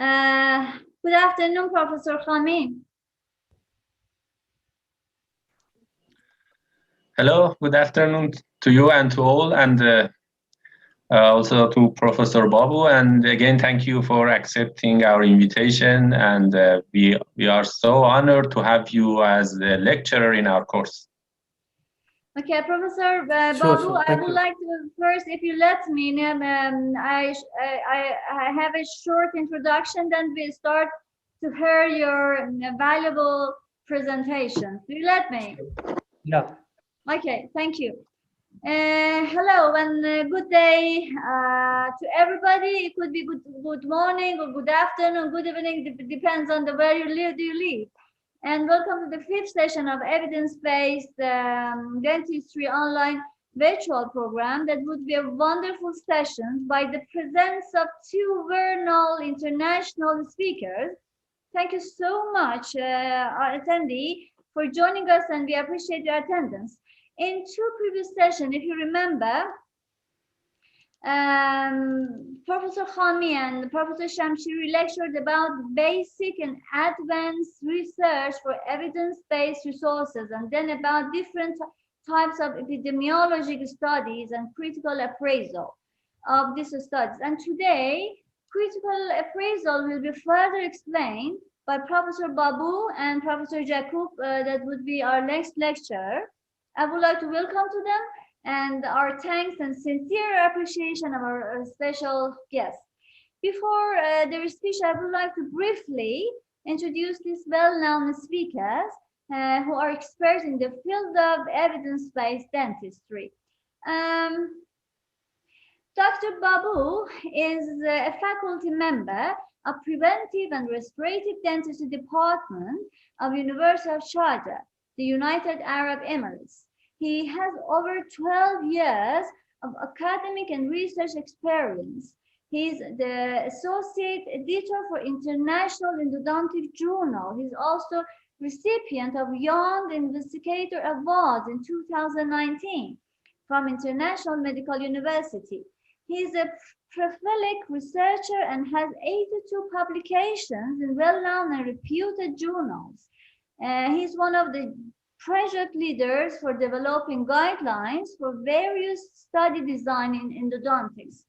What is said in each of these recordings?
Good afternoon, Professor Khami. Hello, good afternoon to you and to all, and also to Professor Babu. And again, thank you for accepting our invitation. And we are so honored to have you as a lecturer in our course. Okay, Professor Babu, I would like to first, if you let me, I have a short introduction, then we start to hear your valuable presentation. Do you let me? Yeah. Okay, thank you. Hello and good day to everybody. It could be good morning or good afternoon, good evening, depends on where you live. And welcome to the 5th session of Evidence-based Dentistry online virtual program that would be a wonderful session by the presence of 2 well-known international speakers. Thank you so much, our attendee, for joining us, and we appreciate your attendance. In 2 previous sessions, if you remember, Professor Khami and Professor Shamshiri lectured about basic and advanced research for evidence-based resources, and then about different types of epidemiologic studies and critical appraisal of these studies. And today, critical appraisal will be further explained by Professor Babu and Professor Jakub. That would be our next lecture. I would like to welcome to them and our thanks and sincere appreciation of our special guests. Before their speech, I would like to briefly introduce these well-known speakers who are experts in the field of evidence-based dentistry. Dr. Babu is a faculty member of Preventive and Restorative Dentistry Department of University of Sharjah, the United Arab Emirates. He has over 12 years of academic and research experience. He's the associate editor for International Endodontic Journal. He's also recipient of Young Investigator Awards in 2019 from International Medical University. He's a prolific researcher and has 82 publications in well-known and reputed journals. He's one of the project leaders for developing guidelines for various study design in endodontics.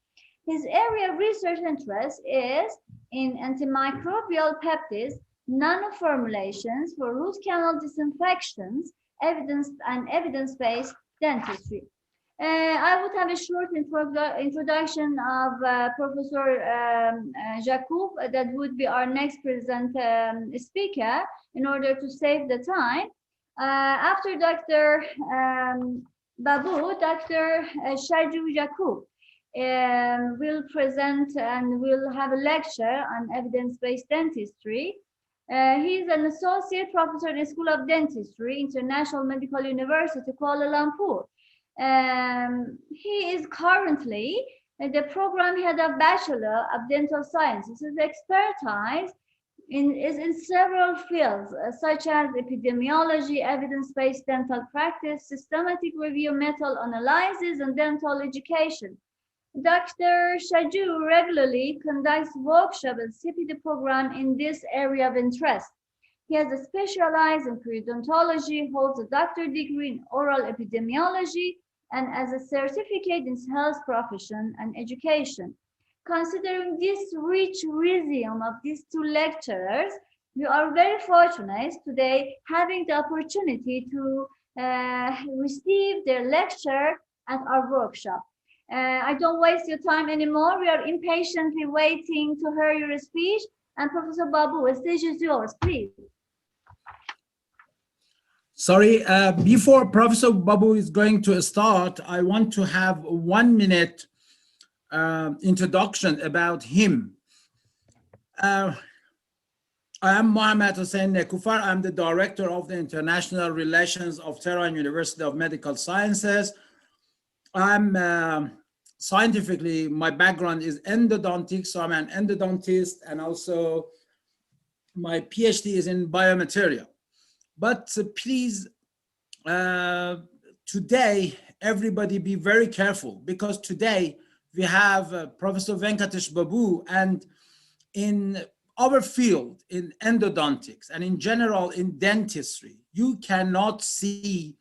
His area of research interest is in antimicrobial peptides, nanoformulations for root canal disinfections, evidence-based dentistry. I would have a short introduction of Professor Jakub, that would be our next speaker, in order to save the time. After Dr. Babu, Dr. Shaju Jakub will present and will have a lecture on evidence-based dentistry. He's an associate professor in the School of Dentistry, International Medical University, Kuala Lumpur. He is currently the program head of Bachelor of Dental Sciences. His expertise is in several fields, such as epidemiology, evidence-based dental practice, systematic review, meta-analysis, and dental education. Dr. Shaju regularly conducts workshops and CPD program in this area of interest. He has a specialized in periodontology, holds a doctorate degree in oral epidemiology, and as a certificate in health profession and education. Considering this rich resume of these 2 lecturers, we are very fortunate today having the opportunity to receive their lecture at our workshop. I don't waste your time anymore. We are impatiently waiting to hear your speech. And Professor Babu, the stage is yours, please. Sorry, before Professor Babu is going to start, I want to have a 1-minute introduction about him. I am Mohammed Hussein Nekufar. I'm the director of the International Relations of Tehran University of Medical Sciences. I'm scientifically, my background is endodontics, so I'm an endodontist, and also my PhD is in biomaterial. But please, today, everybody be very careful, because today we have Professor Venkatesh Babu, and in our field in endodontics and in general in dentistry, you cannot see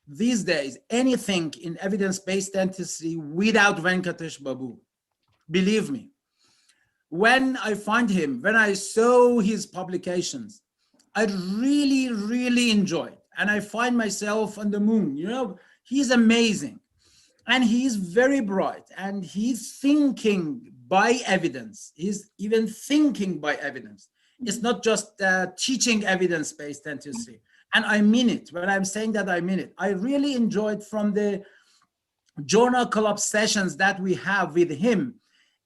these days anything in evidence-based dentistry without Venkatesh Babu. Believe me, when I find him, when I saw his publications, I really, really enjoyed, and I find myself on the moon. You know, he's amazing, and he's very bright, and he's thinking by evidence. He's even thinking by evidence. It's not just teaching evidence-based dentistry. And I mean it. When I'm saying that, I mean it. I really enjoyed from the journal club sessions that we have with him,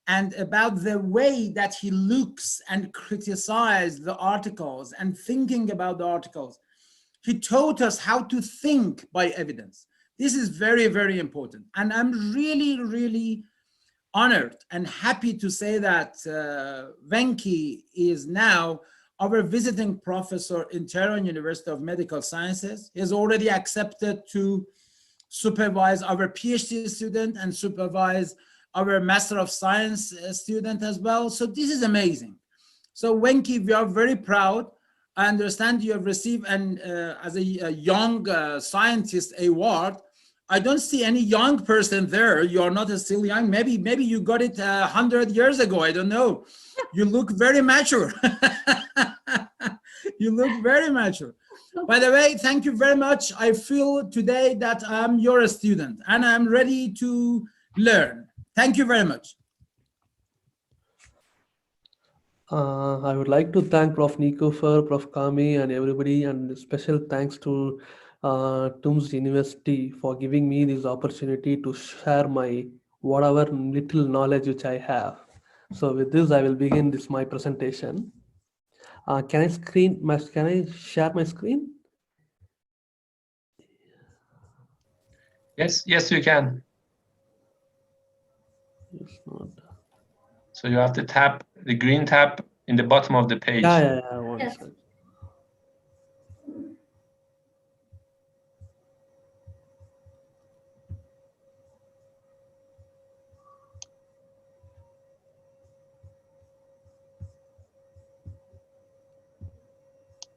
and about the way that he looks and criticizes the articles and thinking about the articles. He taught us how to think by evidence. This is very, very important. And I'm really, really honored and happy to say that Venki is now our visiting professor in Tehran University of Medical Sciences. He has already accepted to supervise our PhD student and supervise our Master of Science student as well. So this is amazing. So Venki, we are very proud. I understand you have received as a young scientist award. I don't see any young person there. You are not still young. Maybe you got it 100 years ago. I don't know. You look very mature. You look very mature. By the way, thank you very much. I feel today that I'm your student and I'm ready to learn. Thank you very much. I would like to thank Prof. Nikofer, Prof. Kami, and everybody, and special thanks to TUMS University for giving me this opportunity to share my whatever little knowledge which I have. So with this, I will begin my presentation. Can I share my screen? Yes, you can. It's not. So you have to tap the green tab in the bottom of the page. Yeah. One Yes. second.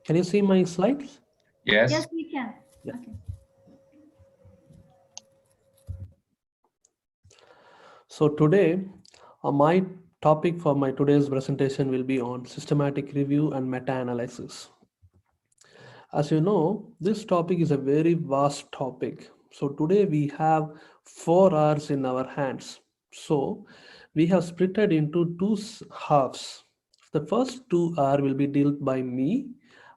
Can you see my slides? Yes. Yes, we can. Yeah. Okay. So today, my topic for my today's presentation will be on systematic review and meta-analysis. As you know, this topic is a very vast topic. So today we have 4 hours in our hands. So we have split it into 2 halves. The first 2 hours will be dealt by me,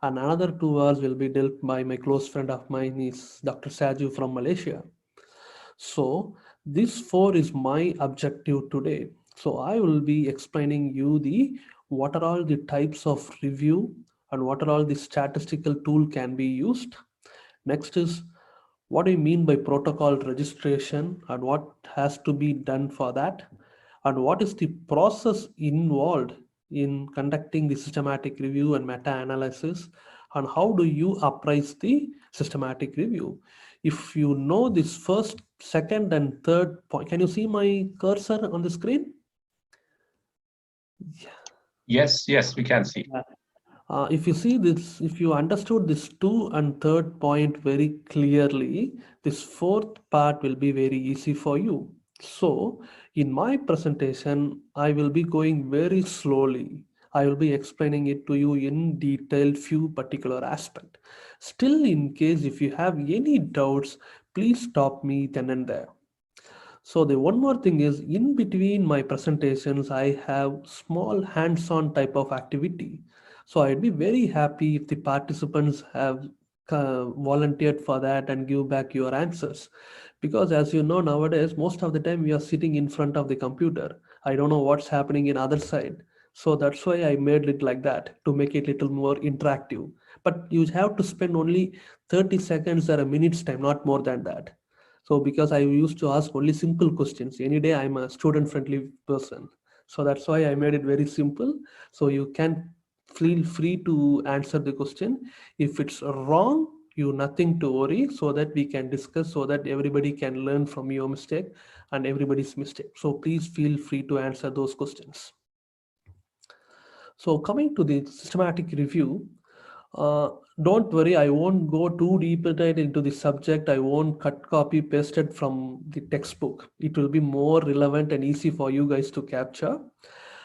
and another 2 hours will be dealt by my close friend of mine, is Dr. Saju from Malaysia. So this 4 is my objective today. So I will be explaining you what are all the types of review and what are all the statistical tool can be used. Next is what do you mean by protocol registration and what has to be done for that, and what is the process involved in conducting the systematic review and meta-analysis, and how do you appraise the systematic review. If you know this first, second, and third point, can you see my cursor on the screen? Yes, we can see. If you see this, if you understood this 2 and 3rd point very clearly, this 4th part will be very easy for you. So in my presentation, I will be going very slowly. I will be explaining it to you in detail, few particular aspect. Still, in case if you have any doubts, please stop me then and there. So the one more thing is, in between my presentations, I have small hands-on type of activity. So I'd be very happy if the participants have volunteered for that and give back your answers. Because as you know, nowadays, most of the time we are sitting in front of the computer. I don't know what's happening in other side. So that's why I made it like that, to make it a little more interactive. But you have to spend only 30 seconds or a minute's time, not more than that. So because I used to ask only simple questions, any day I'm a student friendly person. So that's why I made it very simple. So you can feel free to answer the question. If it's wrong, you nothing to worry, so that we can discuss, so that everybody can learn from your mistake and everybody's mistake. So please feel free to answer those questions. So coming to the systematic review, don't worry, I won't go too deep into the subject. I won't cut, copy, paste it from the textbook. It will be more relevant and easy for you guys to capture.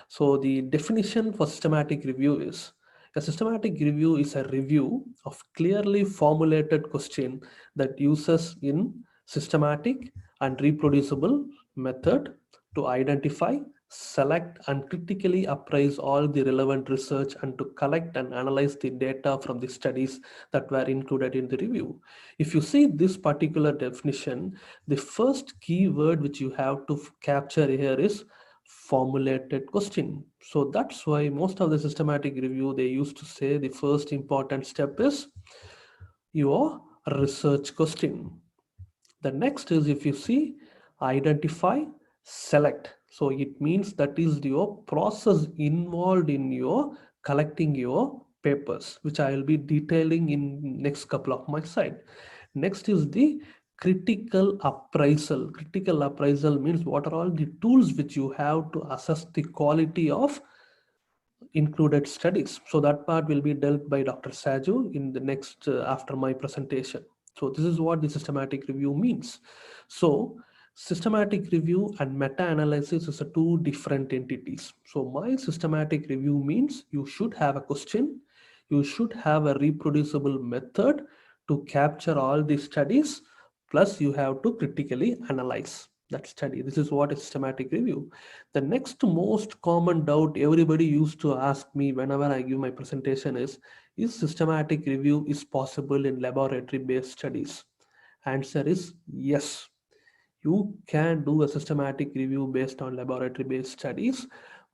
So the definition for systematic review is, a systematic review is a review of clearly formulated question that uses in systematic and reproducible method to identify, select and critically appraise all the relevant research and to collect and analyze the data from the studies that were included in the review. If you see this particular definition, the first key word which you have to capture here is formulated question. So that's why most of the systematic review, they used to say the first important step is your research question. The next is, if you see, identify, select. So it means that is your process involved in your collecting your papers, which I will be detailing in next couple of my slide. Next is the critical appraisal. Critical appraisal means what are all the tools which you have to assess the quality of included studies. So that part will be dealt by Dr. Saju in the next after my presentation. So this is what the systematic review means. So systematic review and meta-analysis is a two different entities. So my systematic review means you should have a question, you should have a reproducible method to capture all the studies, plus you have to critically analyze that study. This is what a systematic review. The next most common doubt everybody used to ask me whenever I give my presentation is systematic review is possible in laboratory-based studies? Answer is yes. You can do a systematic review based on laboratory-based studies,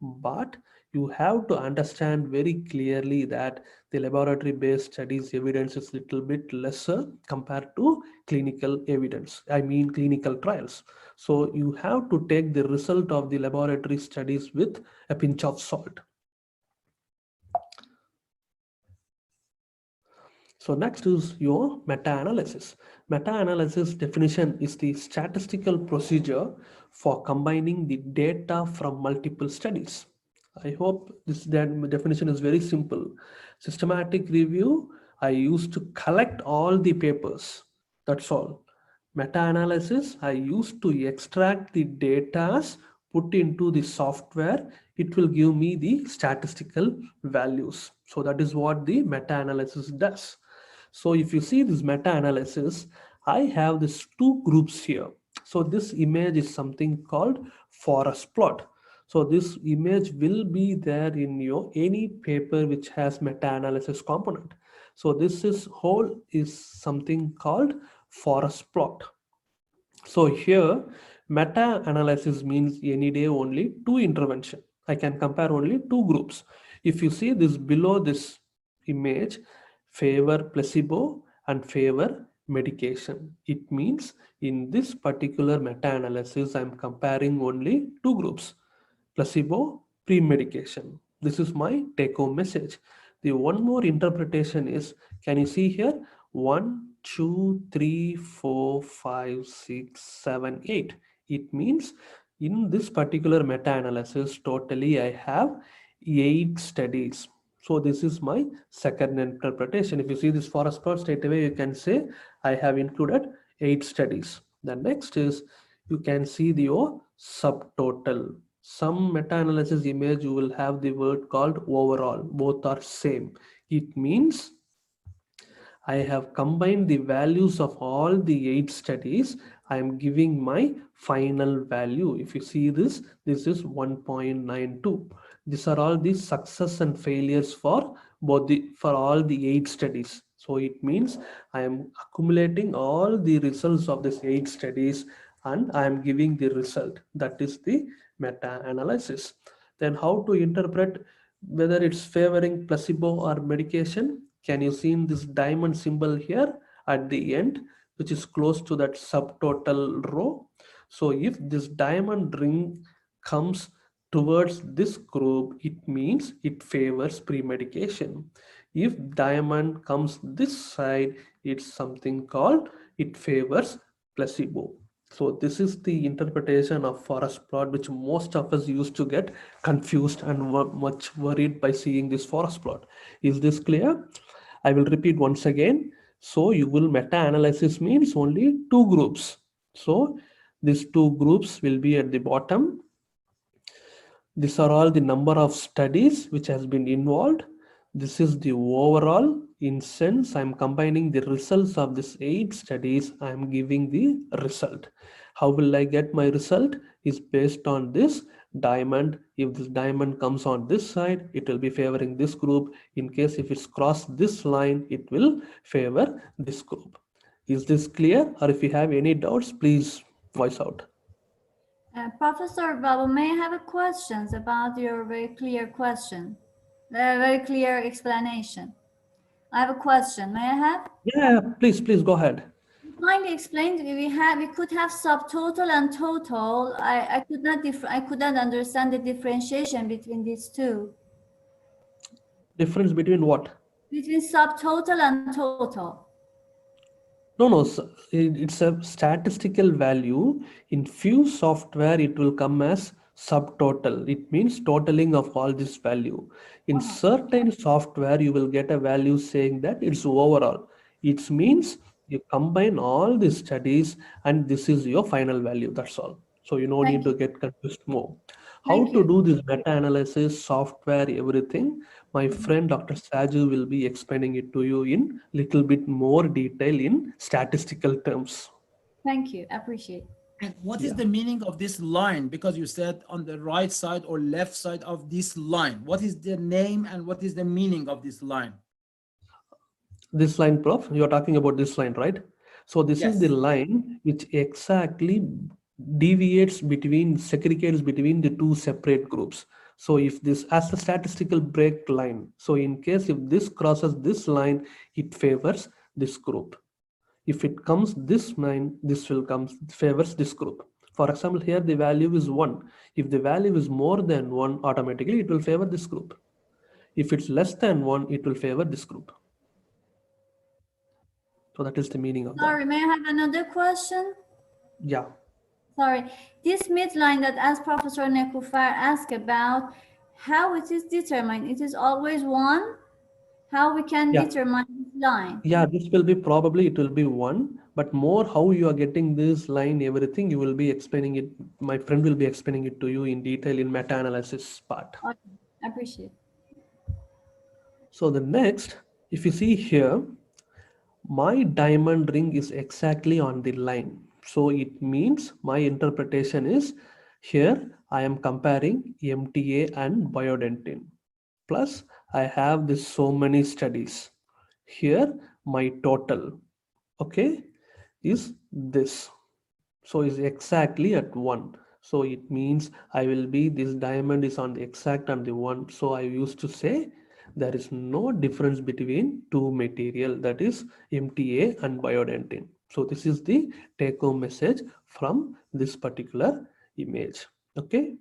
but you have to understand very clearly that the laboratory-based studies evidence is little bit lesser compared to clinical evidence. I mean clinical trials. So you have to take the result of the laboratory studies with a pinch of salt. So next is your meta-analysis. Meta-analysis definition is the statistical procedure for combining the data from multiple studies. I hope this definition is very simple. Systematic review, I used to collect all the papers. That's all. Meta-analysis, I used to extract the data, put into the software. It will give me the statistical values. So that is what the meta-analysis does. So if you see this meta-analysis, I have these two groups here. So this image is something called forest plot. So this image will be there in your any paper which has meta-analysis component. So this is whole is something called forest plot. So here meta-analysis means any day only two intervention. I can compare only two groups. If you see this below this image, favor placebo and favor medication. It means in this particular meta-analysis, I'm comparing only two groups, placebo, pre-medication. This is my take-home message. The one more interpretation is, can you see here? 1, 2, 3, 4, 5, 6, 7, 8. It means in this particular meta-analysis, totally I have 8 studies. So this is my second interpretation. If you see this forest plot straight away, you can say I have included 8 studies. The next is you can see your subtotal. Some meta-analysis image you will have the word called overall. Both are same. It means I have combined the values of all the 8 studies. I am giving my final value. If you see this, this is 1.92. These are all the success and failures for for all the 8 studies. So it means I am accumulating all the results of these 8 studies and I am giving the result. That is the meta-analysis. Then how to interpret whether it's favoring placebo or medication? Can you see this diamond symbol here at the end, which is close to that subtotal row? So if this diamond ring comes towards this group, it means it favors pre-medication. If diamond comes this side, it's something called it favors placebo. So this is the interpretation of forest plot, which most of us used to get confused and much worried by seeing this forest plot. Is this clear? I will repeat once again. So you will meta-analysis means only two groups. So these two groups will be at the bottom. These are all the number of studies which has been involved. This is the overall. In sense, I'm combining the results of this 8 studies. I'm giving the result. How will I get my result? Is based on this diamond. If this diamond comes on this side, it will be favoring this group. In case if it's crossed this line, it will favor this group. Is this clear? Or if you have any doubts, please voice out. Professor Babu, may I have a questions about your very clear question, very clear explanation? I have a question. May I have? Yeah, please go ahead. Kindly explain. We could have subtotal and total. I could not understand the differentiation between these two. Difference between what? Between subtotal and total. No, it's a statistical value. In few software, it will come as subtotal. It means totaling of all this value. In certain software, you will get a value saying that it's overall. It means you combine all the studies and this is your final value. That's all. So you no need to get confused more. How to do this meta-analysis, software, everything. My friend Dr. Saju will be explaining it to you in little bit more detail in statistical terms. Thank you. Appreciate. And what is the meaning of this line? Because you said on the right side or left side of this line. What is the name and what is the meaning of this line? This line, Prof, you're talking about this line, right? So this is the Yes. line which exactly deviates between, segregates between the two separate groups. So if this as a statistical break line, so in case if this crosses this line, it favors this group. If it comes this line, this will come favors this group. For example, here the value is 1. If the value is more than 1, automatically it will favor this group. If it's less than 1, it will favor this group. So that is the meaning of that. Sorry, may I have another question? Yeah. Sorry, this midline that as Professor Nekufar asked about, how it is determined? It is always 1? How we can determine this line? Yeah, this will be probably, it will be 1, but more how you are getting this line, everything, you will be explaining it. My friend will be explaining it to you in detail in meta-analysis part. Okay, appreciate. So the next, if you see here, my diamond ring is exactly on the line. So it means my interpretation is here I am comparing MTA and biodentin. Plus I have this so many studies. Here my total, okay, is this. So is exactly at 1. So it means I will be, this diamond is on the exact on the 1. So I used to say there is no difference between two material, that is MTA and biodentin. So this is the take home message from this particular image. Okay.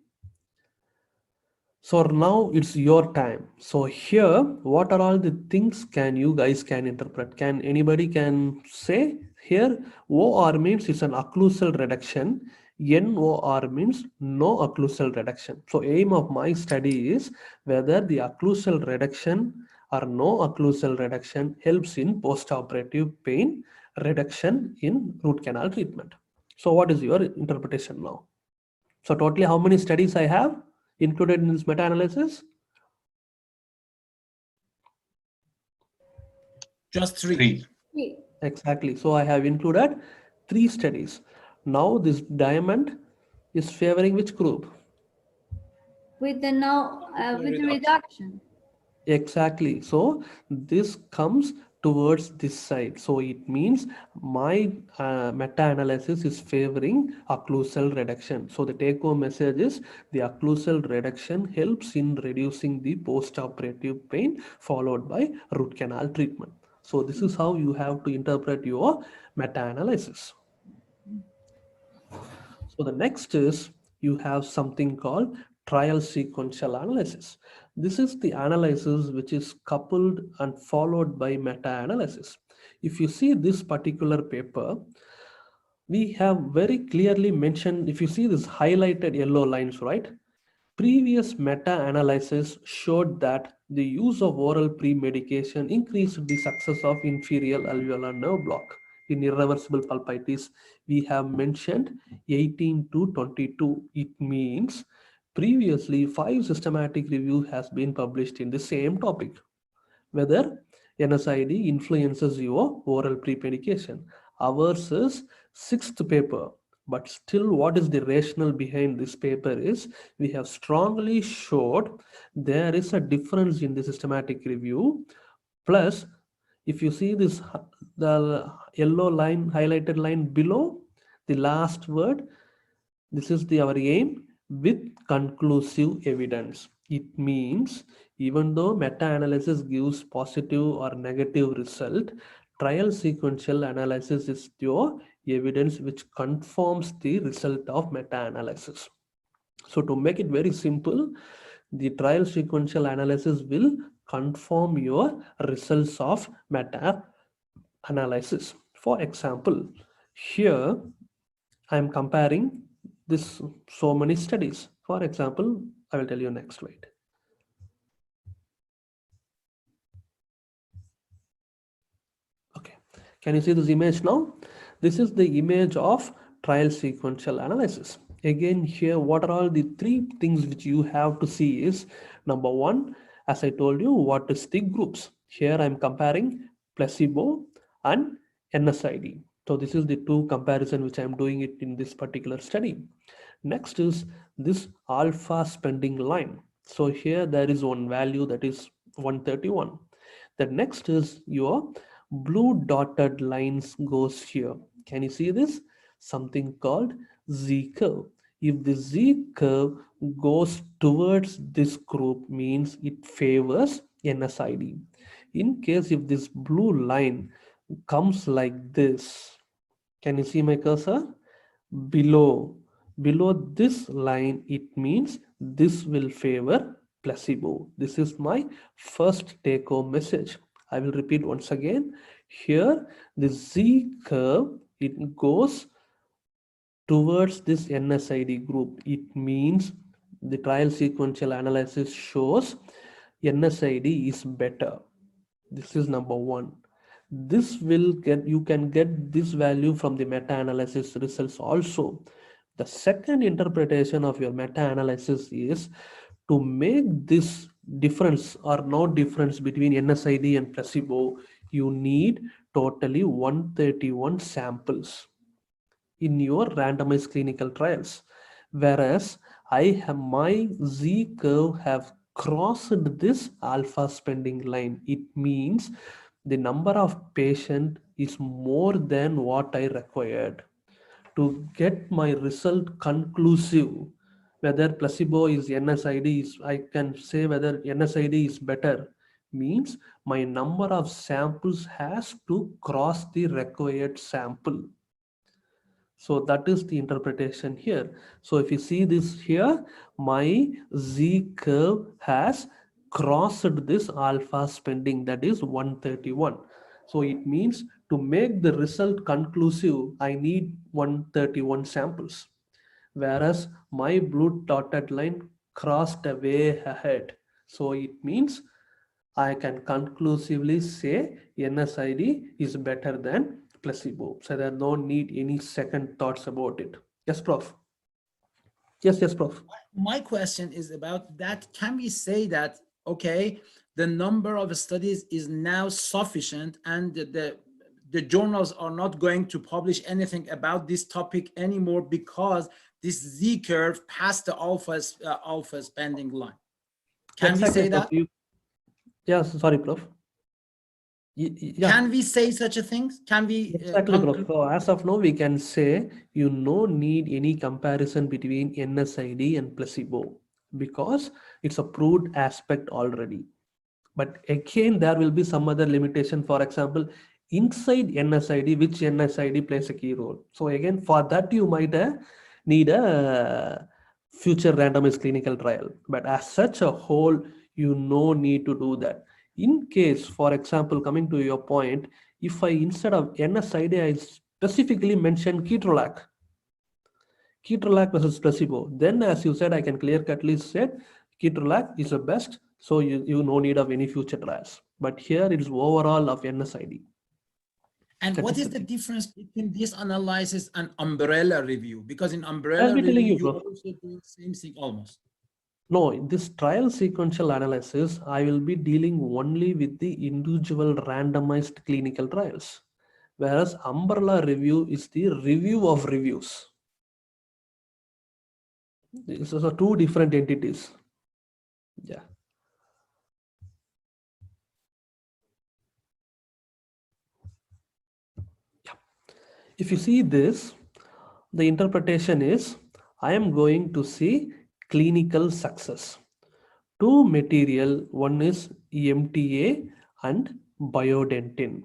So now it's your time. So here, what are all the things can you guys can interpret? Can anybody can say here OR means it's an occlusal reduction. NOR means no occlusal reduction. So aim of my study is whether the occlusal reduction or no occlusal reduction helps in postoperative pain reduction in root canal treatment. So what is your interpretation now? So totally how many studies I have included in this meta-analysis? Just 3. Exactly. So I have included 3 studies. Now this diamond is favoring which group? With the with the reduction. Exactly. So this comes towards this side. So it means my meta-analysis is favoring occlusal reduction. So the take-home message is the occlusal reduction helps in reducing the post-operative pain followed by root canal treatment. So this is how you have to interpret your meta-analysis. So the next is you have something called trial sequential analysis. This is the analysis which is coupled and followed by meta-analysis. If you see this particular paper, we have very clearly mentioned, if you see this highlighted yellow lines, right? Previous meta-analysis showed that the use of oral pre-medication increased the success of inferior alveolar nerve block. In irreversible pulpitis, we have mentioned 18 to 22. It means previously 5 systematic review has been published in the same topic, whether NSID influences your oral pre-medication. Ours is 6th paper, but still what is the rationale behind this paper is we have strongly showed there is a difference in the systematic review. Plus, if you see this, the yellow line, highlighted line below the last word, this is our aim with conclusive evidence. It means even though meta-analysis gives positive or negative result, trial sequential analysis is your evidence which confirms the result of meta-analysis. So to make it very simple, the trial sequential analysis will confirm your results of meta-analysis. For example, here I am comparing this so many studies. For example, I will tell you next. Wait. Okay. Can you see this image now? This is the image of trial sequential analysis. Again, here, what are all the 3 things which you have to see is, number 1, as I told you, what is the groups? Here I am comparing placebo and NSID. So this is the 2 comparison which I am doing it in this particular study. Next is this alpha spending line. So here there is one value that is 131. The next is your blue dotted lines goes here. Can you see this? Something called Z curve. If the Z curve goes towards this group means it favors NSID. In case if this blue line comes like this, can you see my cursor? Below this line, it means this will favor placebo. This is my first take home message. I will repeat once again. Here the Z curve, it goes towards this NSID group. It means the trial sequential analysis shows NSID is better. This is number 1. This will get, you can get this value from the meta-analysis results also. The second interpretation of your meta-analysis is to make this difference or no difference between NSID and placebo, you need totally 131 samples in your randomized clinical trials. Whereas I have my Z curve have crossed this alpha spending line. It means the number of patient is more than what I required to get my result conclusive. Whether placebo is NSID is, I can say whether NSID is better, means my number of samples has to cross the required sample. So that is the interpretation here. So if you see this here, my Z curve has crossed this alpha spending, that is 131. So it means to make the result conclusive, I need 131 samples. Whereas my blue dotted line crossed way ahead. So it means I can conclusively say NSID is better than placebo. So there no need any second thoughts about it. Yes, Prof. Yes, Prof. My question is about that. Can we say that, okay, the number of studies is now sufficient and the journals are not going to publish anything about this topic anymore because this Z curve passed the alpha spending line? Can Exactly, we say Prof. that? Yes, sorry, Prof. Yeah. Can we say such a thing? Can we Exactly, Prof. So as of now, we can say you no need any comparison between NSID and placebo because it's a proved aspect already. But again, there will be some other limitation. For example, inside NSID, which NSID plays a key role. So again, for that you might need a future randomized clinical trial. But as such a whole, you no need to do that. In case, for example, coming to your point, if I instead of NSID, I specifically mentioned ketorolac versus placebo. Then, as you said, I can clear-cutly say ketorolac is the best, so you no need of any future trials. But here it is overall of NSID. And That what is is the the thing. difference between this analysis and umbrella review? Because in I'll umbrella be telling review, you, you bro. also do the same thing almost. No, in this trial sequential analysis, I will be dealing only with the individual randomized clinical trials, whereas umbrella review is the review of reviews. These are two different entities. Yeah. If you see this, the interpretation is I am going to see clinical success. Two material, one is EMTA and biodentin.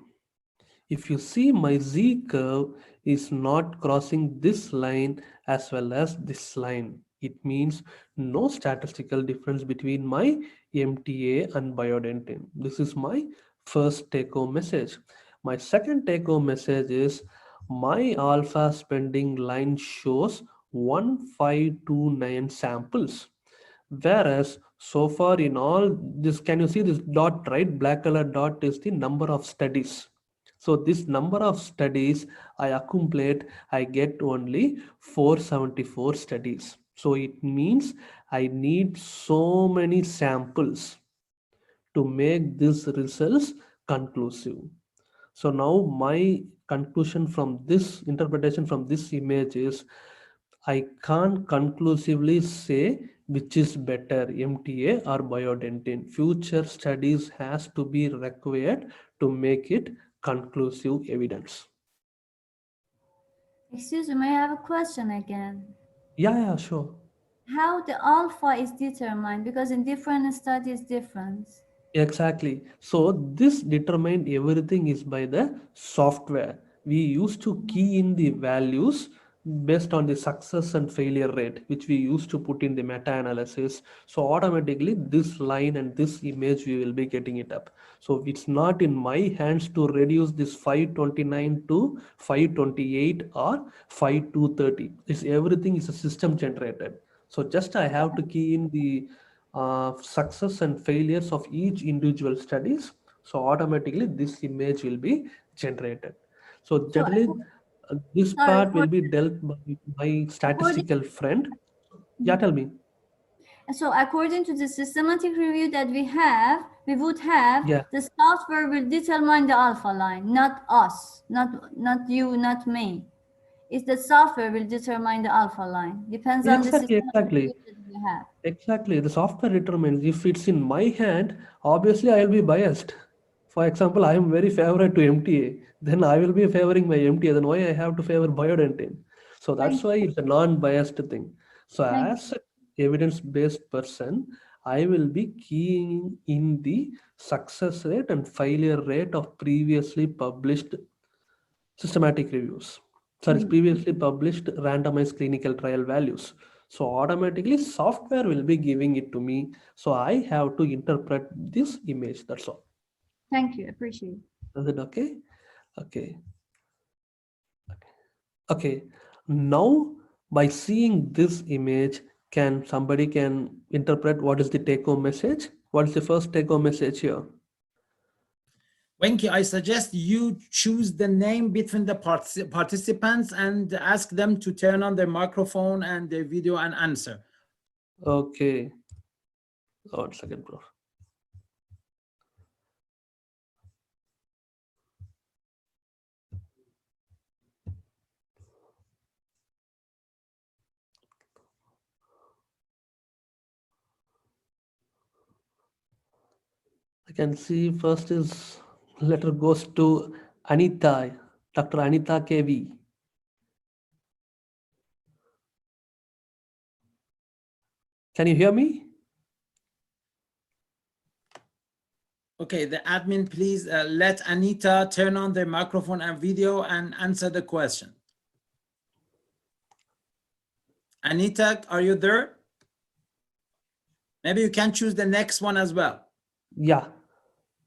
If you see my Z curve is not crossing this line as well as this line, it means no statistical difference between my MTA and biodentin. This is my first take-home message. My second take-home message is my alpha spending line shows 1529 samples. Whereas so far in all this, can you see this dot, right? Black color dot is the number of studies. So this number of studies I accumulate, I get only 474 studies. So it means I need so many samples to make these results conclusive. So now my conclusion from this interpretation from this image is I can't conclusively say which is better, MTA or biodentin. Future studies has to be required to make it conclusive evidence. Excuse me, may I have a question again? Yeah, sure. How the alpha is determined? Because in different studies, different. Exactly. So this determined everything is by the software. We used to key in the values based on the success and failure rate, which we used to put in the meta-analysis. So automatically this line and this image, we will be getting it up. So it's not in my hands to reduce this 529 to 528 or 5230. It's everything is a system generated. So just I have to key in the success and failures of each individual studies. So automatically this image will be generated. So So, generally this sorry, part will be dealt by my according, statistical friend. Yeah, tell me. so according to the systematic review that we would have, Yeah, the software will determine the alpha line, not us, not you, not me. It's the software will determine the alpha line. Depends on the exactly, systematic exactly. review that we have. Exactly. The software determines if it's in my hand, obviously I will be biased. For example, I am very favorite to MTA, then I will be favoring my MTA, then why I have to favor biodentin? So Thank that's why it's a non-biased thing. So thank as an evidence-based person, I will be keying in the success rate and failure rate of previously published systematic reviews. Sorry, you. previously published randomized clinical trial values. So automatically software will be giving it to me. So I have to interpret this image. That's all. Thank you. Appreciate it. Is it okay? Okay. Okay. Now by seeing this image, can somebody can interpret what is the take-home message? What is the first take-home message here? Wenki, I suggest you choose the name between the participants and ask them to turn on their microphone and their video and answer. Okay. 1 second, bro. I can see first is letter goes to Anita, Dr. Anita KV. Can you hear me? Okay, the admin, please let Anita turn on their microphone and video and answer the question. Anita, are you there? Maybe you can choose the next one as well. Yeah,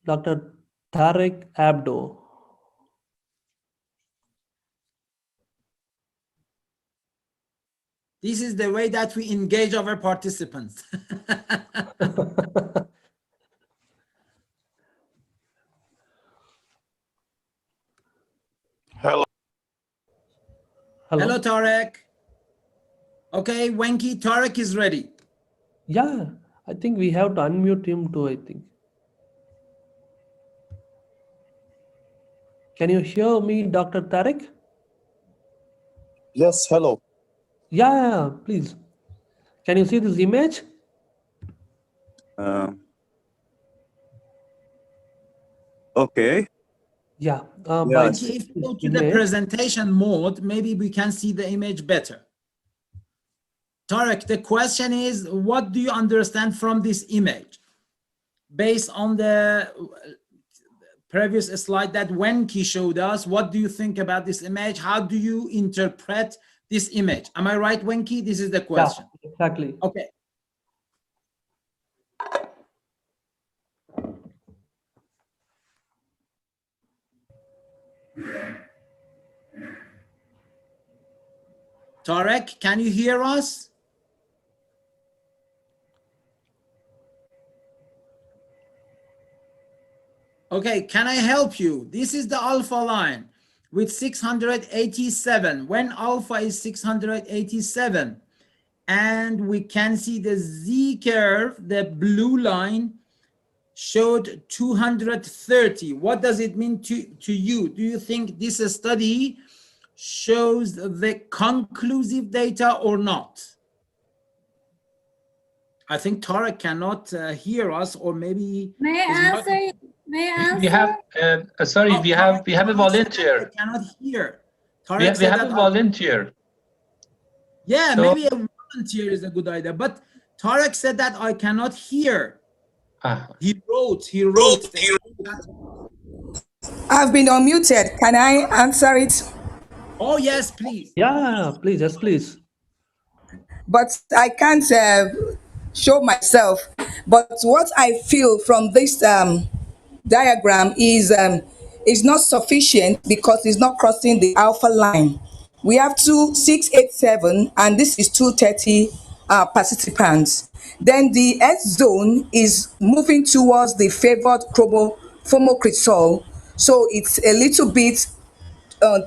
Dr. Tarek Abdo. This is the way that we engage our participants. Hello. Hello, Tarek. Okay, Wenki, Tarek is ready. Yeah, I think we have to unmute him too, I think. Can you hear me, Dr. Tarek? Yes, hello. Yeah, please. Can you see this image? Okay. Yeah. Yeah, Wenki, if you go to the presentation mode, maybe we can see the image better. Tarek, the question is, what do you understand from this image? Based on the previous slide that Wenki showed us, what do you think about this image? How do you interpret this image? Am I right, Wenki? This is the question. Yeah, exactly. Okay. Tarek, can you hear us? Okay, can I help you? This is the alpha line with 687. When alpha is 687, and we can see the Z curve, the blue line showed 230. What does it mean to you? Do you think this study shows the conclusive data or not? I think Tarek cannot hear us, or maybe May I answer? May I We answer? have, sorry, we have a volunteer. I cannot hear. We Tarek have a volunteer. Yeah, So- maybe a volunteer is a good idea, but Tarek said that I cannot hear. He wrote. I've been unmuted. Can I answer it? Oh, yes, please. Yeah, please, yes, please. But I can't show myself. But what I feel from this diagram is not sufficient because it's not crossing the alpha line. We have 687 and this is 230 participants. Then the S zone is moving towards the favored chromophomocresol. So it's a little bit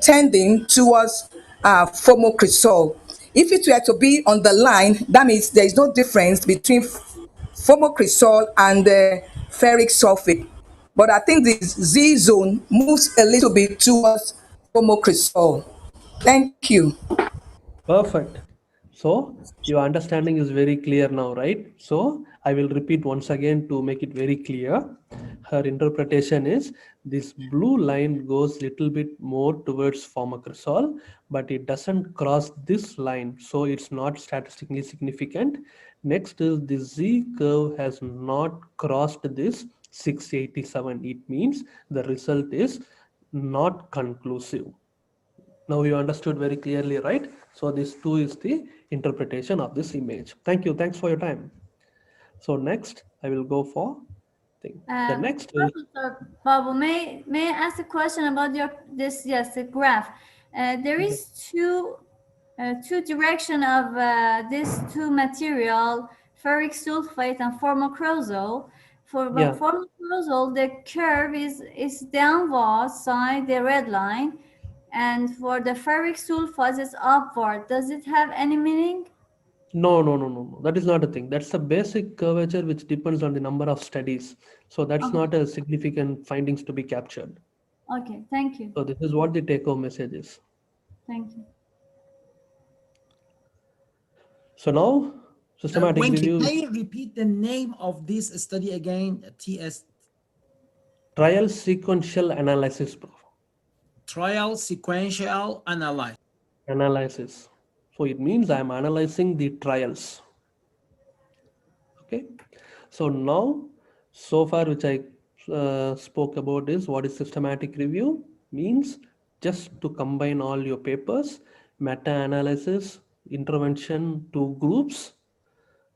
tending towards phomocresol. If it were to be on the line, that means there is no difference between phomocresol and ferric sulfate. But I think the Z zone moves a little bit towards phomocresol. Thank you. Perfect. So your understanding is very clear now, right? So I will repeat once again to make it very clear. Her interpretation is this blue line goes little bit more towards phomocresol, but it doesn't cross this line. So it's not statistically significant. Next is the Z curve has not crossed this 687. It means the result is not conclusive. Now you understood very clearly, right? So this too is the interpretation of this image. Thank you. Thanks for your time. So next I will go for thing. The next is, Professor Babu, may I ask a question about this? Yes, the graph. There is two direction of this two material, ferric sulfate and phomocresol. For phomocresol, the curve is downward side, the red line, and for the ferric sulfate is upward. Does it have any meaning? no. That is not a thing. That's a basic curvature which depends on the number of studies. So that's not a significant findings to be captured. Okay, thank you. So this is what the take-home message is. Thank you. So now systematic Wenki, review. can you repeat the name of this study again? Trial sequential analysis. Trial sequential Analysis. So it means I am analyzing the trials. Okay. So now, so far which I spoke about is what is systematic review means just to combine all your papers, meta-analysis, intervention, two groups,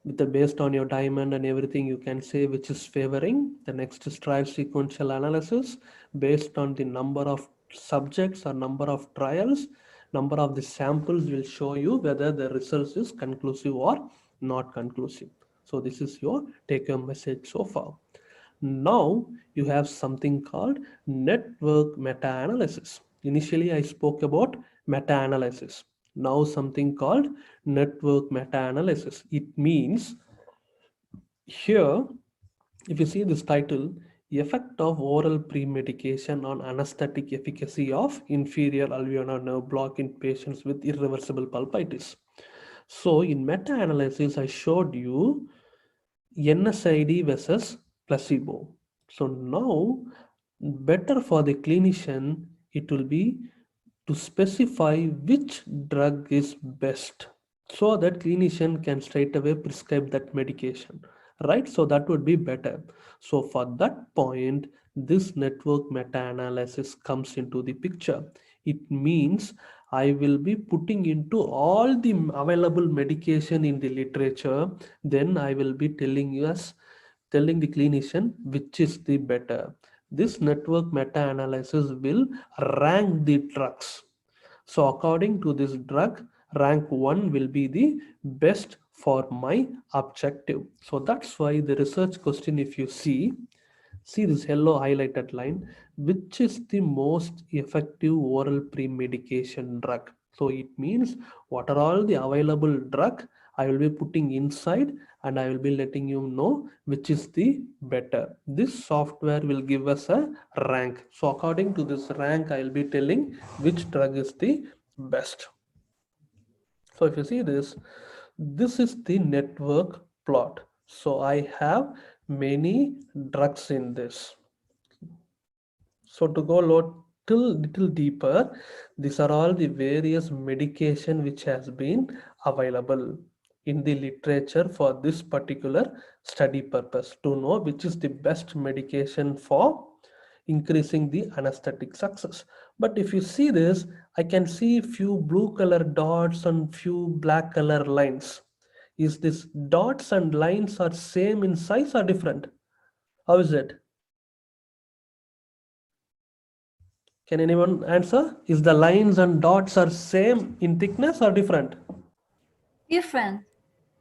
with the based on your diamond and everything you can say which is favoring. The next is trial sequential analysis based on the number of subjects or number of trials. Number of the samples will show you whether the results is conclusive or not conclusive. So this is your take-home message so far. Now you have something called network meta-analysis. Initially, I spoke about meta-analysis. Now something called network meta-analysis. It means here, if you see this title, effect of oral pre-medication on anesthetic efficacy of inferior alveolar nerve block in patients with irreversible pulpitis. So in meta-analysis, I showed you NSID versus placebo. So now, better for the clinician, it will be to specify which drug is best so that clinician can straight away prescribe that medication, right? So that would be better. So for that point, this network meta-analysis comes into the picture. It means I will be putting into all the available medication in the literature, then I will be telling the clinician which is the better. This network meta-analysis will rank the drugs. So according to this drug, rank 1 will be the best for my objective. So that's why the research question, if you see this yellow highlighted line, which is the most effective oral pre-medication drug. So it means what are all the available drug I will be putting inside, and I will be letting you know which is the better. This software will give us a rank. So according to this rank, I will be telling which drug is the best. So if you see this is the network plot. So I have many drugs in this. So to go little deeper, these are all the various medication which has been available in the literature for this particular study purpose, to know which is the best medication for increasing the anesthetic success. But if you see this, I can see few blue color dots and few black color lines. Is this dots and lines are same in size or different? How is it? Can anyone answer? Is the lines and dots are same in thickness or different? Different.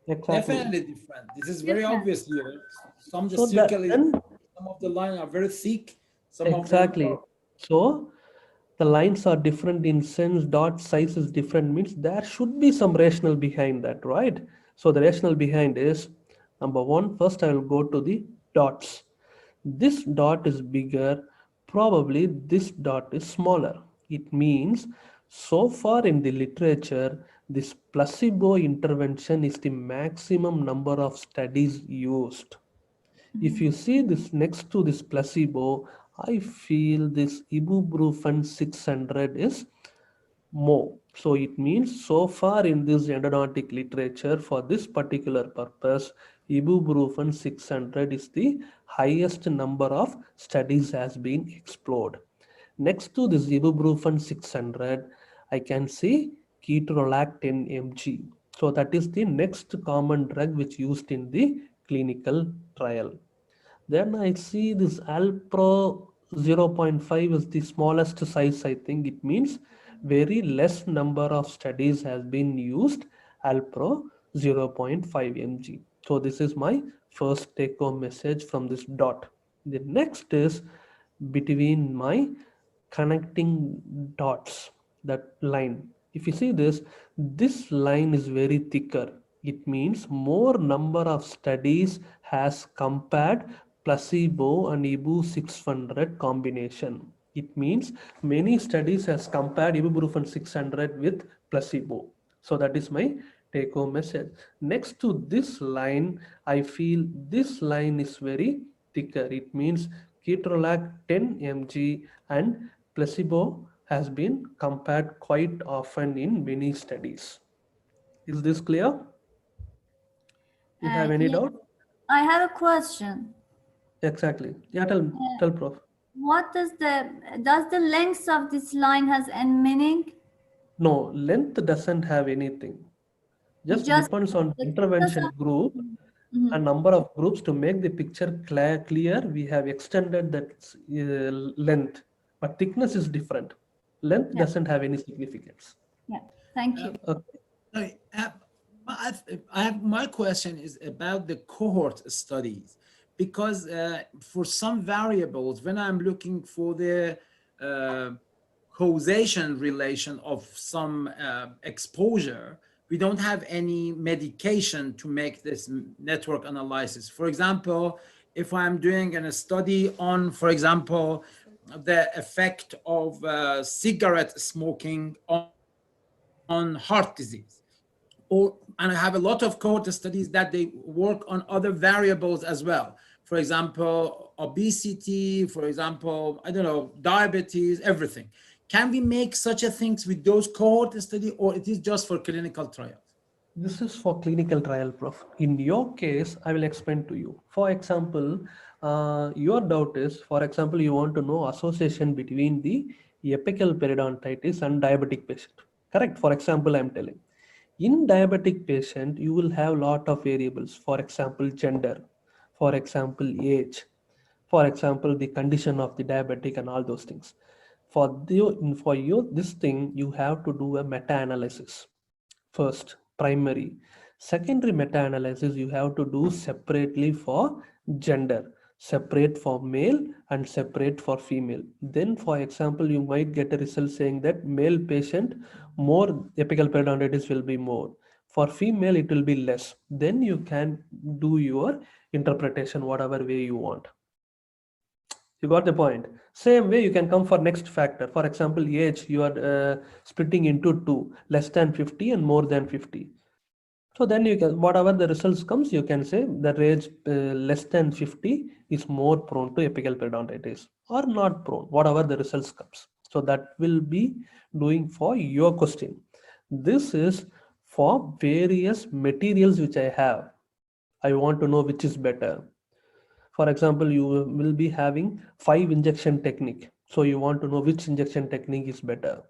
Exactly. Definitely different. This is very Different. obvious here. Some the So that circle is, then some of the line are very thick, some of them exactly. are. So the lines are different in sense, dot size is different, means there should be some rationale behind that, right? So the rationale behind is, number one, first I will go to the dots. This dot is bigger, probably this dot is smaller. It means so far in the literature, this placebo intervention is the maximum number of studies used. If you see this next to this placebo, I feel this ibuprofen 600 is more. So it means so far in this endodontic literature for this particular purpose, ibuprofen 600 is the highest number of studies has been explored. Next to this ibuprofen 600, I can see ketorolac 10 mg. So that is the next common drug which used in the clinical trial. Then I see this Alpro 0.5 is the smallest size. I think it means very less number of studies has been used Alpro 0.5 mg. So this is my first take home message from this dot. The next is between my connecting dots, that line. If you see this line is very thicker. It means more number of studies has compared placebo and ibu 600 combination. It means many studies has compared ibuprofen 600 with placebo. So that is my take home message. Next to this line, I feel this line is very thicker. It means ketorolac 10 mg and placebo has been compared quite often in many studies. Is this clear? You have any Yeah, doubt? I have a question. Exactly. Yeah, tell Prof. What does the length of this line has any meaning? No, length doesn't have anything. It Just just depends on the thickness intervention of. group Mhm. and number of groups. To make the picture clear, we have extended that length, but thickness is different. Length Yeah. doesn't have any significance. Yeah, thank you. Sorry, my question is about the cohort studies, because for some variables, when I'm looking for the uh, causation relation of some exposure, we don't have any medication to make this network analysis. For example, if I'm doing a study on, for example, the effect of cigarette smoking on heart disease, and I have a lot of cohort studies that they work on other variables as well. For example, obesity, for example, I don't know, diabetes, everything. Can we make such a things with those cohort study, or it is just for clinical trials? This is for clinical trial, Prof. In your case, I will explain to you. For example, your doubt is, for example, you want to know association between the apical periodontitis and diabetic patient. Correct? For example, I'm telling. In diabetic patient, you will have lot of variables. For example, gender. For example, age. For example, the condition of the diabetic and all those things. For you, this thing, you have to do a meta-analysis. First, primary. Secondary meta-analysis you have to do separately for gender, separate for male and separate for female. Then, for example, you might get a result saying that male patient more apical periodontitis will be more. For female, it will be less. Then you can do your interpretation whatever way you want. You got the point. Same way you can come for next factor. For example, age, you are splitting into two, less than 50 and more than 50. So then you can, whatever the results comes, you can say the age less than 50 is more prone to apical periodontitis or not prone, whatever the results comes. So that will be doing for your question. This is for various materials which I have. I want to know which is better. For example, you will be having 5 injection technique. So you want to know which injection technique is better.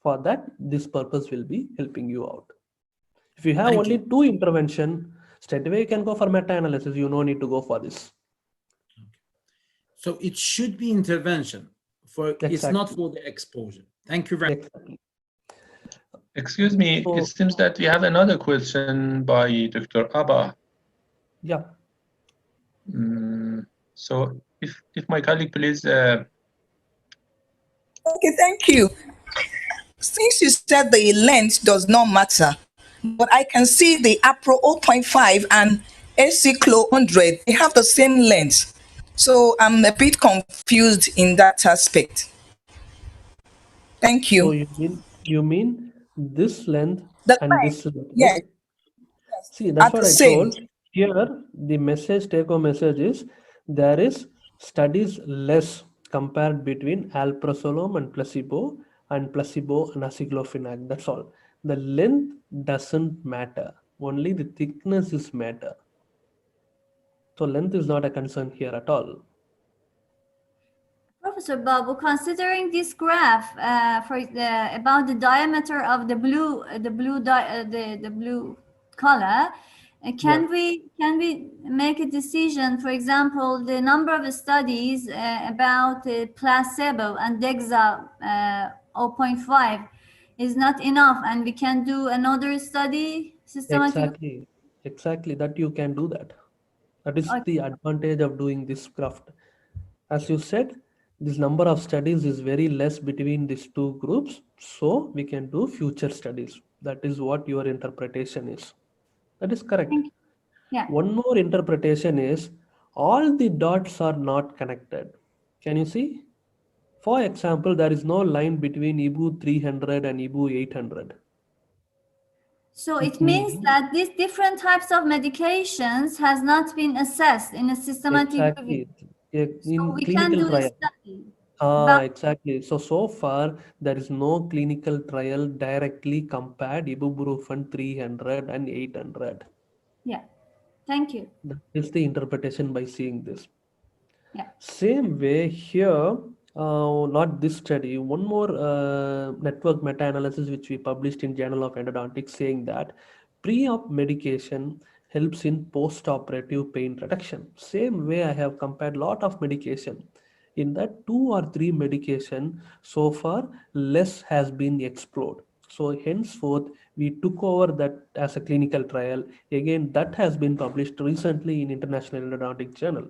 For that, this purpose will be helping you out. If you have Thank only you. 2 intervention, straight away you can go for meta-analysis. You no need to go for this. So it should be intervention. It's not for the exposure. Thank you very much. Exactly. Excuse me, So, it seems that we have another question by Dr. Abba. yeah. So if my colleague please. Okay, thank you. Since you said the length does not matter, but I can see the Apro 0.5 and AC Clo 100, they have the same length. So I'm a bit confused in that aspect. Thank So you. you mean this length The and length, this length, right? yes, See, are that's what the I same. told. Here, the message, take home message is there is studies less compared between alprazolam and placebo and aceclofenac. That's all. The length doesn't matter. Only the thickness is matter. So length is not a concern here at all. Professor Babu, considering this graph about the diameter of the blue color, can we make a decision? For example, the number of studies about placebo and DEXA 0.5 is not enough, and we can do another study systematically. Exactly. That you can do that. That is the advantage of doing this craft. As you said, this number of studies is very less between these two groups, so we can do future studies. That is what your interpretation is. That is correct. Thank you. Yeah. One more interpretation is all the dots are not connected. Can you see? For example, there is no line between IBU 300 and IBU 800. So It it means means that these different types of medications has not been assessed in a systematic review. exactly So in we can clinical do a trial. study about Exactly. So far, there is no clinical trial directly compared ibuprofen 300 and 800. yeah. Thank you. That is the interpretation by seeing this. Yeah. Same way here, not this study, one more network meta-analysis which we published in Journal of Endodontics saying that pre-op medication helps in post-operative pain reduction. Same way I have compared lot of medication. In that 2 or 3 medication, so far less has been explored. So henceforth, we took over that as a clinical trial. Again, that has been published recently in International Endodontic Journal.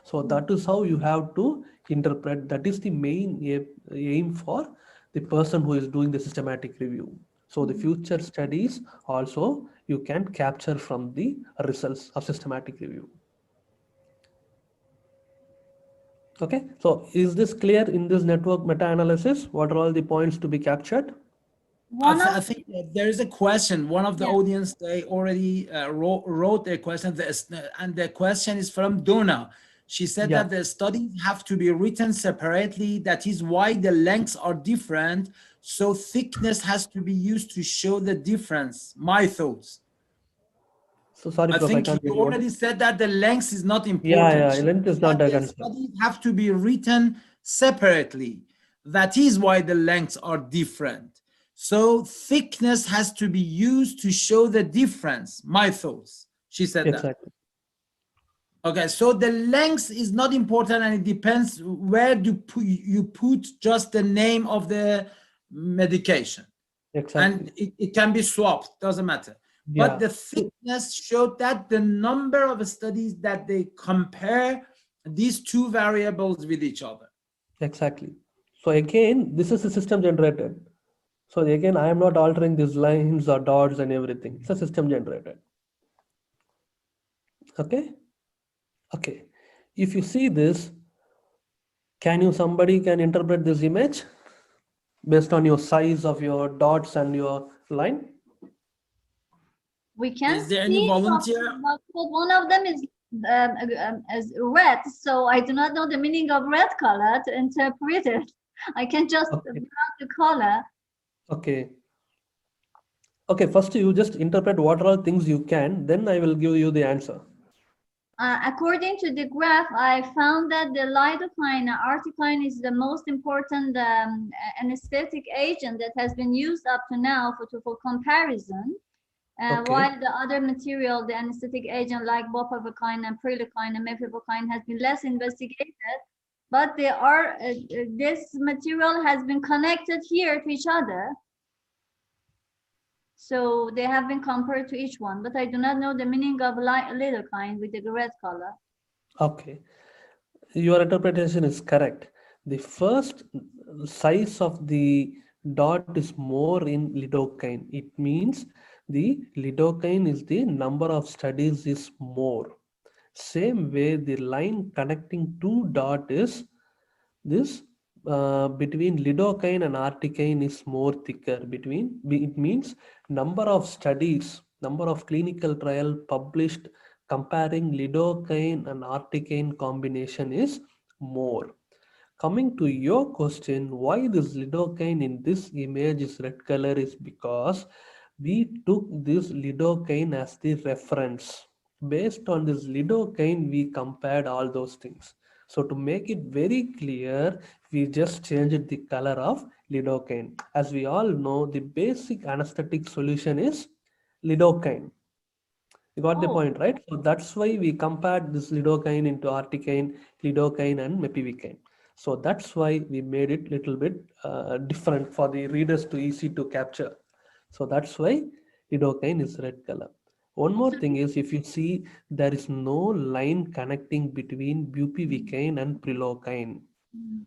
So that is how you have to interpret. That is the main aim for the person who is doing the systematic review. So the future studies also you can capture from the results of systematic review. Okay, so is this clear in this network meta-analysis? What are all the points to be captured? I think that there is a question. One of the Yeah. audience, they already wrote a question, and the question is from Donna. She said Yeah. that the studies have to be written separately. That is why the lengths are different. So thickness has to be used to show the difference. My thoughts. So sorry, I Prof, I think can't you hear you. already said that the length is not Yeah, important. She length is said not that a the concern. studies have to be written separately. That is why the lengths are different. So thickness has to be used to show the difference. My thoughts. She said Exactly. that. Okay, so the length is not important, and it depends where you put just the name of the medication. Exactly. And it can be swapped, doesn't matter. Yeah. But the thickness showed that the number of studies that they compare these two variables with each other. Exactly. So again, this is a system generated. So again, I am not altering these lines or dots and everything. It's a system generated. Okay. Okay. If you see this, somebody can interpret this image based on your size of your dots and your line? We can Is there any see volunteer? but one of them is red, so I do not know the meaning of red color to interpret it. I can just Okay. mark the color. Okay. Okay, first you just interpret what are all things you can, then I will give you the answer. According to the graph, I found that the lidocaine, articaine, is the most important anesthetic agent that has been used up to now for comparison. Okay. While the other material, the anesthetic agent like bupivacaine and prilocaine and mepivacaine has been less investigated, but they are this material has been connected here to each other. So they have been compared to each one, but I do not know the meaning of lidocaine with the red color. Okay. Your interpretation is correct. The first size of the dot is more in lidocaine. It means the lidocaine is the number of studies is more. Same way the line connecting two dot is this between lidocaine and articaine is more thicker. It means number of studies, number of clinical trial published comparing lidocaine and articaine combination is more. Coming to your question, why this lidocaine in this image is red color is because we took this lidocaine as the reference. Based on this lidocaine, we compared all those things. So to make it very clear, we just changed the color of lidocaine. As we all know, the basic anesthetic solution is lidocaine. You got the point, right? So that's why we compared this lidocaine into articaine, lidocaine and mepivacaine. So that's why we made it little bit different for the readers to easy to capture. So that's why lidocaine is red color. One more thing is, if you see, there is no line connecting between bupivacaine and prilocaine.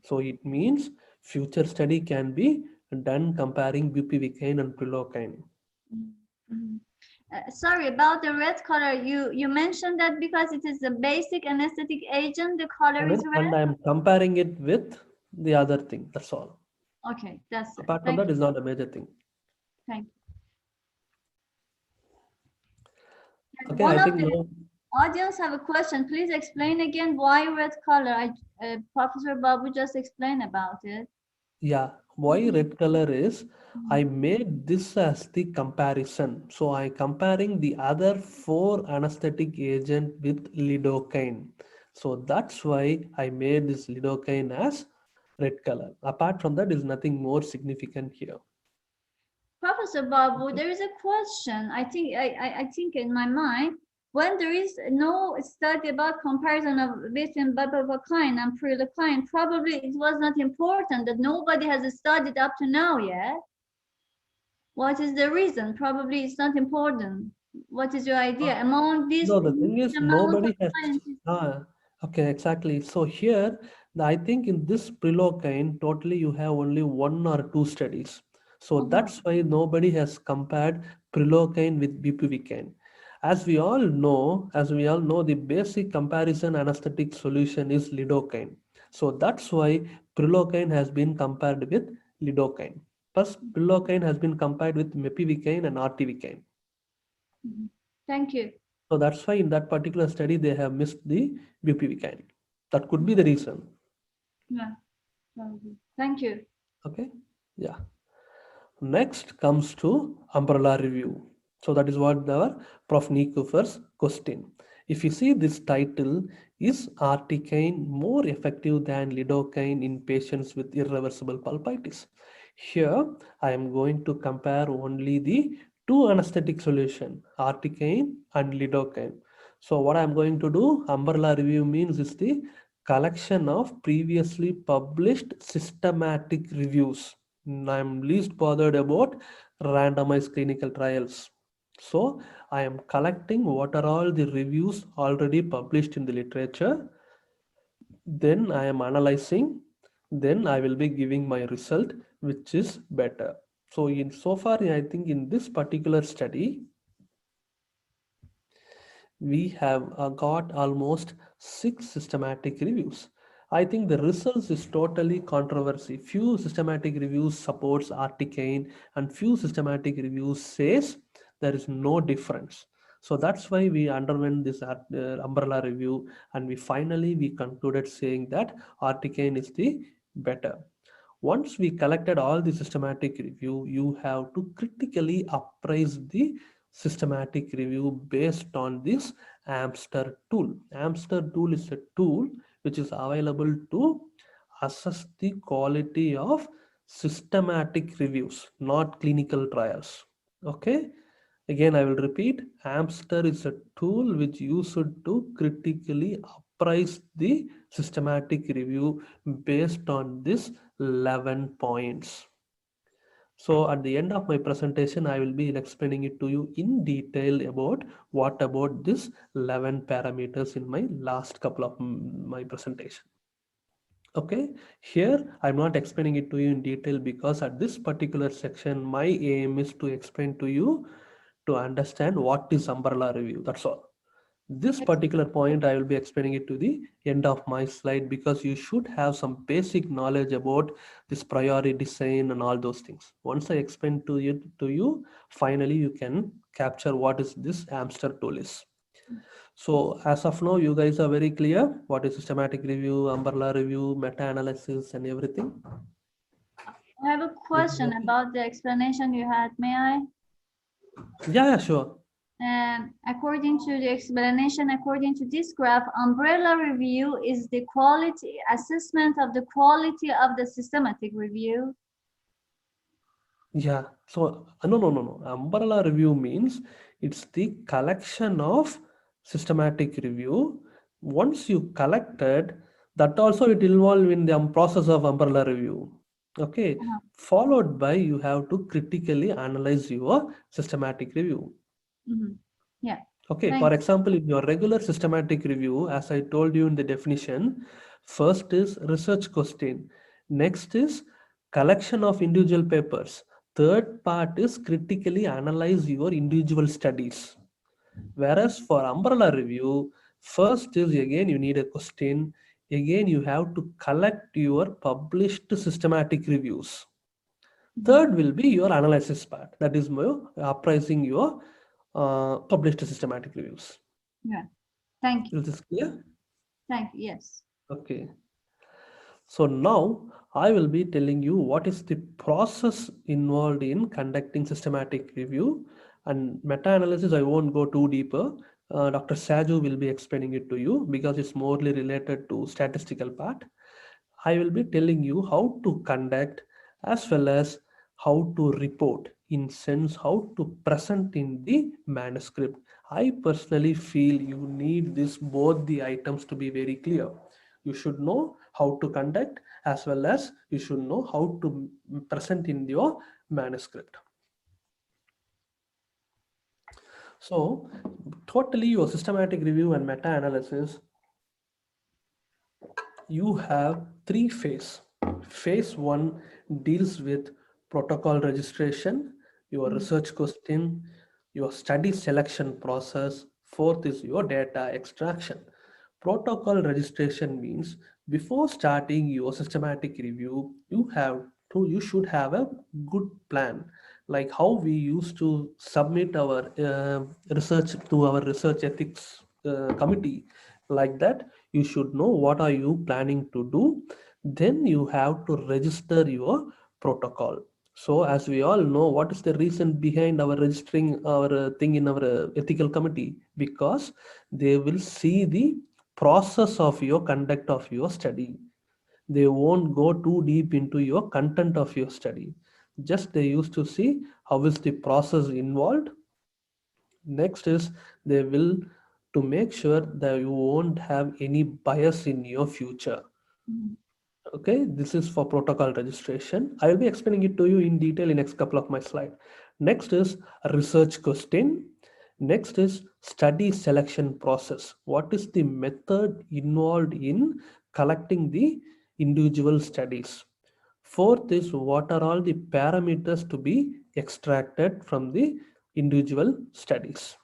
So it means future study can be done comparing bupivacaine and prilocaine. Sorry, about the red color, you mentioned that because it is a basic anesthetic agent, the color is red? And I am comparing it with the other thing. That's all. Okay, that's it. Apart from that, is not a major thing. Thank you. Okay, One I of think the now, audience have a question. Please explain again why red color. Professor Babu just explained about it. yeah, why red color is, I made this as the comparison. So I comparing the other 4 anesthetic agent with lidocaine. So that's why I made this lidocaine as red color. Apart from that, is nothing more significant here. Professor Babu, there is a question. I think in my mind, when there is no study about comparison of between bupivacaine and prilocaine, probably it was not important that nobody has studied up to now yet. What is the reason? Probably it's not important. What is your idea? Among these No, the thing is, amount of nobody has. scientists, Okay, exactly. So here, I think in this Prilocaine, totally you have only 1 or 2 studies. So that's why nobody has compared Prilocaine with bupivacaine. As we all know, the basic comparison anesthetic solution is lidocaine. So that's why Prilocaine has been compared with lidocaine. Plus, Prilocaine has been compared with mepivacaine and artivicaine. Thank you. So that's why in that particular study they have missed the bupivacaine. That could be the reason. Yeah. Probably. Thank you. Okay. Yeah. Next comes to umbrella review. So that is what our Prof. Nikufar's question. If you see this title, is articaine more effective than lidocaine in patients with irreversible pulpitis? Here, I am going to compare only the 2 anesthetic solution, articaine and lidocaine. So what I'm going to do, umbrella review means is the collection of previously published systematic reviews. I'm least bothered about randomized clinical trials. So I am collecting what are all the reviews already published in the literature. Then I am analyzing. Then I will be giving my result, which is better. So in so far, I think in this particular study, we have got almost 6 systematic reviews. I think the results is totally controversy. Few systematic reviews supports articaine and few systematic reviews says there is no difference. So that's why we underwent this umbrella review, and we concluded saying that articaine is the better. Once we collected all the systematic review, you have to critically appraise the systematic review based on this Amster tool. Amster tool is a tool which is available to assess the quality of systematic reviews, not clinical trials. Okay. Again, I will repeat, Amster is a tool which used to critically appraise the systematic review based on this 11 points. So at the end of my presentation, I will be explaining it to you in detail about what about this 11 parameters in my last couple of my presentation. Okay, here I'm not explaining it to you in detail because at this particular section, my aim is to explain to you to understand what is umbrella review. That's all. This particular point I will be explaining it to the end of my slide because you should have some basic knowledge about this priori design and all those things. Once I explain to you, finally you can capture what is this Amster tool is. So as of now, you guys are very clear what is systematic review, umbrella review, meta-analysis and everything. I have a question about the explanation you had. May I? Yeah, sure. According to the explanation, according to this graph, umbrella review is the quality assessment of the quality of the systematic review. Yeah. So no. Umbrella review means it's the collection of systematic review. Once you collected, that also it involve in the process of umbrella review. Okay. Followed by you have to critically analyze your systematic review. Yeah. Okay, for example, in your regular systematic review, as I told you in the definition, first is research question, next is collection of individual papers, third part is critically analyze your individual studies. Whereas for umbrella review, first is again you need a question, again you have to collect your published systematic reviews. Third will be your analysis part, that is more appraising your published systematic reviews. Yeah. Thank you. Is this clear? Thank you. Yes. Okay. So now I will be telling you what is the process involved in conducting systematic review and meta-analysis. I won't go too deeper. Dr. Saju will be explaining it to you because it's morely related to statistical part. I will be telling you how to conduct as well as how to report, in sense how to present in the manuscript. I personally feel you need this both the items to be very clear. You should know how to conduct as well as you should know how to present in your manuscript. So totally your systematic review and meta-analysis, you have three phases. Phase one deals with protocol registration, your research question, your study selection process. Fourth is your data extraction. Protocol registration means before starting your systematic review, you should have a good plan, like how we used to submit our research to our research ethics committee. Like that, you should know what are you planning to do. Then you have to register your protocol. So as we all know, what is the reason behind our registering our thing in our ethical committee? Because they will see the process of your conduct of your study. They won't go too deep into your content of your study. Just they used to see how is the process involved. Next is they will to make sure that you won't have any bias in your future. Okay, this is for protocol registration. I will be explaining it to you in detail in next couple of my slides. Next is a research question. Next is study selection process. What is the method involved in collecting the individual studies? Fourth is what are all the parameters to be extracted from the individual studies.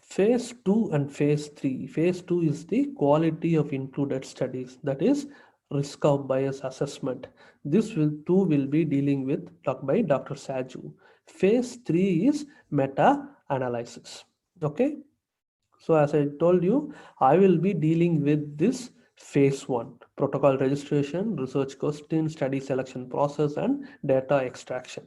Phase 2 and phase 3. Phase 2 is the quality of included studies, that is risk of bias assessment. This will be dealing with by Dr. Saju. Phase 3 is meta analysis. Okay, so as I told you, I will be dealing with this phase 1, protocol registration, research question, study selection process, and data extraction.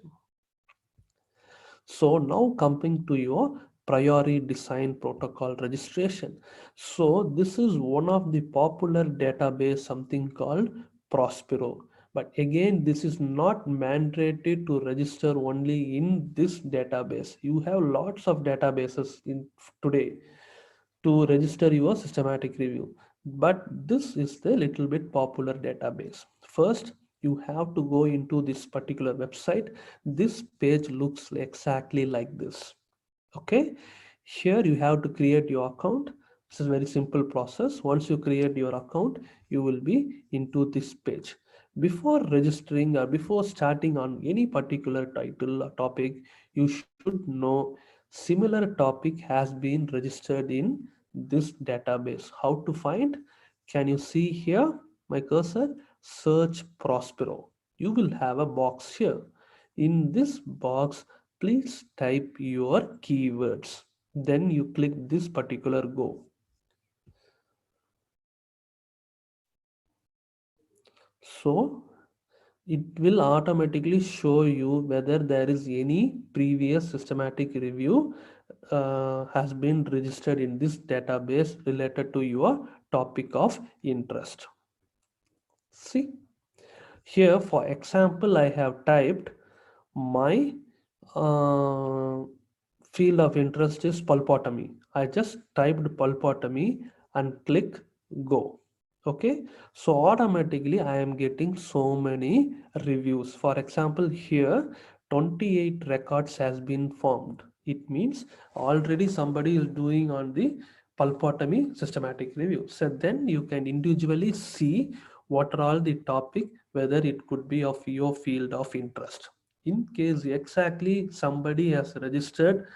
So now coming to your priori design protocol registration. So this is one of the popular database, something called Prospero. But again, this is not mandated to register only in this database. You have lots of databases in today to register your systematic review. But this is the little bit popular database. First, you have to go into this particular website. This page looks exactly like this. Okay, here you have to create your account. This is a very simple process. Once you create your account, you will be into this page. Before registering or before starting on any particular title or topic, you should know similar topic has been registered in this database. How to find? Can you see here my cursor? Search Prospero. You will have a box here. In this box, please type your keywords. Then you click this particular go. So it will automatically show you whether there is any previous systematic review has been registered in this database related to your topic of interest. See, here for example, I have typed my field of interest is pulpotomy. I just typed pulpotomy and click go. Okay, so automatically I am getting so many reviews. For example, here 28 records has been formed. It means already somebody is doing on the pulpotomy systematic review. So then you can individually see what are all the topic, whether it could be of your field of interest. In case exactly somebody has registered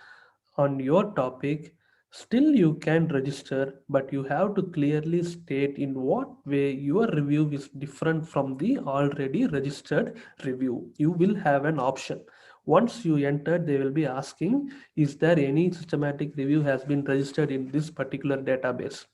on your topic, still you can register, but you have to clearly state in what way your review is different from the already registered review. You will have an option. Once you enter, they will be asking, is there any systematic review has been registered in this particular database?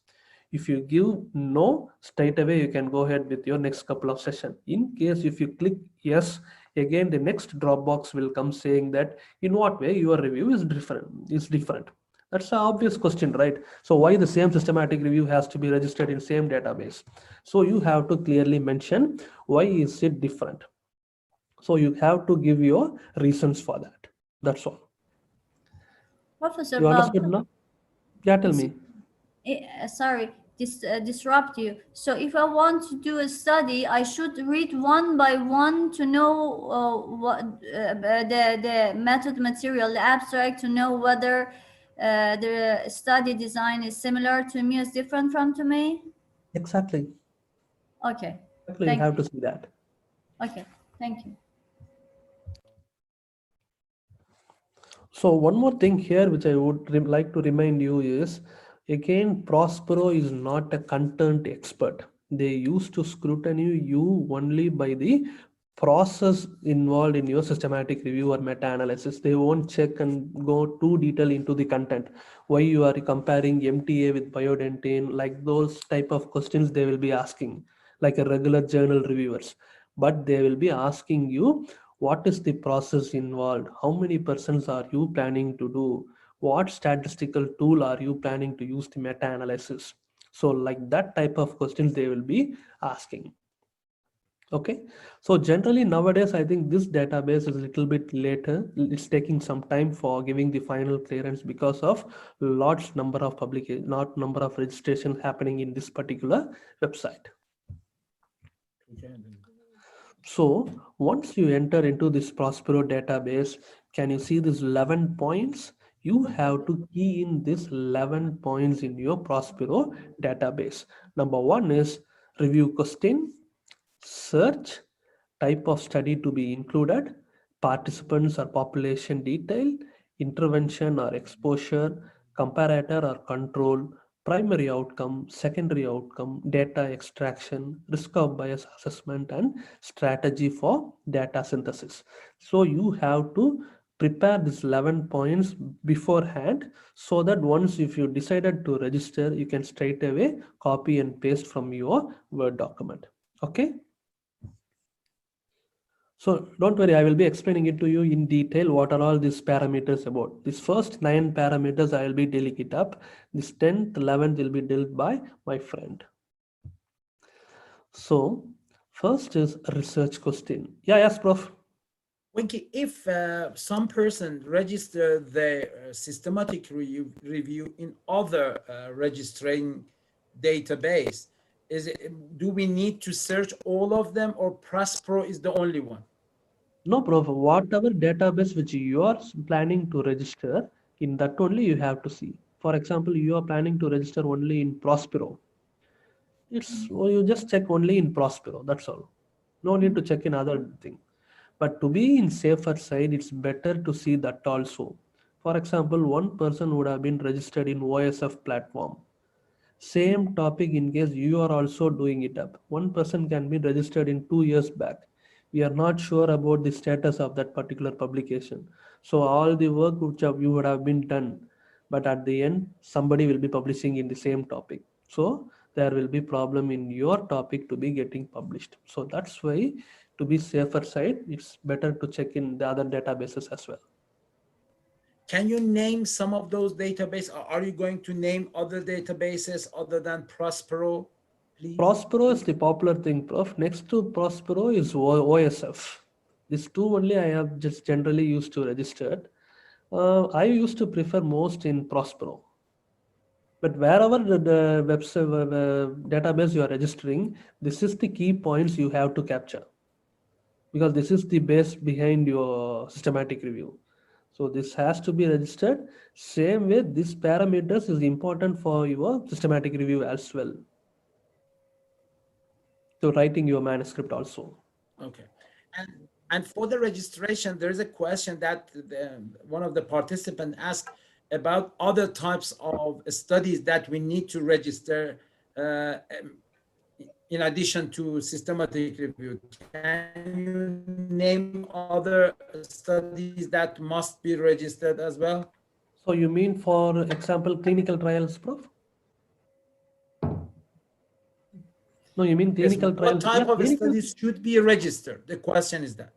If you give no, straight away you can go ahead with your next couple of sessions. In case if you click yes, again the next drop box will come saying that in what way your review is different. That's an obvious question, right? So why the same systematic review has to be registered in same database? So you have to clearly mention why is it different. So you have to give your reasons for that. That's all. Professor You Bob, understood now? Yeah, tell me. sorry, disrupt you. So if I want to do a study, I should read one by one to know what the method material, the abstract, to know whether the study design is similar to me, is different from to me. Exactly. Okay. Exactly. You Thank have you. to see that. Okay. Thank you. So one more thing here, which I would like to remind you is, again, Prospero is not a content expert. They used to scrutiny you only by the process involved in your systematic review or meta-analysis. They won't check and go too detail into the content. Why you are comparing MTA with biodentine, like those type of questions they will be asking, like a regular journal reviewers. But they will be asking you, what is the process involved? How many persons are you planning to do? What statistical tool are you planning to use the meta-analysis? So like that type of questions they will be asking. Okay, so generally nowadays I think this database is a little bit later. It's taking some time for giving the final clearance because of large number of publication, not number of registration happening in this particular website. So once you enter into this Prospero database, can you see this 11 points? You have to key in this 11 points in your Prospero database. Number one is review question, search, type of study to be included, participants or population detail, intervention or exposure, comparator or control, primary outcome, secondary outcome, data extraction, risk of bias assessment, and strategy for data synthesis. So you have to prepare this 11 points beforehand, so that once if you decided to register, you can straight away copy and paste from your Word document. Okay. So don't worry, I will be explaining it to you in detail what are all these parameters about. These first 9 parameters I will be dealing it up. This 10th, 11th will be dealt by my friend. So first is research question. Yeah, yes, Prof. Winky, if some person register their systematic review in other registering database, do we need to search all of them, or Prospero is the only one? No, Prof. Whatever database which you are planning to register, in that only you have to see. For example, you are planning to register only in Prospero. You just check only in Prospero. That's all. No need to check in other thing. But to be in safer side, it's better to see that also. For example, one person would have been registered in OSF platform. Same topic, in case you are also doing it up. One person can be registered in 2 years back. We are not sure about the status of that particular publication. So all the work which you would have been done, but at the end, somebody will be publishing in the same topic. So there will be problem in your topic to be getting published. So that's why, to be safer side, it's better to check in the other databases as well. Can you name some of those databases? Are you going to name other databases other than Prospero, please? Prospero is the popular thing, Prof. Next to Prospero is OSF. These two only I have just generally used to register. I used to prefer most in Prospero. But wherever the website database you are registering, this is the key points you have to capture, because this is the base behind your systematic review. So this has to be registered. Same way, these parameters is important for your systematic review as well. So writing your manuscript also. Okay. And for the registration, there is a question that one of the participants asked about other types of studies that we need to register in addition to systematic review. Can you name other studies that must be registered as well? So you mean, for example, clinical trials, Prof? No, you mean clinical Yes, trials? what type Yeah, of studies should be registered? The question is that.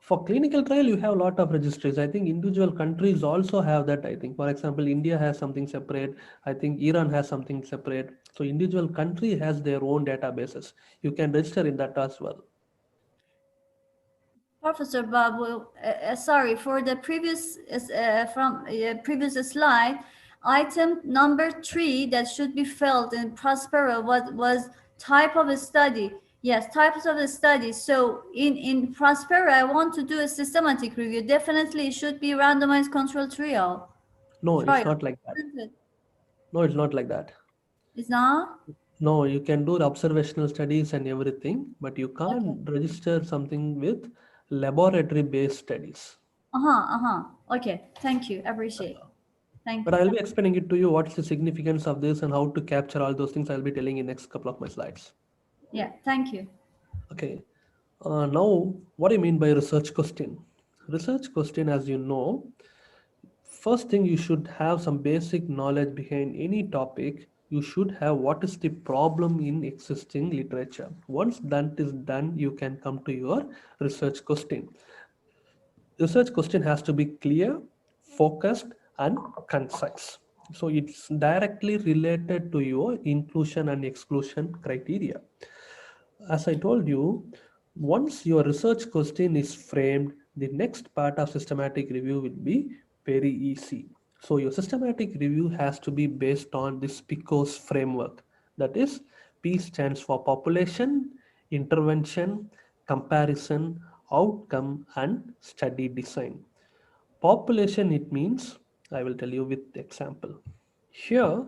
for clinical trial, you have a lot of registries. I think individual countries also have that. I think, for example, India has something separate. I think Iran has something separate. So individual country has their own databases. You can register in that as well. Professor Babu, sorry for the previous previous slide. Item number 3 that should be filled in Prospero was type of a study. Yes, types of a study. So in Prospero, I want to do a systematic review. Definitely it should be randomized control trial. No, it's Trial. not like that. Isn't it? No, it's not like that. It's not? No, you can do the observational studies and everything, but you can't Okay. register something with laboratory-based studies. Okay, thank you. Appreciate. Thank But you. I'll be explaining it to you what's the significance of this and how to capture all those things. I'll be telling in next couple of my slides. Yeah, thank you. Okay. Now, what do you mean by research question? Research question, as you know, first thing you should have some basic knowledge behind any topic. You should have what is the problem in existing literature. Once that is done, you can come to your research question. Research question has to be clear, focused, and concise. So it's directly related to your inclusion and exclusion criteria. As I told you, once your research question is framed, the next part of systematic review will be very easy. So your systematic review has to be based on this PICOS framework. That is, P stands for population, intervention, comparison, outcome, and study design. Population, it means, I will tell you with example. Here,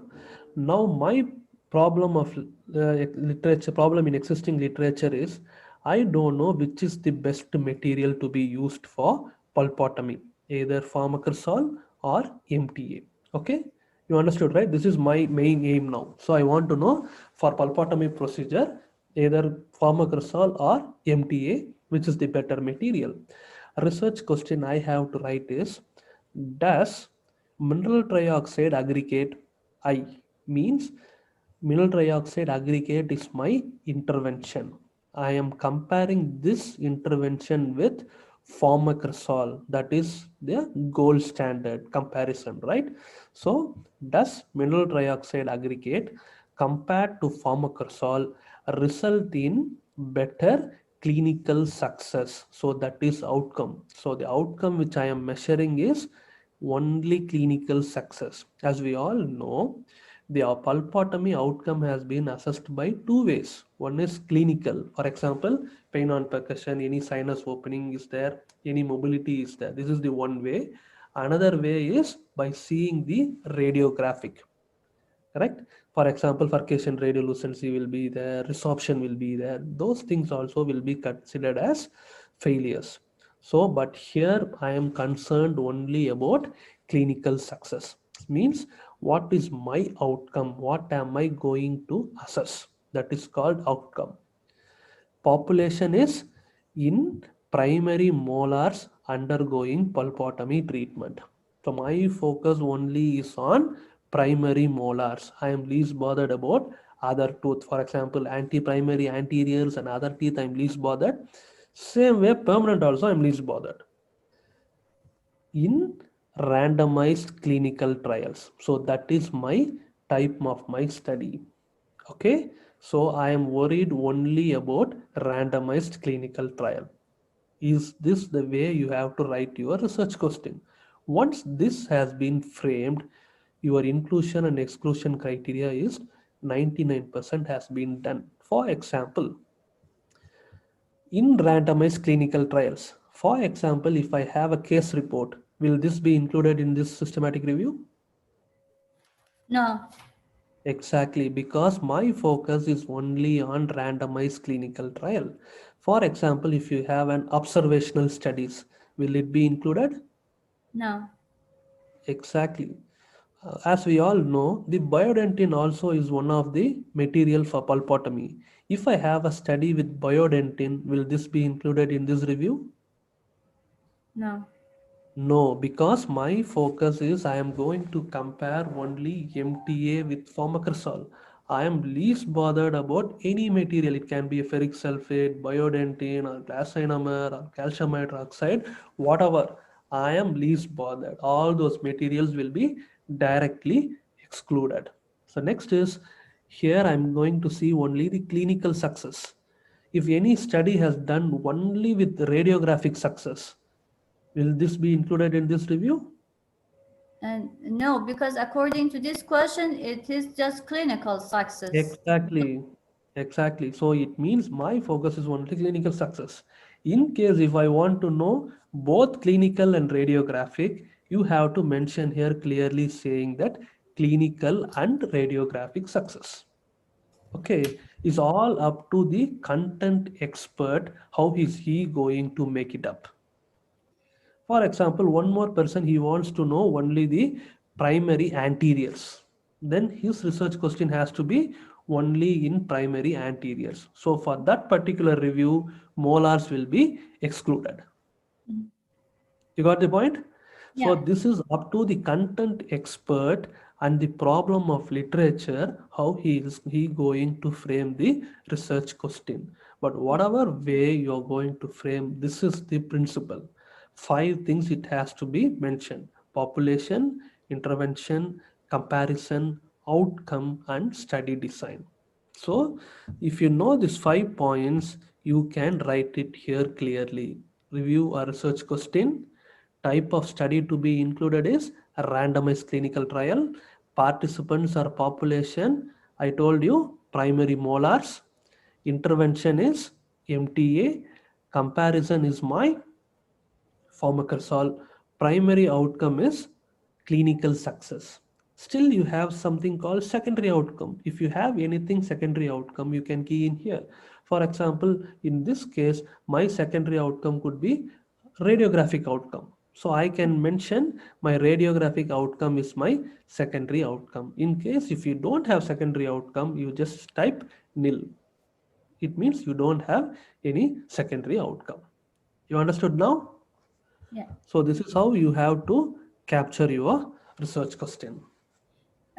now my problem of literature, problem in existing literature is I don't know which is the best material to be used for pulpotomy, either pharmacosol or MTA. Okay, you understood, right? This is my main aim now. So I want to know for pulpotomy procedure, either pharmacosol or MTA, which is the better material. A research question I have to write is, does mineral trioxide aggregate I means mineral trioxide aggregate is my intervention. I am comparing this intervention with formacrosol, that is the gold standard comparison, right? So does mineral trioxide aggregate compared to formacrosol result in better clinical success? So that is outcome. So the outcome which I am measuring is only clinical success. As we all know, the pulpotomy outcome has been assessed by two ways. One is clinical. For example, pain on percussion, any sinus opening is there, any mobility is there. This is the one way. Another way is by seeing the radiographic. Correct? For example, furcation radiolucency will be there, resorption will be there. Those things also will be considered as failures. So, but here I am concerned only about clinical success. Means what is my outcome? What am I going to assess? That is called outcome. Population is in primary molars undergoing pulpotomy treatment. So my focus only is on primary molars. I am least bothered about other tooth. For example, anti-primary anteriors and other teeth I am least bothered. Same way permanent also I am least bothered. In randomized clinical trials. So that is my type of my study. Okay, so I am worried only about randomized clinical trial. Is this the way you have to write your research question? Once this has been framed, your inclusion and exclusion criteria is 99% has been done. For example, in randomized clinical trials, for example, if I have a case report, will this be included in this systematic review? No. Exactly, because my focus is only on randomized clinical trial. For example, if you have an observational studies, will it be included? No. Exactly. As we all know, the biodentin also is one of the material for pulpotomy. If I have a study with biodentin, will this be included in this review? No. No, because my focus is I am going to compare only MTA with formacrosol. I am least bothered about any material. It can be a ferric sulfate, biodentin, or glass ionomer, or calcium hydroxide, whatever. I am least bothered. All those materials will be directly excluded. So next is here I am going to see only the clinical success. If any study has done only with radiographic success, will this be included in this review? And no, because according to this question, it is just clinical success. Exactly. Exactly. So it means my focus is only clinical success. In case if I want to know both clinical and radiographic, you have to mention here clearly saying that clinical and radiographic success. Okay, it's all up to the content expert. How is he going to make it up? For example, one more person, he wants to know only the primary anteriors. Then his research question has to be only in primary anteriors. So for that particular review, molars will be excluded. You got the point? So Yeah. this is up to the content expert and the problem of literature, how he going to frame the research question. But whatever way you're going to frame, this is the principle. 5 things it has to be mentioned: population, intervention, comparison, outcome, and study design. So if you know these 5 points, you can write it here clearly. Review a research question. Type of study to be included is a randomized clinical trial. Participants are population. I told you primary molars. Intervention is MTA. Comparison is my Formoterol. Primary outcome is clinical success. Still, you have something called secondary outcome. If you have anything secondary outcome, you can key in here. For example, in this case, my secondary outcome could be radiographic outcome. So I can mention my radiographic outcome is my secondary outcome. In case if you don't have secondary outcome, you just type nil. It means you don't have any secondary outcome. You understood now? Yeah. So this is how you have to capture your research question.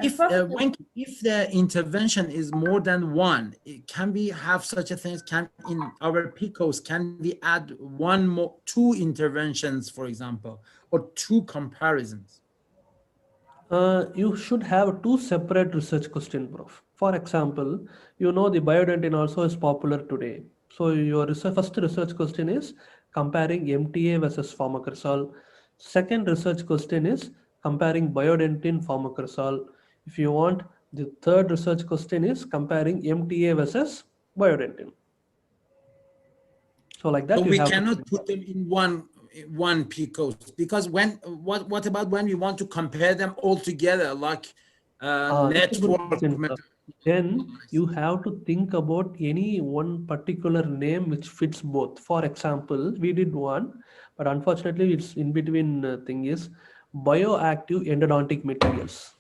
If the intervention is more than one, can we have such a thing? Can in our PICOs can we add one more, 2 interventions, for example, or 2 comparisons? You should have 2 separate research question, prof. For example, you know the biodentin also is popular today. So your first research question is comparing MTA versus formoterol. Second research question is comparing biodentin formoterol. If you want, the third research question is comparing MTA versus biodentin. So like that So you we have cannot to put them in one PICOs, because what about when we want to compare them all together, like That's a good network? question, sir. Then you have to think about any one particular name which fits both. For example, we did one, but unfortunately, it's in between thing is bioactive endodontic materials.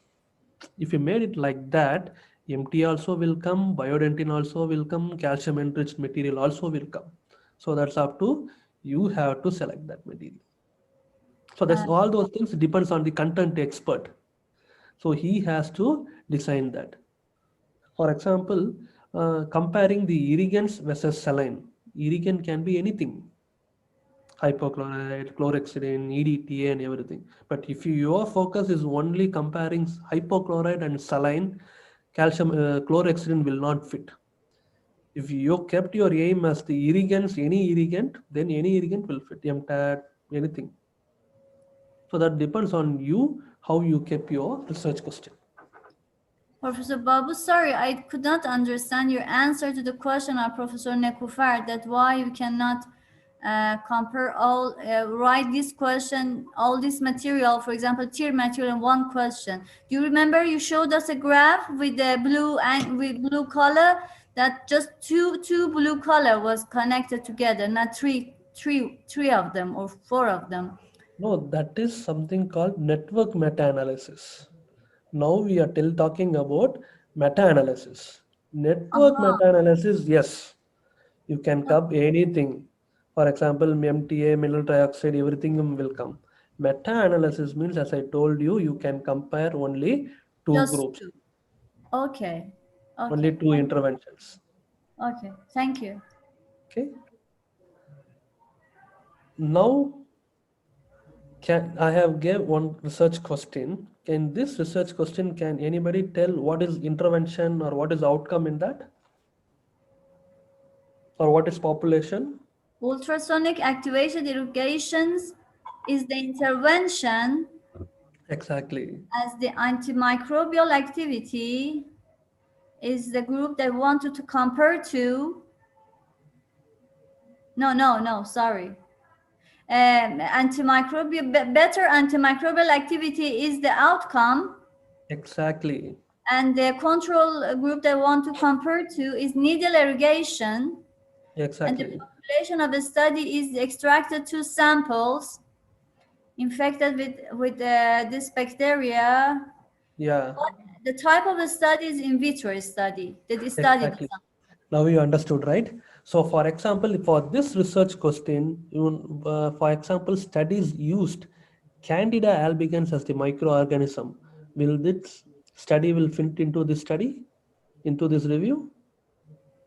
If you made it like that, MT also will come, biodentin also will come, calcium enriched material also will come. So that's up to you have to select that material. So that's all those things depends on the content expert. So he has to design that. For example, comparing the irrigants versus saline. Irrigant can be anything, hypochlorite, chlorhexidine, EDTA, and everything. But if your focus is only comparing hypochlorite and saline, calcium chlorhexidine will not fit. If you kept your aim as the irrigants, any irrigant, then any irrigant will fit. MTAT, anything. So that depends on you how you kept your research question. Professor Babu, sorry, I could not understand your answer to the question of Professor Nekufar, that why you cannot compare all, write this question, all this material, for example, tier material in one question. Do you remember you showed us a graph with the blue and with blue color, that just two blue color was connected together, not three of them or 4 of them? No, that is something called network meta-analysis. Now we are still talking about meta-analysis. Network Uh-huh. meta-analysis, yes, you can cover anything. For example, MTA, mineral trioxide, everything will come. Meta-analysis means, as I told you, you can compare only 2 Just groups, 2. Okay. only Okay. 2 interventions. Okay. Thank you. Okay. Now, can I have gave one research question? Can this research question, can anybody tell what is intervention or what is outcome in that? Or what is population? Ultrasonic activated irrigations is the intervention. Exactly. as the antimicrobial activity is the group they wanted to compare to. No, sorry. Better antimicrobial activity is the outcome, Exactly. and the control group they want to compare to is needle irrigation, and the Exactly. population of the study is extracted 2 samples infected with this bacteria. Yeah. The type of the study is in vitro study. The study Exactly. design. Now you understood, right? So, for example, for this research question, for example, studies used Candida albicans as the microorganism. Will this study will fit into this study, into this review?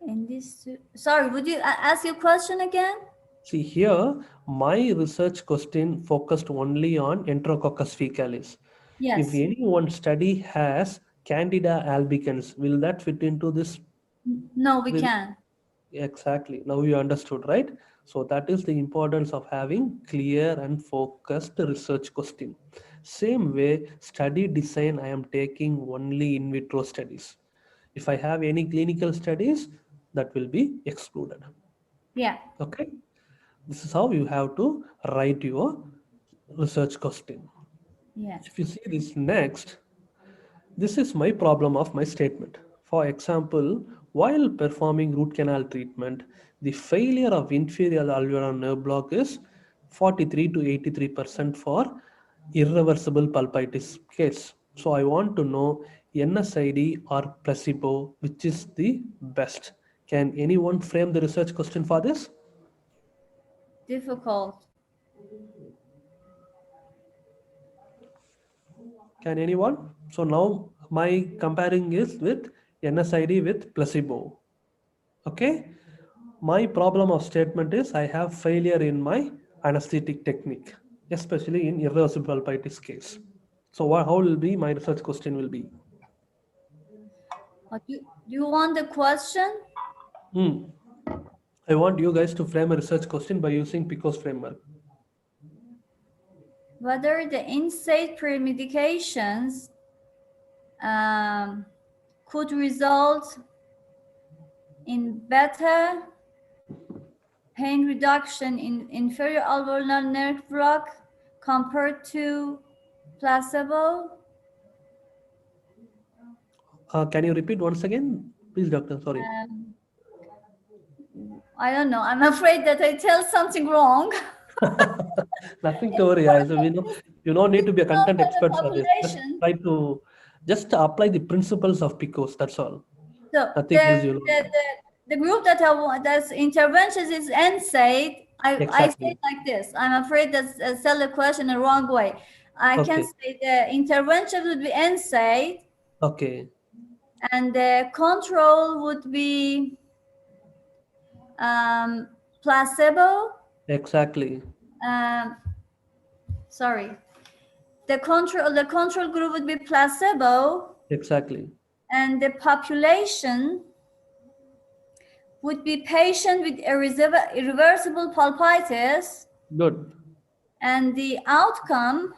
In this, sorry, would you ask your question again? See here, my research question focused only on Enterococcus fecalis. If Yes. any one study has Candida albicans, will that fit into this? No, we can. Exactly. Now you understood, right? So that is the importance of having clear and focused research question. Same way, study design, I am taking only in vitro studies. If I have any clinical studies, that will be excluded. Yeah. Okay. This is how you have to write your research question. Yeah. If you see this next, this is my problem of my statement. For example, while performing root canal treatment, the failure of inferior alveolar nerve block is 43 to 83% for irreversible pulpitis case. So I want to know NSID or placebo, which is the best. Can anyone frame the research question for this? Difficult. Can anyone? So now my comparing is with NSID with placebo. Okay. My problem of statement is I have failure in my anesthetic technique, especially in irreversible pulpitis case. So how will be my research question will be? Do you want the question? Hmm. I want you guys to frame a research question by using PICOS framework. Whether the NSAID pre-medications could result in better pain reduction in inferior alveolar nerve block compared to placebo. Can you repeat once again? Please, doctor, sorry. I don't know. I'm afraid that I tell something wrong. Nothing to worry. So we know you don't need to be a content For the expert for this. Just population. try to just apply the principles of PICOS. That's all. So Nothing else you know. the group that that's interventions is NSAID. I say Exactly. it like this. I'm afraid that sell the question the wrong way. I can Okay. say the intervention would be NSAID, Okay. and the control would be placebo. Exactly. Sorry, the control group would be placebo, Exactly. and the population would be patient with irreversible pulpitis, Good. and the outcome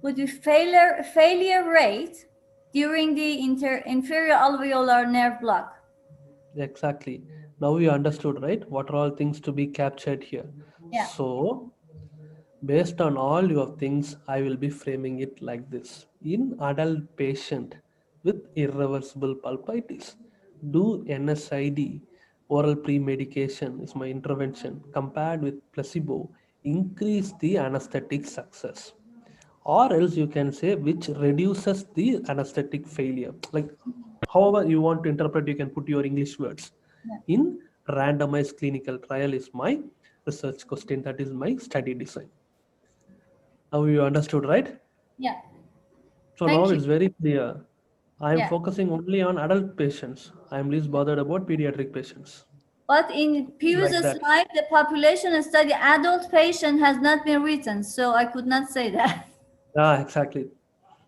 would be failure rate during the inferior alveolar nerve block. Exactly. Now you understood, right? What are all things to be captured here? Yeah. So, based on all your things, I will be framing it like this. In adult patient with irreversible pulpitis, do NSID oral pre-medication is my intervention compared with placebo increase the anesthetic success, or else you can say which reduces the anesthetic failure, like however you want to interpret, you can put your English words. Yeah. In randomized clinical trial is my research question, that is my study design. Now you understood, right? Yeah. So now Thank you. it's very clear. I am Yeah. focusing only on adult patients. I am least bothered about pediatric patients. But in previous Like that. slide, the population study adult patient has not been written, so I could not say that. Yeah, exactly.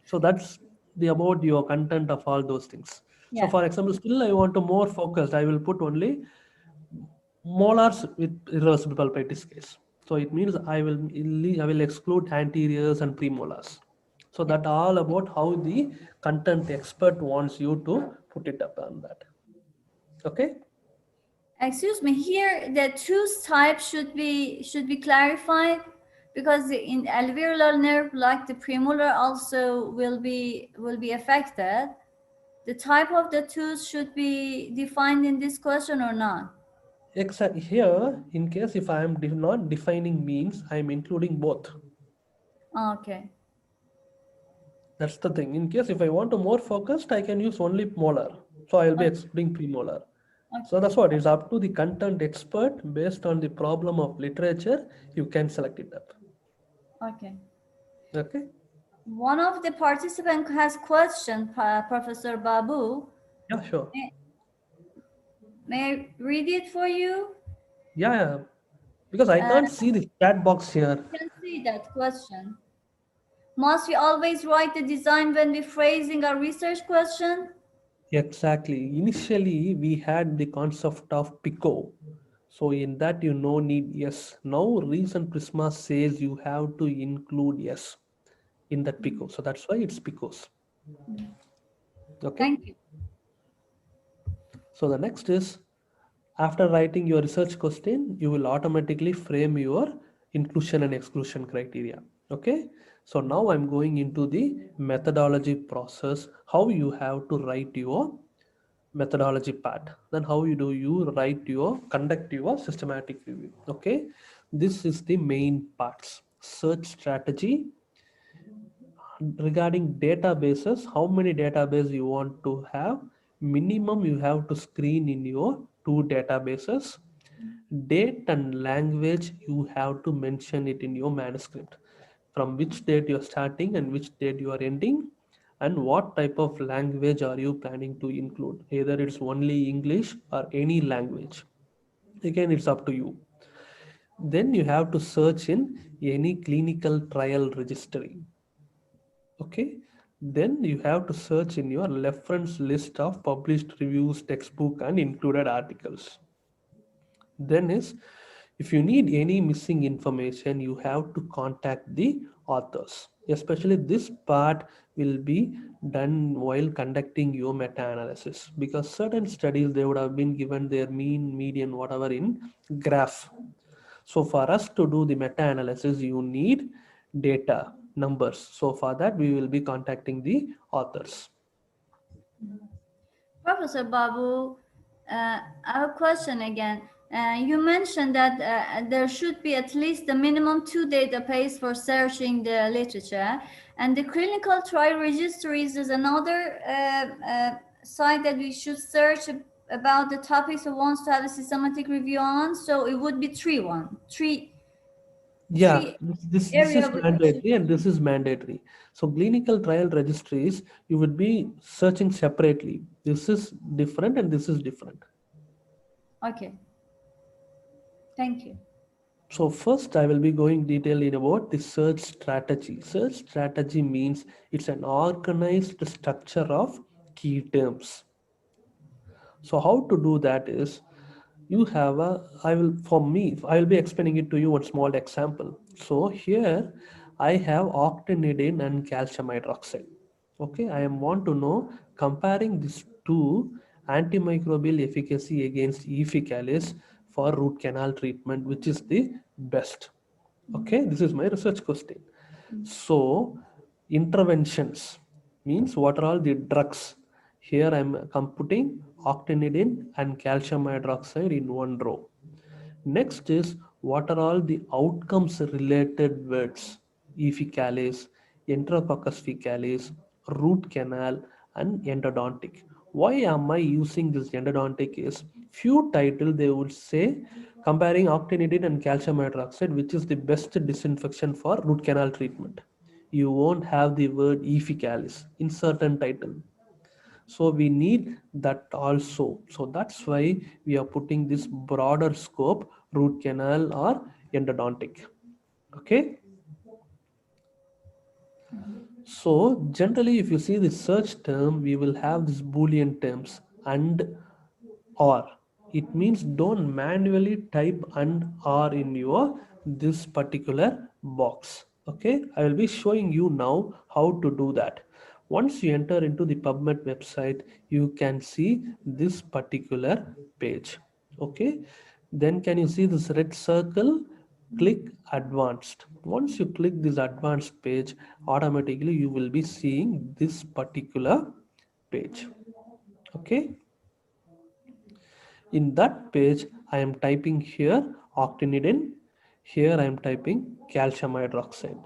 So that's the about your content of all those things. So Yeah. for example, still I want to more focused. I will put only molars with irreversible pulpitis case. So it means I will exclude anteriors and premolars. So that all about how the content expert wants you to put it up on that. Okay. Excuse me, here the tooth type should be clarified, because in alveolar nerve, like the premolar, also will be affected. The type of the tooth should be defined in this question or not? Exactly. Here, in case if I am not defining means, I am including both. Okay. That's the thing. In case if I want to more focused, I can use only molar. So I'll be excluding premolar. So Okay. that's what is up to the content expert based on the problem of literature. You can select it up. Okay. Okay. One of the participants has questioned Professor Babu. Yeah, sure. May I read it for you? Yeah. Because I can't see the chat box here. You can see that question. Must we always write the design when we phrasing a research question? Exactly. Initially, we had the concept of PICO. So in that you no need yes. Now recent Prisma says you have to include yes in that PICO. So that's why it's PICOs. Okay. Thank you. So the next is after writing your research question, you will automatically frame your inclusion and exclusion criteria. Okay. So now I'm going into the methodology process, how you have to write your methodology part. Then how you write your conduct your systematic review. Okay. This is the main parts. Search strategy. Regarding databases, how many databases you want to have, minimum you have to screen in your two databases. Date and language you have to mention it in your manuscript, from which date you're starting and which date you are ending, and what type of language are you planning to include, either it's only English or any language. Again, it's up to you. Then you have to search in any clinical trial registry. Okay. Then you have to search in your reference list of published reviews, textbook, and included articles. Then is if you need any missing information, you have to contact the authors. Especially this part will be done while conducting your meta-analysis, because certain studies they would have been given their mean, median, whatever in graph. So for us to do the meta-analysis, you need data, numbers. So for that, we will be contacting the authors. Professor Babu, I have a question again. You mentioned that there should be at least the minimum 2 database for searching the literature, and the clinical trial registries is another site that we should search about the topics we want to have a systematic review on. So it would be three Yeah, this area is we should. mandatory and this is mandatory. So clinical trial registries, you would be searching separately. This is different and this is different. Okay. Thank you. So first I will be going detail in about the search strategy. Search strategy means it's an organized structure of key terms. So how to do that is you have a, I will be explaining it to you one small example. So here I have octinidyl and calcium hydroxide. Okay, I am want to know comparing these two antimicrobial efficacy against E. faecalis for root canal treatment, which is the best. Okay, this is my research question. So interventions means what are all the drugs. Here I am computing octinidyl and calcium hydroxide in one row. Next is what are all the outcomes related words. E. faecalis, enterococcus faecalis, root canal, and endodontic. Why am I using this endodontic is few title they would say comparing octinidyl and calcium hydroxide which is the best disinfection for root canal treatment. You won't have the word E. faecalis in certain title. So we need that also. So that's why we are putting this broader scope, root canal or endodontic. Okay. So generally, if you see the search term, we will have this Boolean terms and or. It means don't manually type and or in your this particular box. Okay, I will be showing you now how to do that. Once you enter into the PubMed website, you can see this particular page. Okay, then can you see this red circle? Click advanced. Once you click this advanced page, automatically you will be seeing this particular page. Okay, in that page, I am typing here octinidine. Here I am typing calcium hydroxide.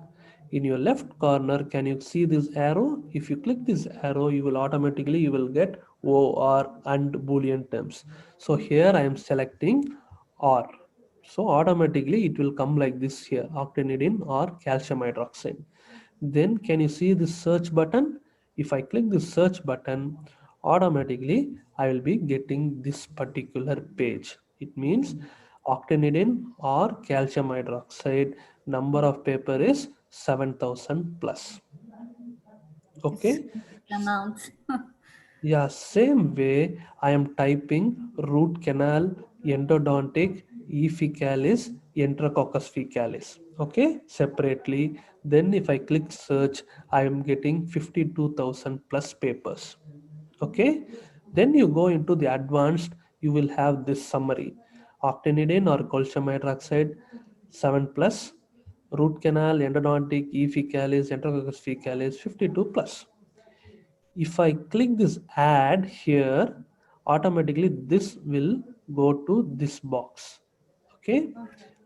In your left corner, can you see this arrow? If you click this arrow, you will get OR and Boolean terms. So here I am selecting OR. So automatically it will come like this here, octinidine or calcium hydroxide. Then can you see this search button? If I click this search button, automatically I will be getting this particular page. It means octinidine or calcium hydroxide number of paper is 7,000 plus. It's Okay. the amount. Yeah, same way I am typing root canal, endodontic, E. fecalis, enterococcus fecalis. Okay, separately. Then if I click search, I am getting 52,000 plus papers. Okay, then you go into the advanced, you will have this summary. Octinidine or calcium hydroxide 7 plus, root canal, endodontic, E. fecalis, enterococcus fecalis 52 plus. If I click this add here, automatically this will go to this box. Okay.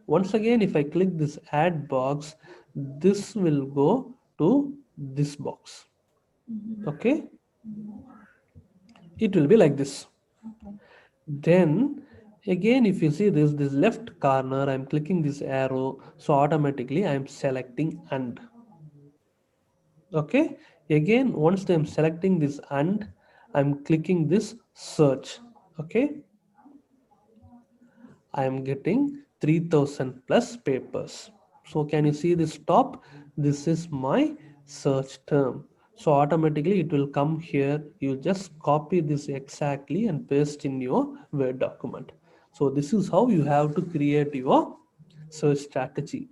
Once again, if I click this add box, this will go to this box. Okay. It will be like this. Then again, if you see this left corner, I'm clicking this arrow. So automatically I'm selecting and. Okay, again once I'm selecting this and I'm clicking this search. Okay, I am getting 3000 plus papers. So can you see this top? This is my search term. So automatically it will come here. You just copy this exactly and paste in your Word document. So this is how you have to create your search strategy.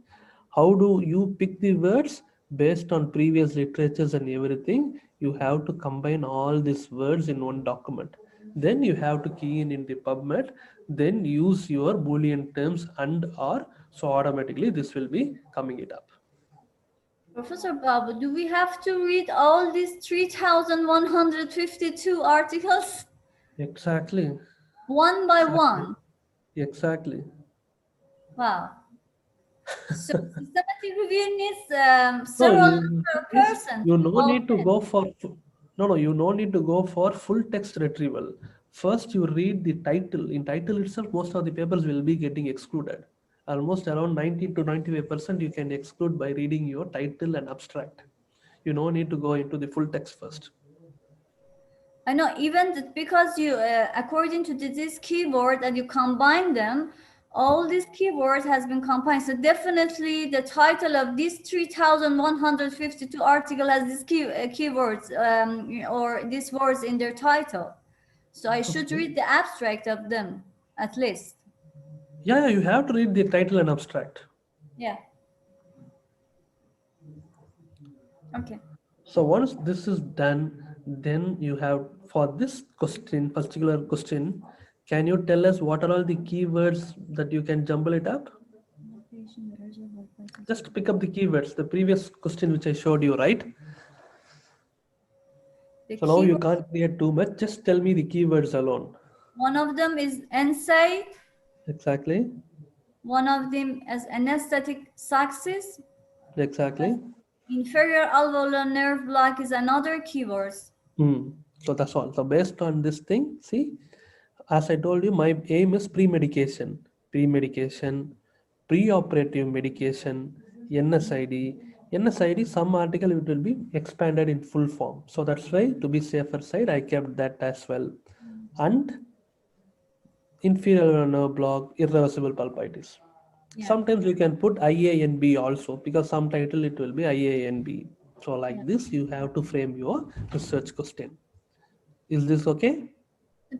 How do you pick the words? Based on previous literatures and everything, you have to combine all these words in one document. Then you have to key in the PubMed, then use your Boolean terms and or, so automatically this will be coming it up. Professor Babu, do we have to read all these 3,152 articles Exactly. one by one? Exactly. Wow. So systematic review needs No, several you, number of is, persons you no involved need to in. go for no, you no need to go for full text retrieval. First you read the title. In title itself, most of the papers will be getting excluded. Almost around 90 to 95% you can exclude by reading your title and abstract. You no need to go into the full text first. I know, even that because you, according to this keyword and you combine them, all these keywords has been combined. So definitely the title of this 3,152 article has these keywords or these words in their title. So I should read the abstract of them at least. Yeah, you have to read the title and abstract. Yeah. Okay. So once this is done, then you have for this question, particular question, can you tell us what are all the keywords that you can jumble it up? Just pick up the keywords, the previous question which I showed you, right? So now you can't create too much, just tell me the keywords alone. One of them is NSAID. Exactly. One of them is anesthetic success. Exactly. Inferior alveolar nerve block is another keyword. So that's all. So based on this thing, see, as I told you, my aim is pre-medication, pre-operative medication, NSID. NSID, some article it will be expanded in full form. So that's why, to be safer side, I kept that as well. And inferior nerve block, irreversible pulpitis. Yeah. Sometimes you can put IANB also, because some title it will be IANB. So like this, you have to frame your research question. Is this okay?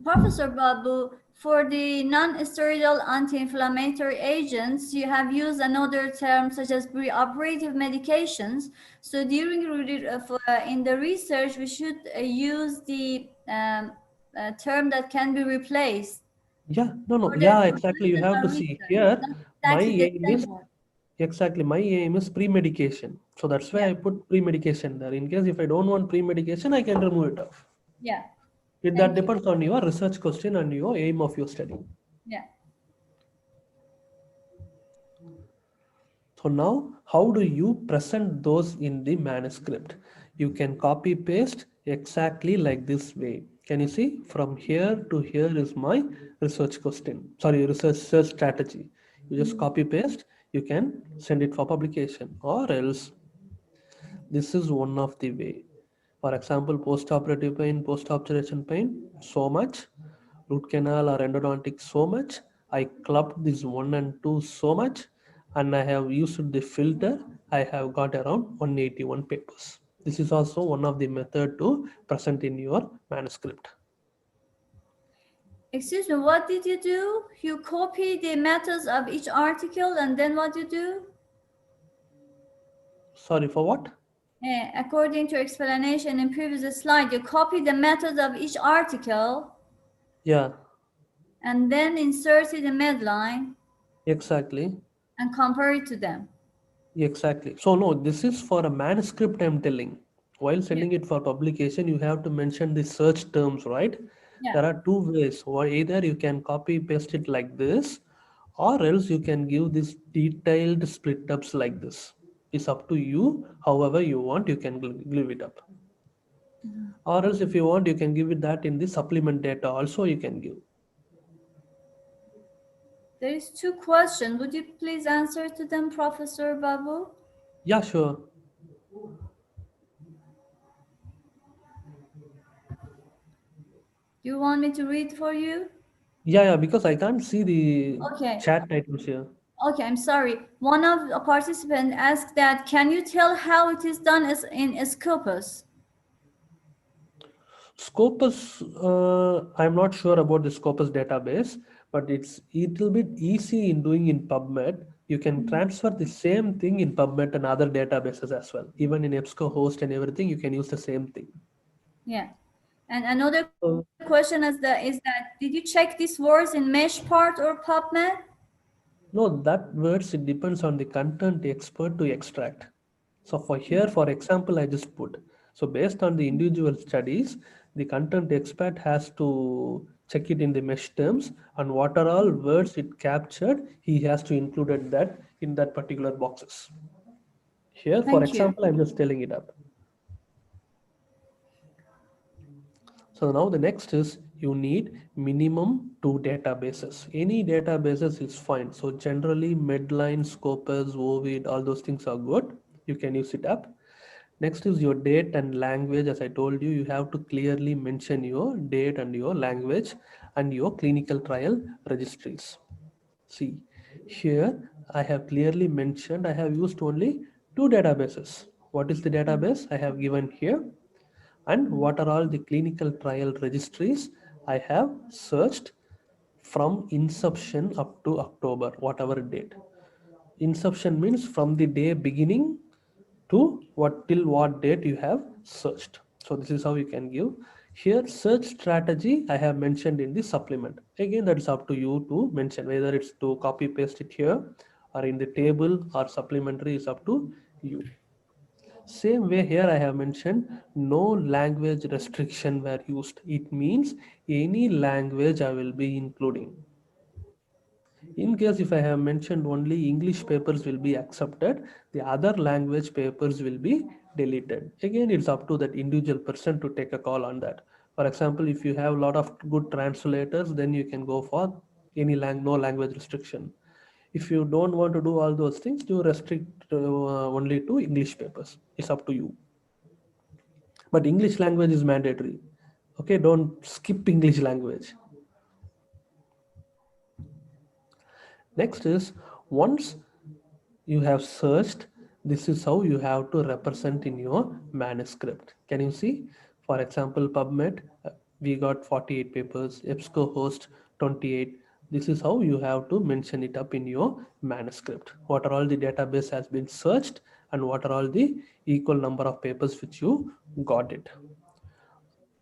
Professor Babu, for the non-steroidal anti-inflammatory agents, you have used another term such as preoperative medications. So during in the research, we should use the term that can be replaced. Yeah, no, For the yeah, exactly. You have to clinical see research, here. not My exactly the aim same is word. exactly my aim is pre-medication. So that's why Yeah, I put pre-medication there. In case if I don't want pre-medication, I can remove it off. yeah. That Thank you. depends on your research question and your aim of your study. Yeah. So now, how do you present those in the manuscript? You can copy paste exactly like this way. Can you see? From here to here is my research question. Sorry, research strategy. You just copy paste. You can send it for publication, or else this is one of the way. For example, post-operative pain, post-observation pain, so much. Root canal or endodontic, so much. I clubbed this 1 and 2 so much, and I have used the filter. I have got around 181 papers. This is also one of the method to present in your manuscript. Excuse me, what did you do? You copy the methods of each article and then what you do? Sorry for what? According to explanation in previous slide, you copy the methods of each article Yeah, and then insert it in Medline exactly. and compare it to them. Exactly. So no, this is for a manuscript I'm telling. While Yeah. sending it for publication, you have to mention the search terms, right? Yeah. There are two ways. Or either you can copy paste it like this, or else you can give this detailed split ups like this. It's up to you. However you want, you can give it up. Or else if you want, you can give it that in the supplement data also you can give. There is two questions. Would you please answer to them, Professor Babu? Yeah, sure. Do you want me to read for you? Yeah, because I can't see the Okay. chat items here. Okay, I'm sorry. One of the participants asked that, can you tell how it is done as in Scopus? Scopus, I'm not sure about the Scopus database, but it's a little bit easy in doing in PubMed. You can transfer the same thing in PubMed and other databases as well. Even in EBSCOhost and everything, you can use the same thing. Yeah. And another Uh, question is that did you check these words in Meshpart or PubMed? no, that words, it depends on the content expert to extract. So for here, for example, I just put. So based on the individual studies, the content expert has to check it in the mesh terms, and what are all words it captured, he has to include that in that particular boxes. Here, for Thank you. example, I'm just telling it up. So now the next is you need minimum 2 databases. Any databases is fine. So generally Medline, Scopus, Ovid, all those things are good. You can use it up. Next is your date and language. As I told you, you have to clearly mention your date and your language and your clinical trial registries. See, here I have clearly mentioned I have used only 2 databases. What is the database I have given here? And what are all the clinical trial registries I have searched from inception up to October, whatever date. Inception means from the day beginning to what till what date you have searched. So this is how you can give. Here search strategy I have mentioned in the supplement. Again, that is up to you to mention whether it's to copy paste it here or in the table or supplementary is up to you. Same way here I have mentioned no language restriction were used. It means any language I will be including. In case if I have mentioned only English papers will be accepted, the other language papers will be deleted. Again, it's up to that individual person to take a call on that. For example, if you have a lot of good translators, then you can go for any no language restriction. If you don't want to do all those things, you restrict only to English papers. It's up to you. But English language is mandatory. Okay, don't skip English language. Next is once you have searched, this is how you have to represent in your manuscript. Can you see? For example, PubMed, we got 48 papers, EBSCOhost 28. This is how you have to mention it up in your manuscript. What are all the database has been searched and what are all the equal number of papers which you got it.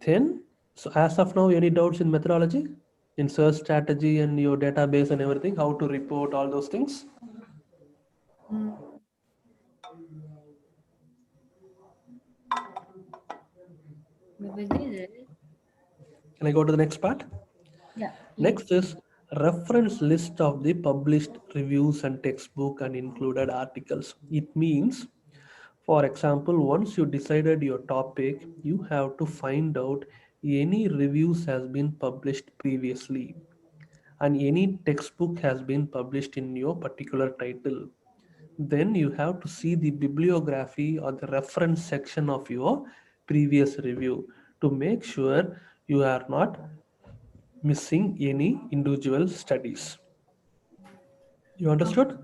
Then, so as of now, any doubts in methodology, in search strategy and your database and everything, how to report all those things? We did it. Can I go to the next part? Yeah. Next is reference list of the published reviews and textbook and included articles. It means, for example, once you decided your topic, you have to find out any reviews has been published previously and any textbook has been published in your particular title. Then you have to see the bibliography or the reference section of your previous review to make sure you are not missing any individual studies. You understood?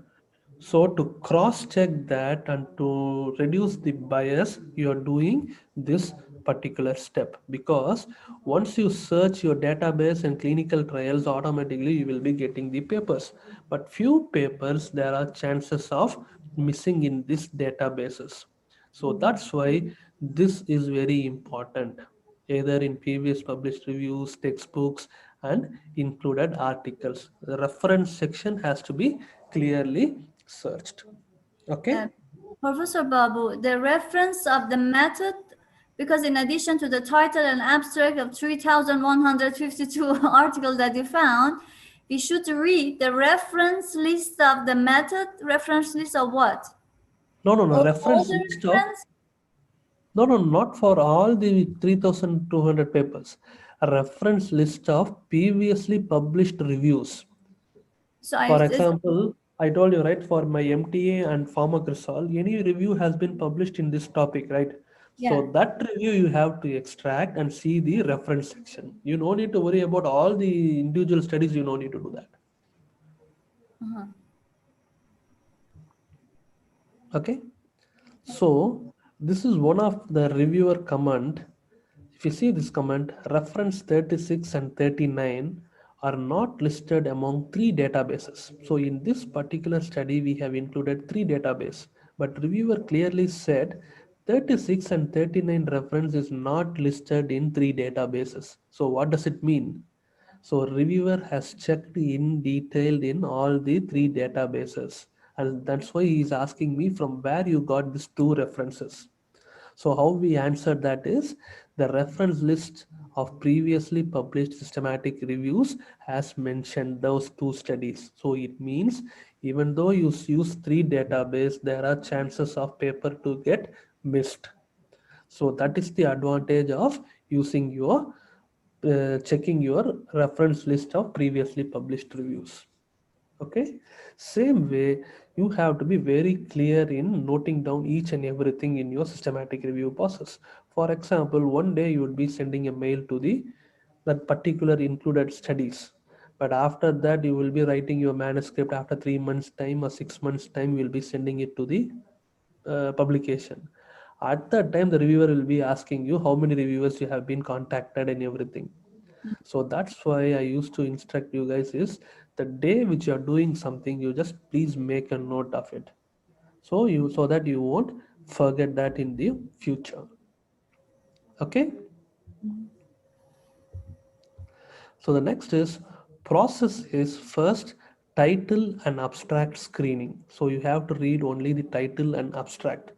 So to cross check that and to reduce the bias, you are doing this particular step, because once you search your database and clinical trials, automatically you will be getting the papers. But few papers there are chances of missing in these databases. So that's why this is very important, either in previous published reviews, textbooks, and included articles. The reference section has to be clearly searched. Okay. Professor Babu, the reference of the method, because in addition to the title and abstract of 3,152 articles that you found, we should read the reference list of the method. Reference list of what? No, All reference the list of, reference? not for all the 3,200 papers. A reference list of previously published reviews. So For example, I told you, right, for my MTA and pharmacrosol, any review has been published in this topic, right? yeah. So that review you have to extract and see the reference section. You no need to worry about all the individual studies. You no need to do that. Okay. So this is one of the reviewer comment. If you see this comment, reference 36 and 39 are not listed among three databases. So in this particular study, we have included three databases, but reviewer clearly said 36 and 39 reference is not listed in three databases. So what does it mean? So reviewer has checked in detail in all the three databases, and that's why he is asking me from where you got these two references. So how we answered that is the reference list of previously published systematic reviews has mentioned those two studies. So it means even though you use three database, there are chances of paper to get missed. So that is the advantage of using your checking your reference list of previously published reviews. Okay, same way you have to be very clear in noting down each and everything in your systematic review process. For example, one day you would be sending a mail to the that particular included studies, but after that you will be writing your manuscript. After 3 months time or 6 months time, you will be sending it to the publication. At that time, the reviewer will be asking you how many reviewers you have been contacted and everything. So that's why I used to instruct you guys is the day which you are doing something, you just please make a note of it. So that you won't forget that in the future. Okay. So the next is process is first title and abstract screening. So you have to read only the title and abstract.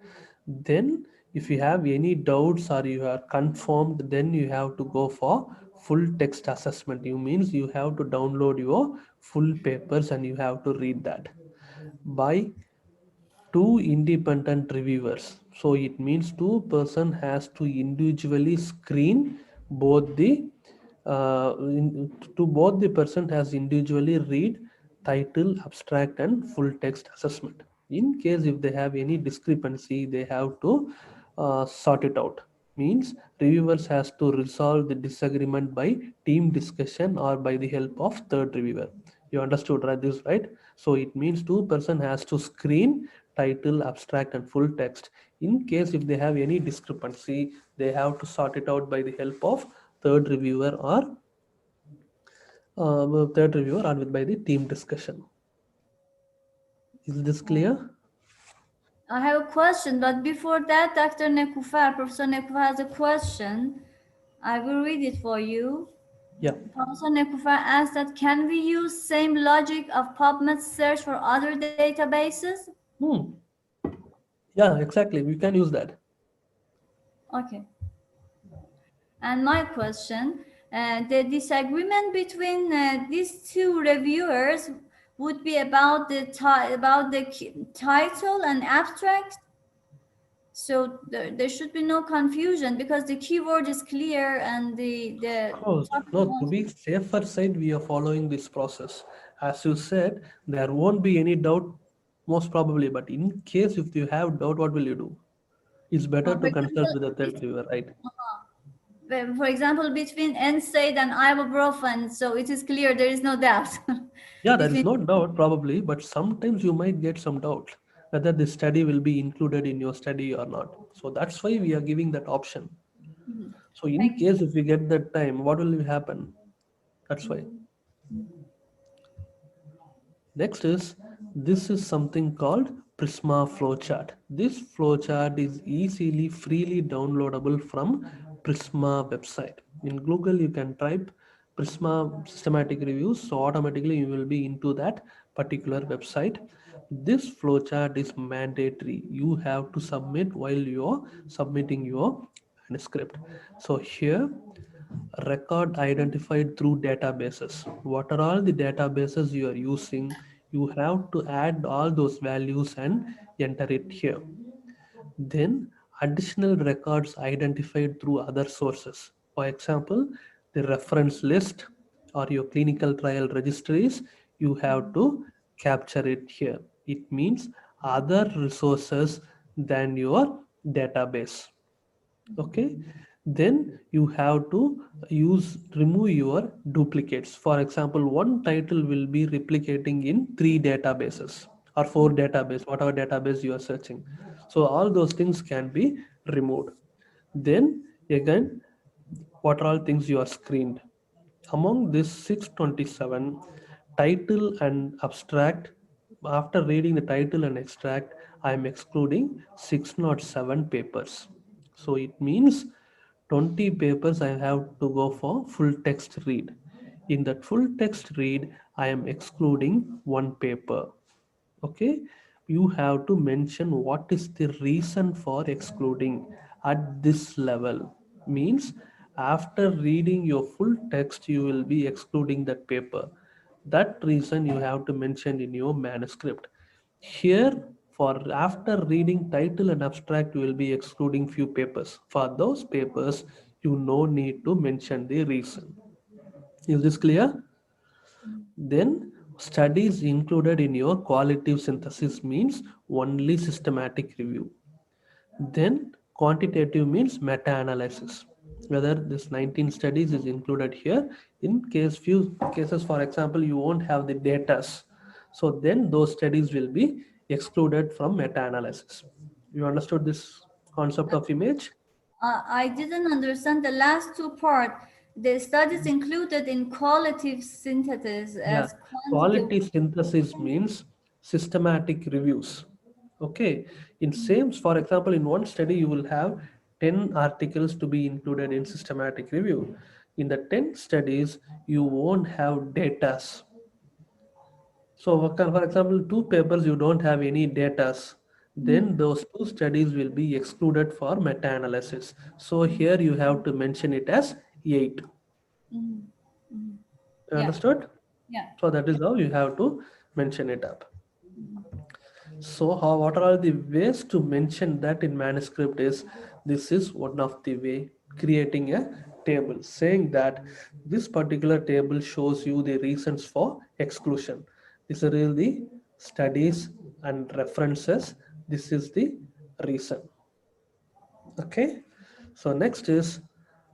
Then if you have any doubts or you are confirmed, then you have to go for full text assessment. You means you have to download your full papers and you have to read that by two independent reviewers. So it means two-person has to individually screen both the to both the person has individually read title, abstract, and full text assessment. In case if they have any discrepancy, they have to sort it out. Means reviewers has to resolve the disagreement by team discussion or by the help of third reviewer. You understood, right? This, right? So it means two-person has to screen title, abstract, and full text. In case if they have any discrepancy, they have to sort it out by the help of third reviewer or third reviewer or by the team discussion. Is this clear? I have a question, but before that, Dr. Nekufar, Professor Nekufar has a question. I will read it for you. Yeah. Professor Nekufar asked that, can we use same logic of PubMed search for other databases? Yeah, exactly. We can use that. Okay. And my question, the disagreement between these two reviewers would be about the title and abstract. So there should be no confusion because the keyword is clear and the Of course. topic No, to wants. be safer side, we are following this process. As you said, there won't be any doubt, most probably. But in case if you have doubt, what will you do? It's better For to consult example, with the third reviewer, right? for example, between NSAID and ibuprofen, so it is clear there is no doubt. Yeah, there is between no doubt probably, but sometimes you might get some doubt whether this study will be included in your study or not. So that's why we are giving that option. So in Thank you. case if we get that time, what will happen? That's why. Next is, this is something called Prisma flowchart. This flowchart is easily freely downloadable from Prisma website. In Google, you can type Prisma systematic reviews, so automatically you will be into that particular website. This flowchart is mandatory. You have to submit while you're submitting your manuscript. So here, record identified through databases. What are all the databases you are using? You have to add all those values and enter it here. Then additional records identified through other sources. For example, the reference list or your clinical trial registries, you have to capture it here. It means other resources than your database. Okay, then you have to remove your duplicates. For example, one title will be replicating in 3 databases or 4 database, whatever database you are searching. So all those things can be removed. Then again, what are all things you are screened? Among this 627, title and abstract, after reading the title and extract, I am excluding 607 papers. So it means 20 papers I have to go for full text read. In that full text read, I am excluding one paper. Okay, you have to mention what is the reason for excluding at this level. Means after reading your full text, you will be excluding that paper. That reason you have to mention in your manuscript. Here, for after reading title and abstract, you will be excluding few papers. For those papers, you no need to mention the reason. Is this clear? Then studies included in your qualitative synthesis means only systematic review. Then quantitative means meta-analysis. Whether this 19 studies is included here. In case few cases, for example, you won't have the data. So then those studies will be excluded from meta-analysis. You understood this concept of image? I didn't understand the last two part. The studies included in qualitative synthesis Yeah, as quantitative. quality synthesis means systematic reviews. Okay, in same, for example, in one study, you will have 10 articles to be included in systematic review. In the 10 studies, you won't have datas. So, for example, 2 papers, you don't have any datas. Then those 2 studies will be excluded for meta-analysis. So here you have to mention it as 8. Mhm. Mhm. You Yeah, understood? yeah. So that is how you have to mention it up. So what are all the ways to mention that in manuscript is, this is one of the way, creating a table saying that this particular table shows you the reasons for exclusion. These are really the studies and references. This is the reason. Okay, so next is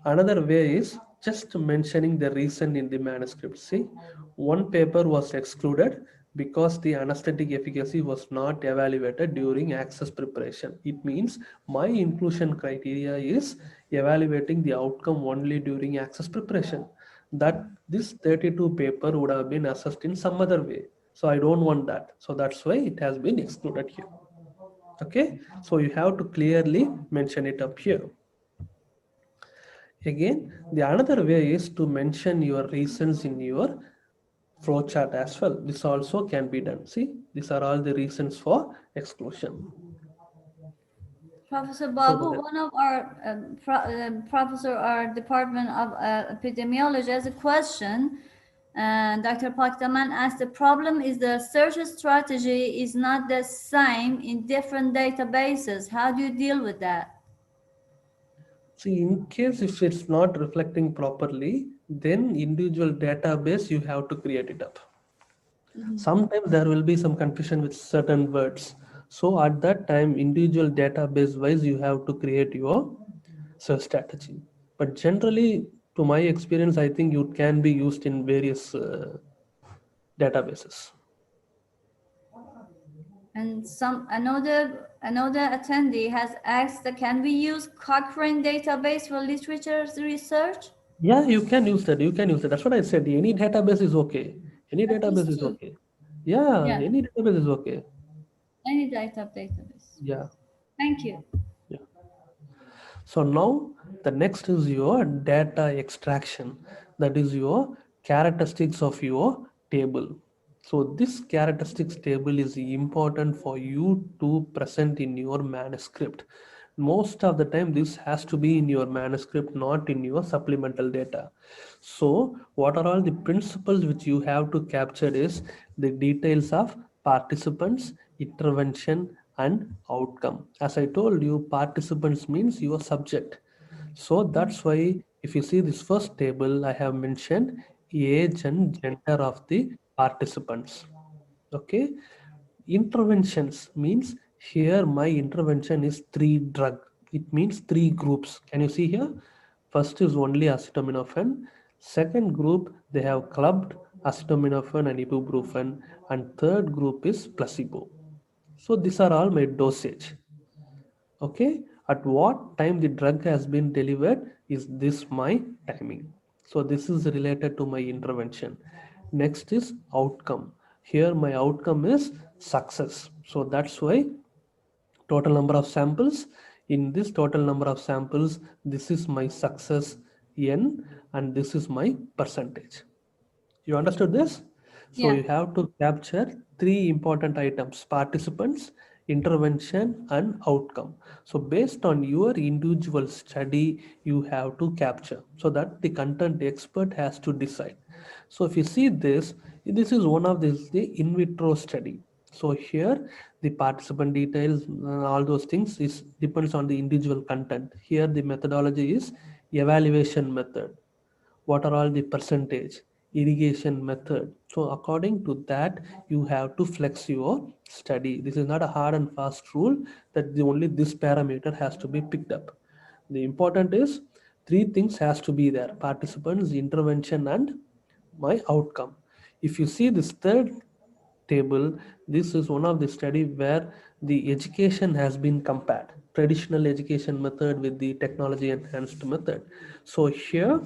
another way is just mentioning the reason in the manuscript. See, one paper was excluded because the anesthetic efficacy was not evaluated during access preparation. It means my inclusion criteria is evaluating the outcome only during access preparation. that this 32 paper would have been assessed in some other way. So I don't want that. So that's why it has been excluded here. Okay, so you have to clearly mention it up here. Again, the another way is to mention your reasons in your flowchart as well. This also can be done. See, these are all the reasons for exclusion. Professor So Babu, the- one of our professor, our Department of Epidemiology has a question. And Dr. Paktaman asked, the problem is the search strategy is not the same in different databases. How do you deal with that? See, in case if it's not reflecting properly, then individual database you have to create it up. Sometimes there will be some confusion with certain words. So at that time, individual database wise, you have to create your search strategy. But generally, to my experience, I think it can be used in various databases. And another attendee has asked, can we use Cochrane database for literature research? Yeah, you can use that. You can use it. That's what I said. Any database is okay. Any That is database is true. okay. Yeah, Yeah, any database is okay. any database. Yeah, Thank you. yeah. So now the next is your data extraction. That is your characteristics of your table. So this characteristics table is important for you to present in your manuscript. Most of the time this has to be in your manuscript, not in your supplemental data. So what are all the principles which you have to capture is the details of participants, intervention and outcome. As I told you, participants means your subject. So that's why if you see this first table, I have mentioned age and gender of the participants. Okay. Interventions means here my intervention is 3 drug. It means 3 groups. Can you see here? First is only acetaminophen. Second group, they have clubbed acetaminophen and ibuprofen. And third group is placebo. So these are all my dosage. Okay, at what time the drug has been delivered is this my timing. So this is related to my intervention. Next is outcome. Here my outcome is success. So that's why total number of samples. In this total number of samples, this is my success n and this is my percentage. You understood this? So Yeah. you have to capture 3 important items: participants, intervention, and outcome. So based on your individual study, you have to capture so that the content expert has to decide. So if you see this, this is one of this the in vitro study. So here the participant details, all those things is depends on the individual content. Here the methodology is evaluation method. What are all the percentage, irrigation method. So according to that, you have to flex your study. This is not a hard and fast rule that the only this parameter has to be picked up. The important is 3 things has to be there: participants, intervention, and my outcome. If you see this third table, this is one of the study where the education has been compared, traditional education method with the technology enhanced method. So here,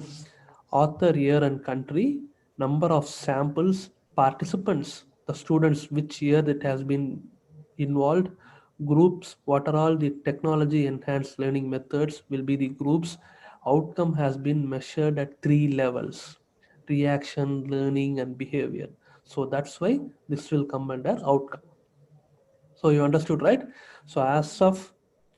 author, year and country, number of samples, participants, the students, which year that has been involved, groups, what are all the technology enhanced learning methods will be the groups. Outcome has been measured at 3 levels: reaction, learning and behavior. So that's why this will come under outcome. So you understood, right? So as of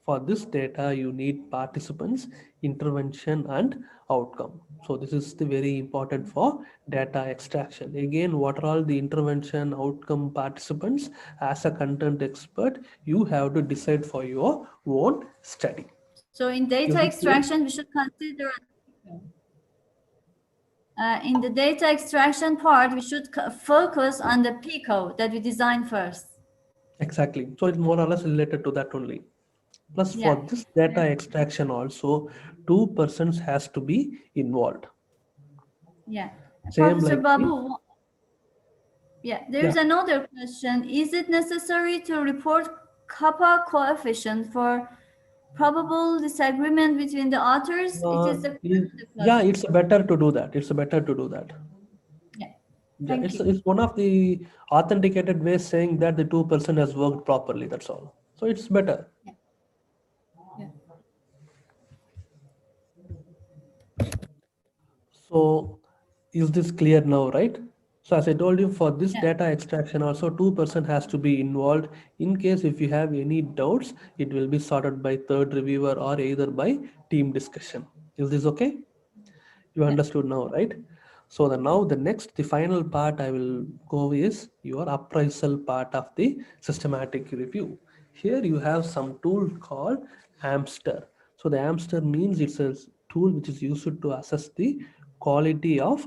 for this data, you need participants, intervention and outcome. So this is the very important for data extraction. Again, what are all the intervention, outcome, participants? As a content expert, you have to decide for your own study. So in data Is it clear? extraction, we should consider in the data extraction part, we should focus on the PICO that we designed first. Exactly. So it's more or less related to that only. Plus Yeah. for this data extraction also, 2 persons has to be involved. Yeah. Same Professor like Babu, there is yeah. another question. Is it necessary to report kappa coefficient for probable disagreement between the authors, it is the Yeah, it's better to do that. It's better to do that. Yeah. Yeah, Thank it's you. it's one of the authenticated ways saying that the two-person has worked properly. That's all. So it's better. Yeah. So is this clear now, right? So as I told you, for this Yeah. data extraction also two-person has to be involved. In case if you have any doubts, it will be sorted by third reviewer or either by team discussion. Is this okay? You understood now, right? So now the next, the final part I will go is your appraisal part of the systematic review. Here you have some tool called hamster. So the hamster means it's a tool which is used to assess the quality of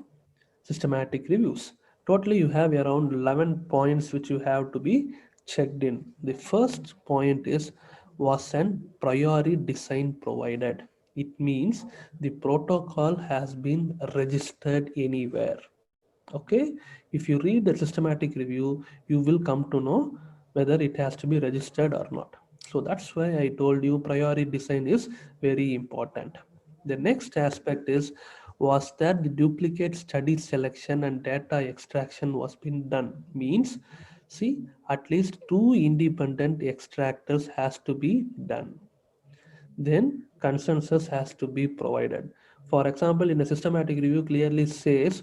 systematic reviews. Totally you have around 11 points which you have to be checked in. The first point is, was an priori design provided? It means the protocol has been registered anywhere. Okay, if you read the systematic review, you will come to know whether it has to be registered or not. So that's why I told you priori design is very important. The next aspect is, was that the duplicate study selection and data extraction was been done? Means, see, at least two independent extractors has to be done, then consensus has to be provided. For example, in a systematic review clearly says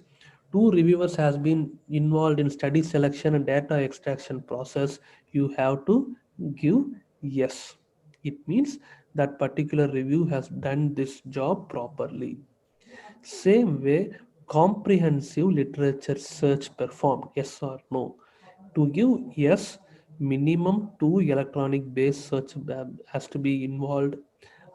two reviewers has been involved in study selection and data extraction process, you have to give yes. It means that particular review has done this job properly. Same way, comprehensive literature search performed, yes or no. To give yes, minimum two electronic based search has to be involved,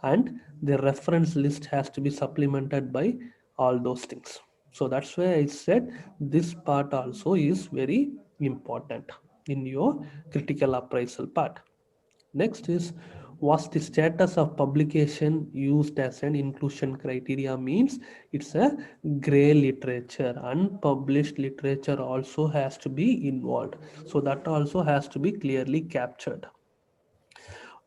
and the reference list has to be supplemented by all those things. So that's why I said this part also is very important in your critical appraisal part. Next is, was the status of publication used as an inclusion criteria? Means it's a gray literature. Unpublished literature also has to be involved. So that also has to be clearly captured.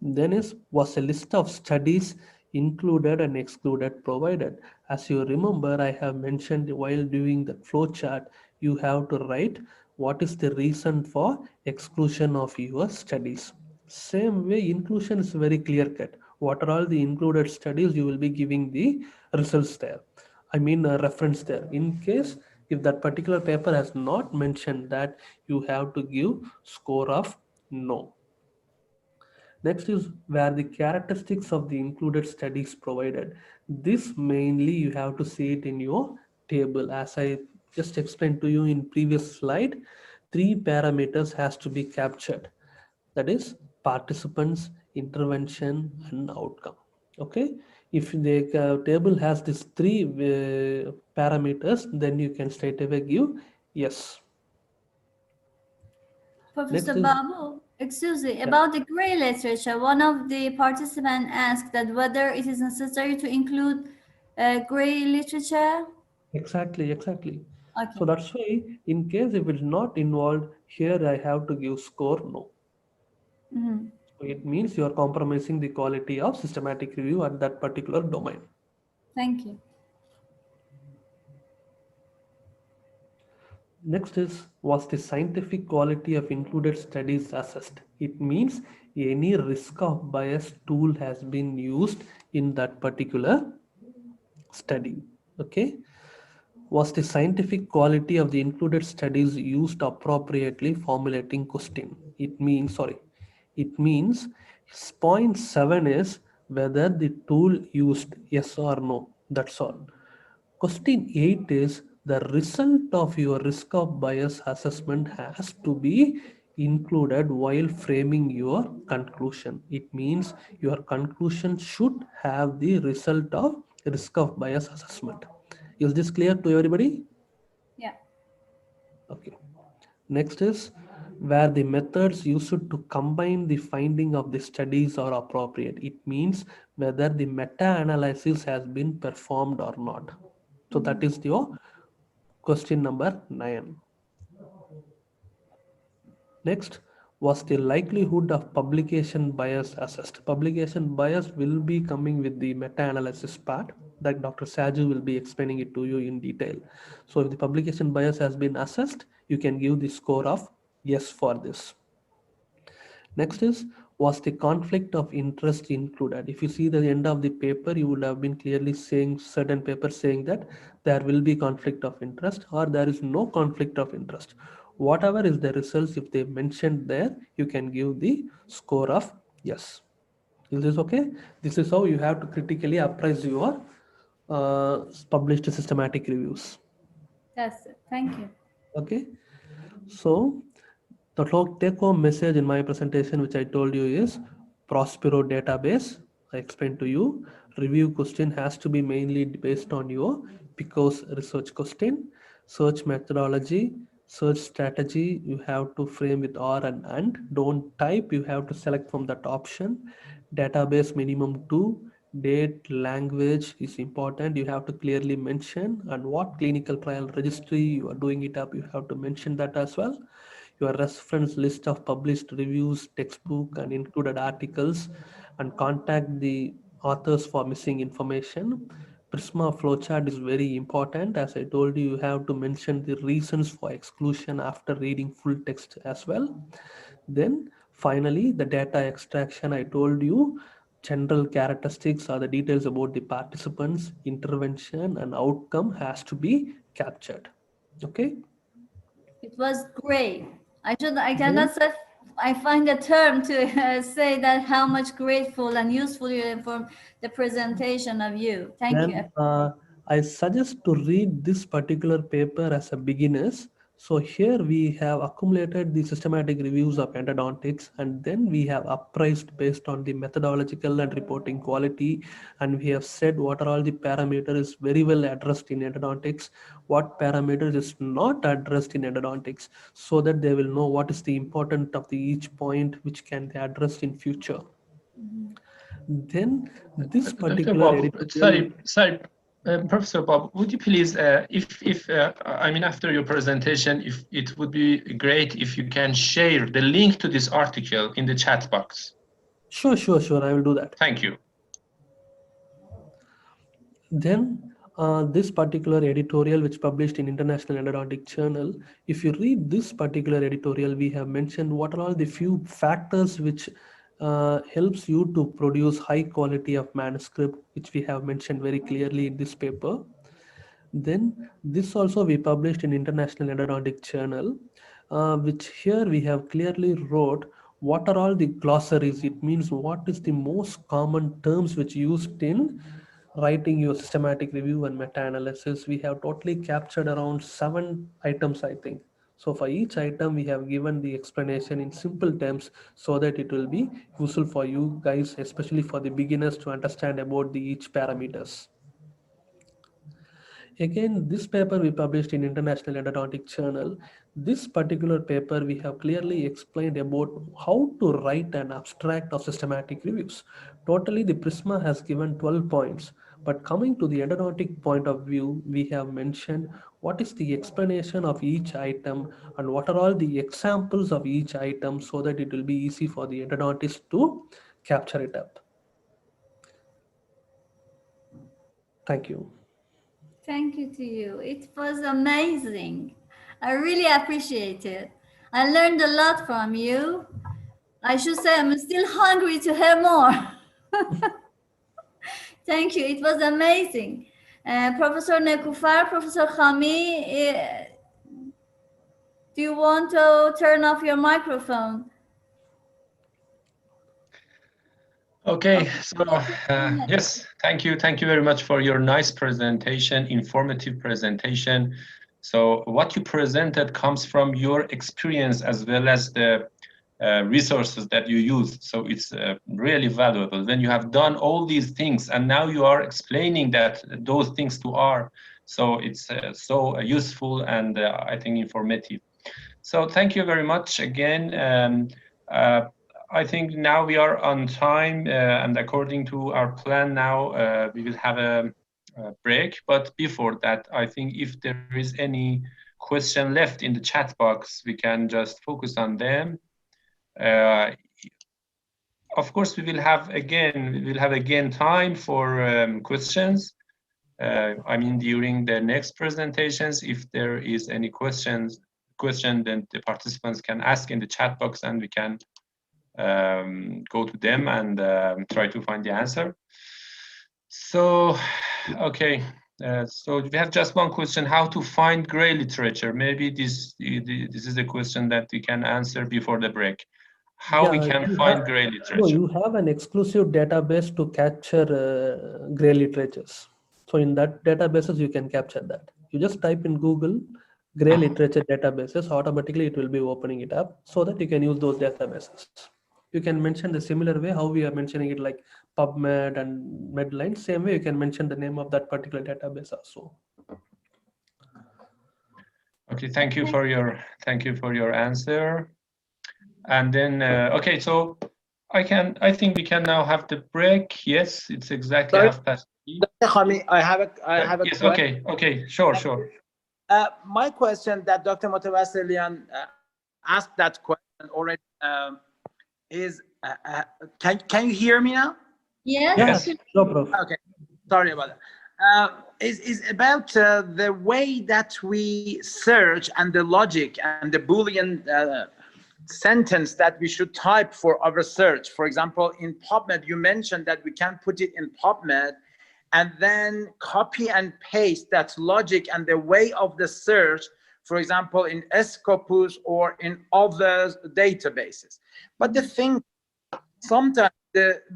Then is, was a list of studies included and excluded provided? As you remember, I have mentioned while doing the flow chart, you have to write what is the reason for exclusion of your studies. Same way, inclusion is very clear cut. What are all the included studies, you will be giving the results there. I mean a reference there. In case if that particular paper has not mentioned that, you have to give score of no. Next is where the characteristics of the included studies provided. This mainly you have to see it in your table. As I just explained to you in previous slide, three parameters has to be captured. That is participants, intervention, and outcome. Okay. If the table has these three parameters, then you can straight away give yes. Professor Next is, Babu, excuse me, yeah, about the gray literature, one of the participants asked that whether it is necessary to include gray literature. exactly. So Okay. that's why in case if it's not involved, here I have to give score no. Mhm. So it means you are compromising the quality of systematic review at that particular domain. Thank you. Next is, was the scientific quality of included studies assessed? It means any risk of bias tool has been used in that particular study. Okay. Was the scientific quality of the included studies used appropriately? Formulating question. It means point 7 is whether the tool used, yes or no. That's all. Question 8 is the result of your risk of bias assessment has to be included while framing your conclusion. It means your conclusion should have the result of risk of bias assessment. Is this clear to everybody? Yeah. Okay. Next is where the methods used to combine the finding of the studies are appropriate. It means whether the meta-analysis has been performed or not. So that is your question number 9. Next, Was the likelihood of publication bias assessed? Publication bias will be coming with the meta-analysis part that Dr. Saju will be explaining it to you in detail. So if the publication bias has been assessed, you can give the score of yes for this. Next is, was the conflict of interest included? If you see the end of the paper, you would have been clearly saying certain papers saying that there will be conflict of interest or there is no conflict of interest. Whatever is the results, if they mentioned there, you can give the score of yes. Is this okay? This is how you have to critically appraise your published systematic reviews. That's it. Thank you. Okay. So the take-home message in my presentation, which I told you, is Prospero database. I explained to you. Review question has to be mainly based on your PICO's research question, search methodology, search strategy. You have to frame with or and. Don't type. You have to select from that option. Database minimum 2. Date, language is important. You have to clearly mention, and what clinical trial registry you are doing it up. You have to mention that as well. Your reference list of published reviews, textbook, and included articles, and contact the authors for missing information. Prisma flowchart is very important. As I told you, you have to mention the reasons for exclusion after reading full text as well. Then finally, the data extraction, I told you, general characteristics or the details about the participants, intervention, and outcome has to be captured. Okay. It was great. I Then- cannot say, I find a term to say that how much grateful and useful you inform the presentation of you. Thank you. Then I suggest to read this particular paper as a beginners. So here we have accumulated the systematic reviews of endodontics, and then we have appraised based on the methodological and reporting quality, and we have said what are all the parameters very well addressed in endodontics, what parameters is not addressed in endodontics, so that they will know what is the importance of the each point which can be addressed in future. Then this Dr. particular Bob, editorial. sorry, Professor Bob, would you please, if I mean, after your presentation, if it would be great if you can share the link to this article in the chat box. Sure, I will do that. Thank you. Then this particular editorial, which published in International Endodontic Journal, if you read this particular editorial, we have mentioned what are all the few factors which helps you to produce high quality of manuscript, which we have mentioned very clearly in this paper. Then this also we published in International Endodontic Journal, which here we have clearly wrote what are all the glossaries. It means what is the most common terms which used in writing your systematic review and meta-analysis. We have totally captured around 7 items, I think. So for each item, we have given the explanation in simple terms so that it will be useful for you guys, especially for the beginners, to understand about the each parameters. Again, this paper we published in International Endodontic Journal. This particular paper we have clearly explained about how to write an abstract of systematic reviews. Totally, the Prisma has given 12 points. But coming to the endodontic point of view, we have mentioned what is the explanation of each item and what are all the examples of each item so that it will be easy for the endodontist to capture it up. Thank you. Thank you to you. It was amazing. I really appreciate it. I learned a lot from you. I should say I'm still hungry to hear more. Thank you. It was amazing. Professor No.5, Professor Khami, do you want to turn off your microphone? Okay, so yes, thank you very much for your nice presentation, informative presentation. So what you presented comes from your experience as well as the resources that you use. So it's really valuable when you have done all these things and now you are explaining that those things to R. So it's so useful and I think informative. So thank you very much again. I think now we are on time and according to our plan now, we will have a break. But before that, I think if there is any question left in the chat box, we can just focus on them. Of course, we will have again time for questions. I mean, during the next presentations, if there is any question, then the participants can ask in the chat box, and we can go to them and try to find the answer. So, okay. So we have just one question: how to find gray literature? Maybe this is a question that we can answer before the break. How we can find gray literature? No, you have an exclusive database to capture gray literatures. So in that databases, you can capture that. You just type in Google gray literature databases, automatically it will be opening it up so that you can use those databases. You can mention the similar way how we are mentioning it, like PubMed and Medline. Same way you can mention the name of that particular database also. Okay, thank you for your answer. And then okay, so I think we can now have the break. Yes, it's exactly 3:30. I have a yes, question. okay, sure. My question that Dr. Motawassilian asked that question already is, can you hear me now? Yes. No problem. Okay, sorry about that. Is about the way that we search and the logic and the Boolean sentence that we should type for our search. For example, in PubMed, you mentioned that we can put it in PubMed and then copy and paste that logic and the way of the search, for example, in Scopus or in other databases. But the thing, sometimes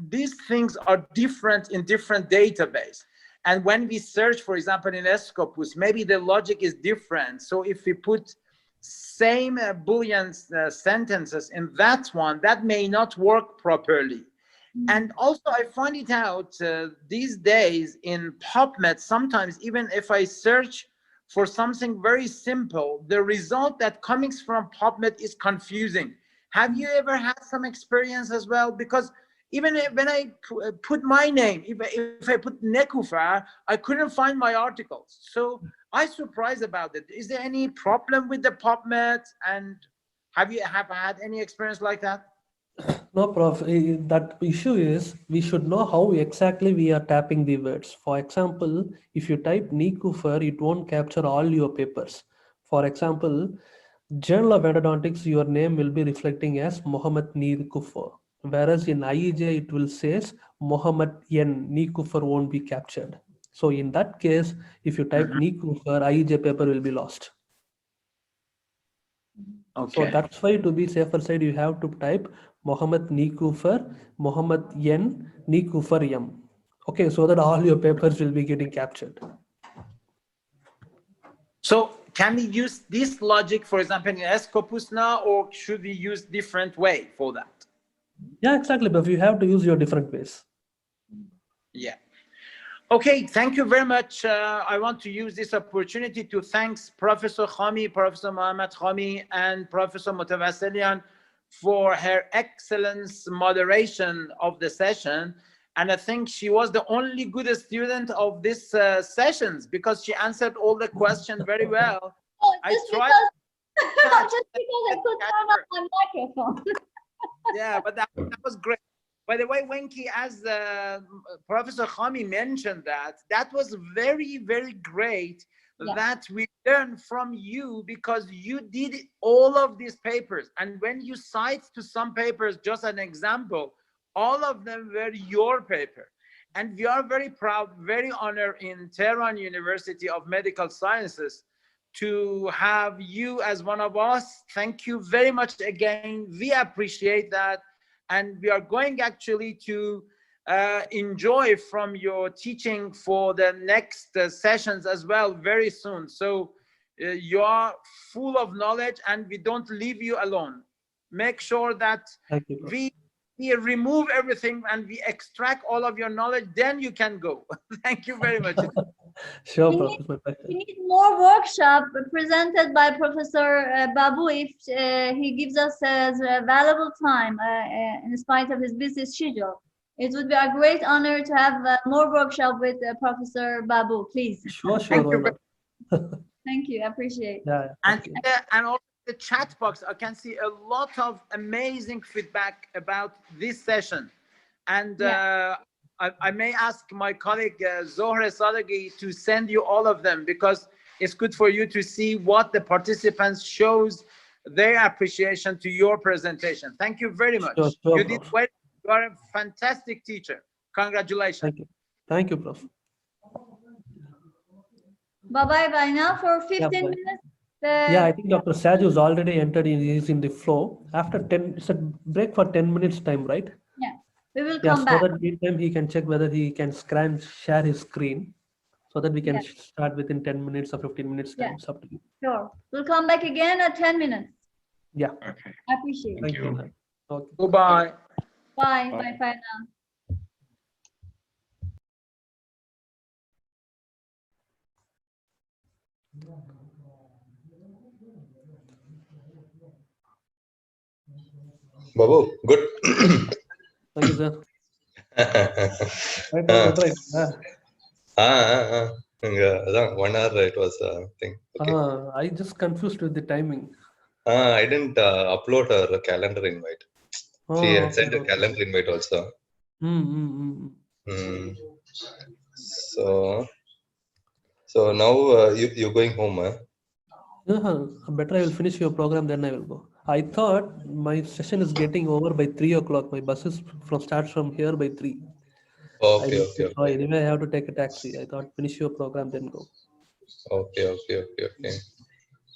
these things are different in different databases. And when we search, for example, in Scopus, maybe the logic is different. So if we put same Boolean sentences in that one, that may not work properly. And also I find it out these days in PubMed, sometimes even if I search for something very simple, the result that comes from PubMed is confusing. Have you ever had some experience as well? Because even when I put my name, if I put Nekufar, I couldn't find my articles. So I'm surprised about it. Is there any problem with the PubMed? And have you had any experience like that? No, Prof. That issue is we should know how exactly we are tapping the words. For example, if you type Nikufar, it won't capture all your papers. For example, Journal of Endodontics, your name will be reflecting as Mohammed Nikufar. Whereas in IEJ, it will say Mohammed N. Nikufar won't be captured. So in that case, if you type Nikufar, IEJ paper will be lost. Okay. So that's why, to be safer side, you have to type Mohammed Nikufar, Mohammed N, Nikufar M. Okay, so that all your papers will be getting captured. So can we use this logic, for example, in Scopus now, or should we use different way for that? Yeah, exactly. But you have to use your different ways. Yeah. Okay, thank you very much. I want to use this opportunity to thank Professor Khami, Professor Mohammed Khami, and Professor Motawassilian for her excellent moderation of the session. And I think she was the only good student of this sessions because she answered all the questions very well. Oh, just because I could turn on my microphone. Yeah, but that was great. By the way, Wenki, as Professor Khami mentioned, that was very, very great that we learned from you because you did all of these papers. And when you cite to some papers, just an example, all of them were your paper. And we are very proud, very honored in Tehran University of Medical Sciences to have you as one of us. Thank you very much again. We appreciate that. And we are going actually to enjoy from your teaching for the next sessions as well very soon. So you are full of knowledge and we don't leave you alone. Make sure that we remove everything and we extract all of your knowledge, then you can go. Thank you very much. Sure, we need more workshop presented by Professor Babu if he gives us valuable time in spite of his busy schedule. It would be a great honor to have more workshop with Professor Babu, please. Sure. Thank you. Thank you, I appreciate it. Yeah, and also the chat box, I can see a lot of amazing feedback about this session. And I may ask my colleague Zohre Sadeghi to send you all of them, because it's good for you to see what the participants shows their appreciation to your presentation. Thank you very much. Sure, You did Prof. well. You are a fantastic teacher. Congratulations. Thank you. Thank you, Prof. Bye-bye by now for 15 bye. minutes. Yeah, I think Dr. Saj is already entered in, is in the flow. After 10, it's a break for 10 minutes time, right? Yeah, we will Yeah, come so back. that meantime he can check whether he can share his screen, so that we can start within 10 minutes or 15 minutes time. It's up to you. Sure. We'll come back again at 10 minutes. Yeah. Okay. I appreciate it. Thank you. Okay. Goodbye. Bye. Bye for now. Babu, good. Thank you, sir. Right, right. Yeah, 1 hour it was thing. Okay. I just confused with the timing. I didn't upload her calendar invite. She had sent a calendar invite also. So now you're going home, huh? Better I will finish your program, then I will go. I thought my session is getting over by 3 o'clock. My bus is starts from here by 3. Okay. So anyway, I have to take a taxi. I thought finish your program, then go. Okay.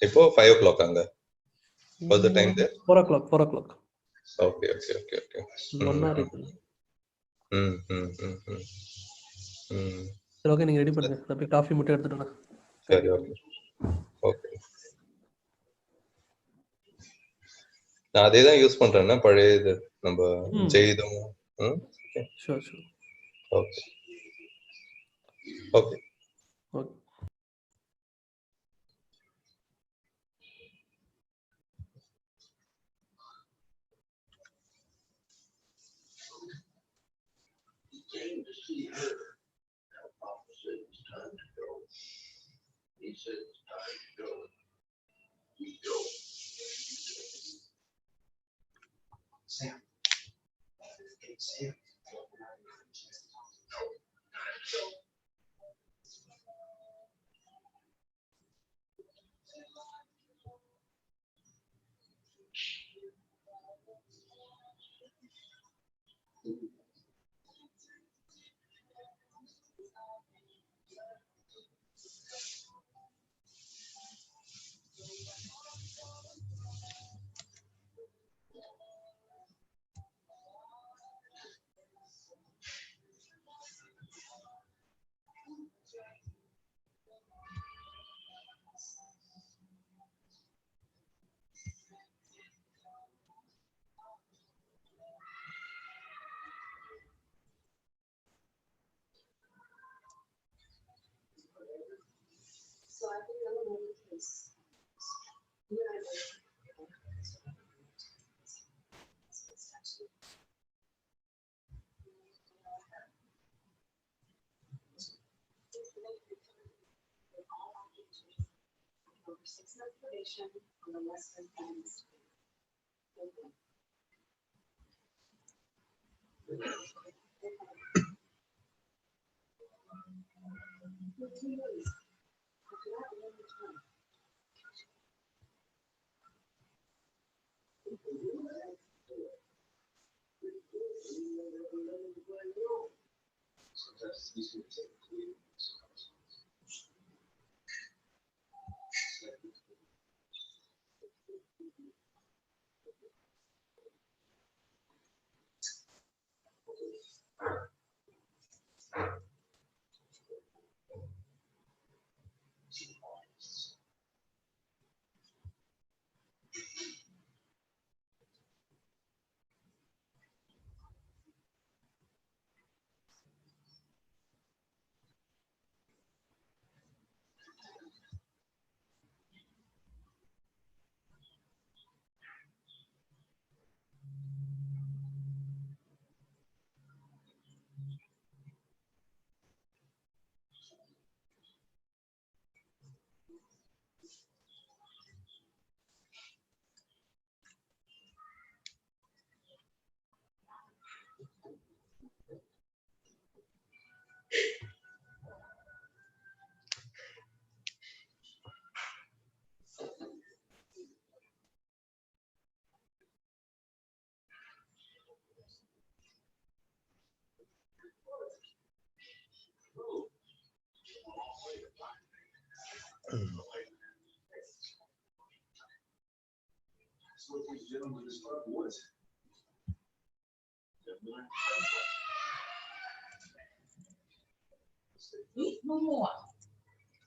Ipo 5 o'clock anga. What's the time there? 4 o'clock. 4 o'clock. Okay. 1 hour. Okay, நீங்க ready பண்ணுங்க. நான் போய் coffee மட்டும் எடுத்துட்டு வரேன். சரி, okay. நான் அதே தான் யூஸ் பண்றேன்னா பழைய இது நம்ம ஜெய்தும். Sure. Okay.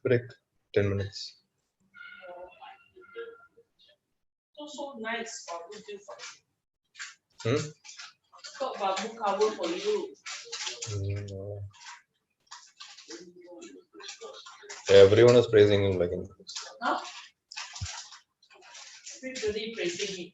Break. 10 minutes. So nice. Hmm? Talk about book cover for you. No. Everyone is praising him like in Huh? Everybody praising him.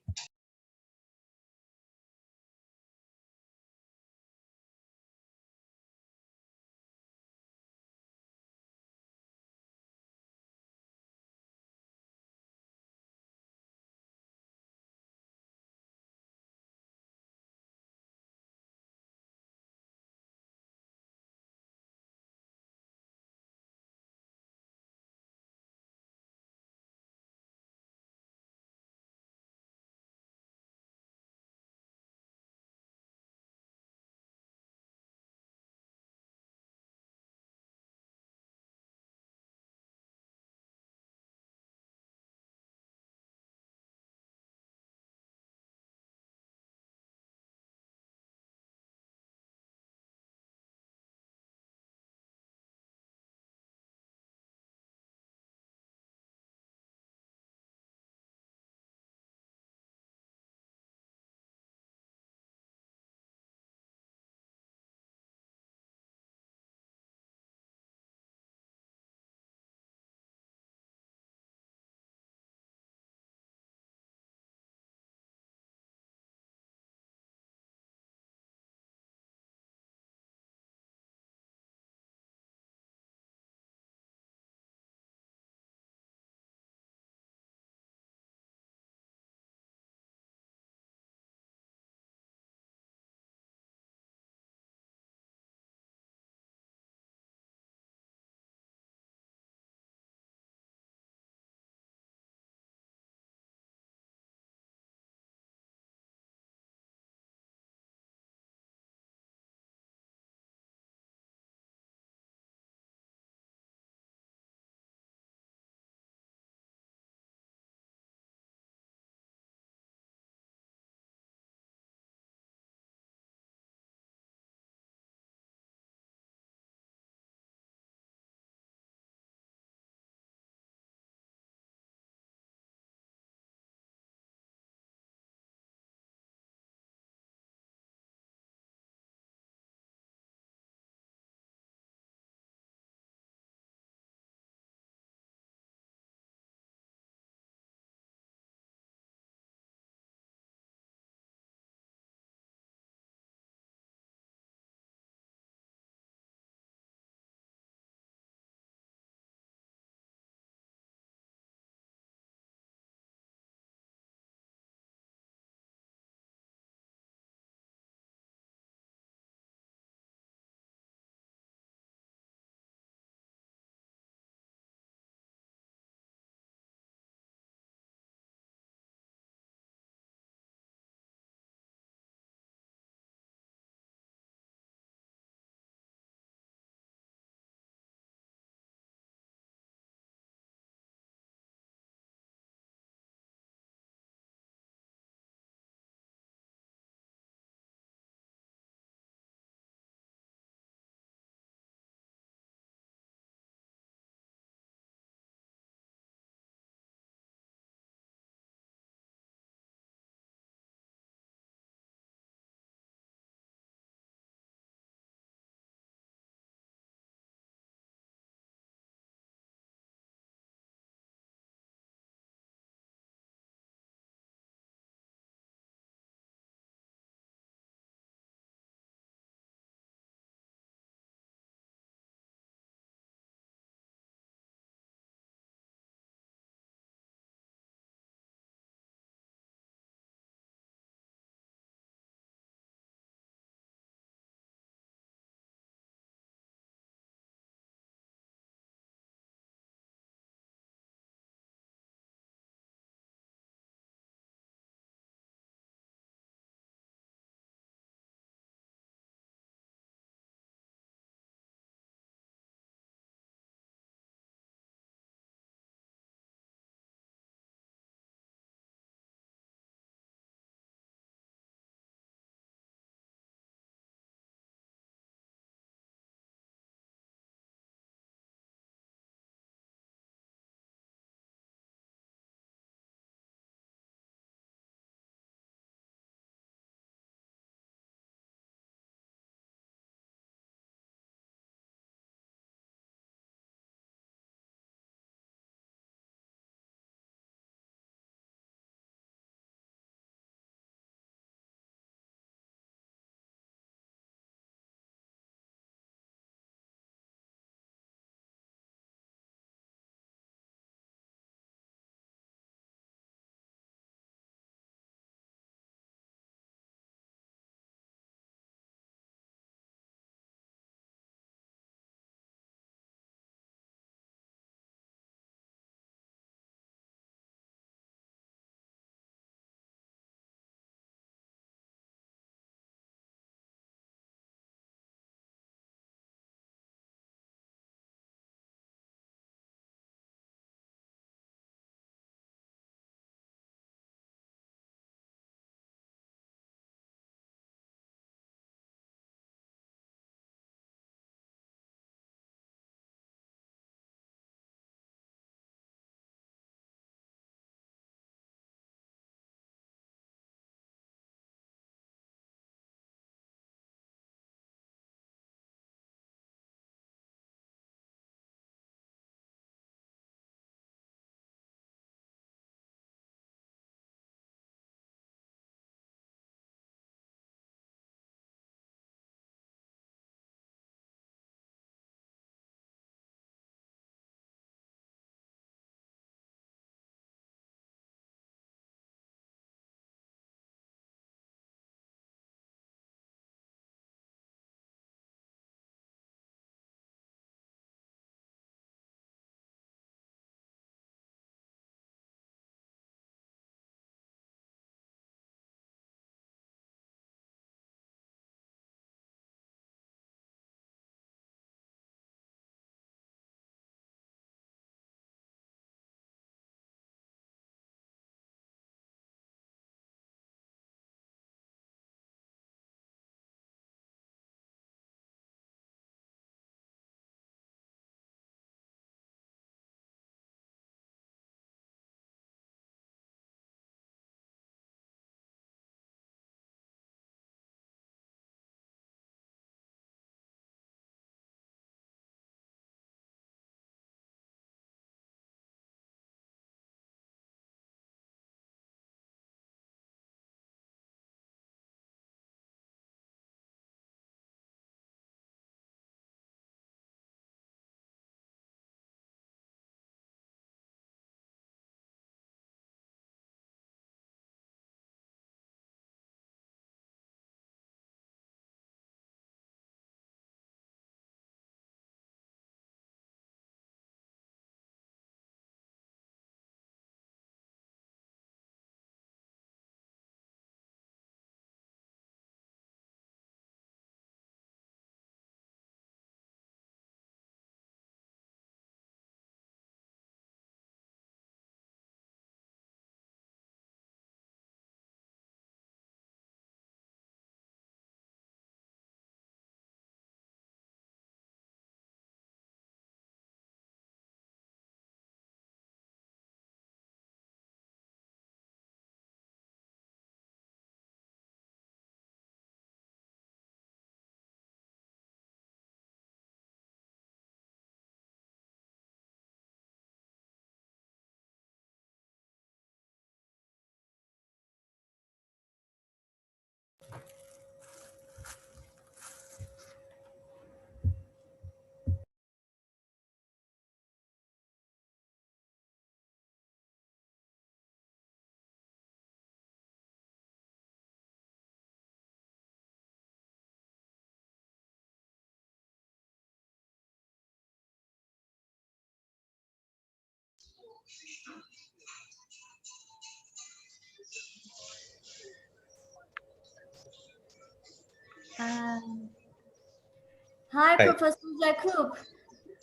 Hi, Hi, Professor Jakub.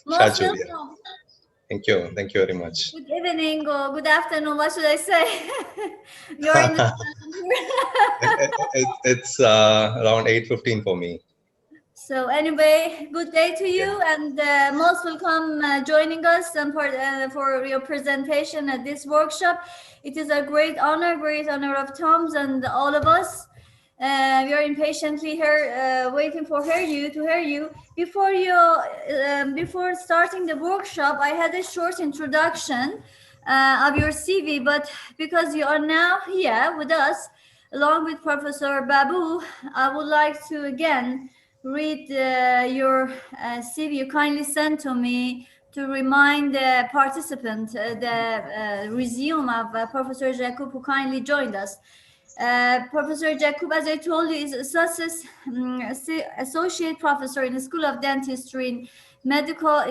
Most Shaju. Yeah. welcome. Thank you. Thank you very much. Good evening or good afternoon. What should I say? You're in the It's around 8:15 for me. So anyway, good day to you, Yeah. and most welcome joining us and for your presentation at this workshop. It is a great honor of Tom's and all of us. We are impatiently here, waiting for to hear you. Before starting the workshop, I had a short introduction of your CV, but because you are now here with us, along with Professor Babu, I would like to again read your CV you kindly sent to me to remind the participant the resume of Professor Jakub, who kindly joined us. Professor Jakub, as I told you, is associate professor in the School of Dentistry in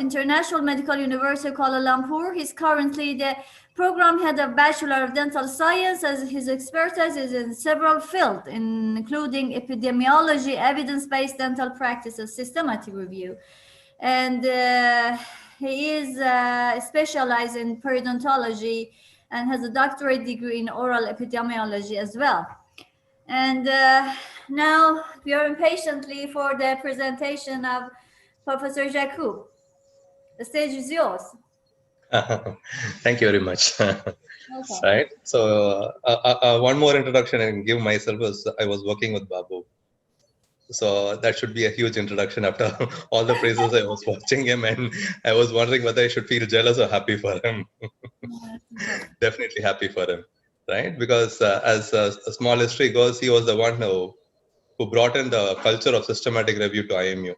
International Medical University of Kuala Lumpur. He's currently the program head of Bachelor of Dental Science, as his expertise is in several fields, including epidemiology, evidence-based dental practices, systematic review. And he is specialized in periodontology and has a doctorate degree in oral epidemiology as well. And now we are impatiently for the presentation of Professor Jakub. The stage is yours. Thank you very much. Right. So one more introduction I can give myself is I was working with Babu. So that should be a huge introduction after all the praises I was watching him, and I was wondering whether I should feel jealous or happy for him. Definitely happy for him, right? Because as a small history goes, he was the one who brought in the culture of systematic review to IMU.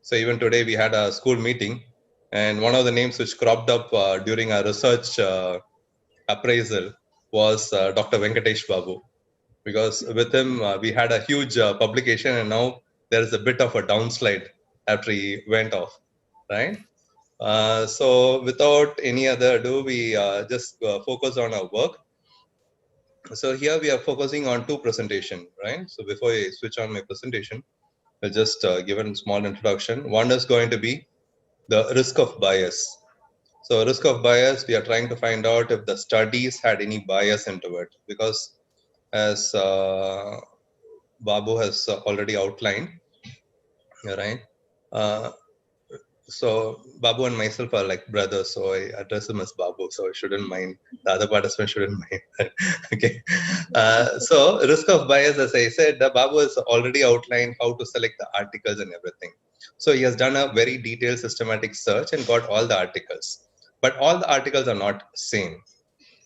So even today we had a school meeting, and one of the names which cropped up during our research appraisal was Dr. Venkatesh Babu. Because with him, we had a huge publication, and now there is a bit of a downslide after he went off, right? So without any other ado, we just focus on our work. So here we are focusing on two presentations, right? So before I switch on my presentation, I'll just give a small introduction. One is going to be the risk of bias. So risk of bias, we are trying to find out if the studies had any bias into it, because as Babu has already outlined, right? So Babu and myself are like brothers, so I address him as Babu, so I shouldn't mind. The other participants shouldn't mind. Okay. So risk of bias, as I said, Babu has already outlined how to select the articles and everything. So he has done a very detailed systematic search and got all the articles. But all the articles are not same,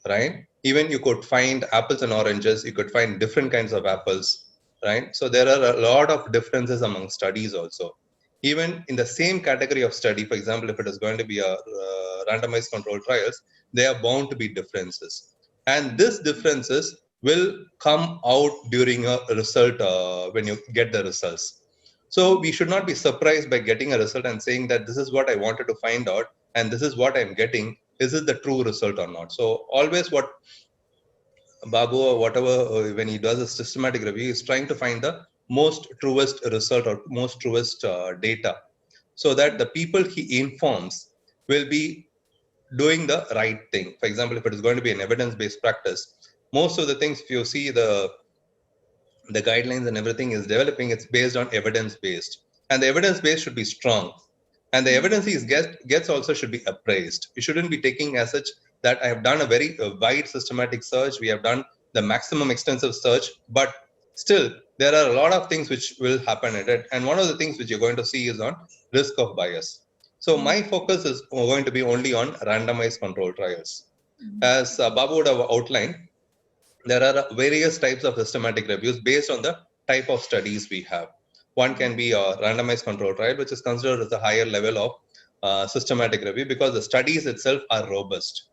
right? Even you could find apples and oranges, you could find different kinds of apples, right? So there are a lot of differences among studies also. Even in the same category of study, for example, if it is going to be a randomized controlled trials, there are bound to be differences. And these differences will come out during a result when you get the results. So we should not be surprised by getting a result and saying that this is what I wanted to find out and this is what I'm getting. Is it the true result or not? So always what Babu or whatever, when he does a systematic review, is trying to find the most truest result or most truest data, so that the people he informs will be doing the right thing. For example, if it is going to be an evidence-based practice, most of the things, if you see the guidelines and everything is developing, it's based on evidence-based, and the evidence-based should be strong. And the evidence he gets also should be appraised. You shouldn't be taking as such that I have done a very wide systematic search. We have done the maximum extensive search, but still there are a lot of things which will happen at it. And one of the things which you're going to see is on risk of bias. So my focus is going to be only on randomized control trials. As Babu would have outlined, there are various types of systematic reviews based on the type of studies we have. One can be a randomized control trial, which is considered as a higher level of systematic review, because the studies itself are robust,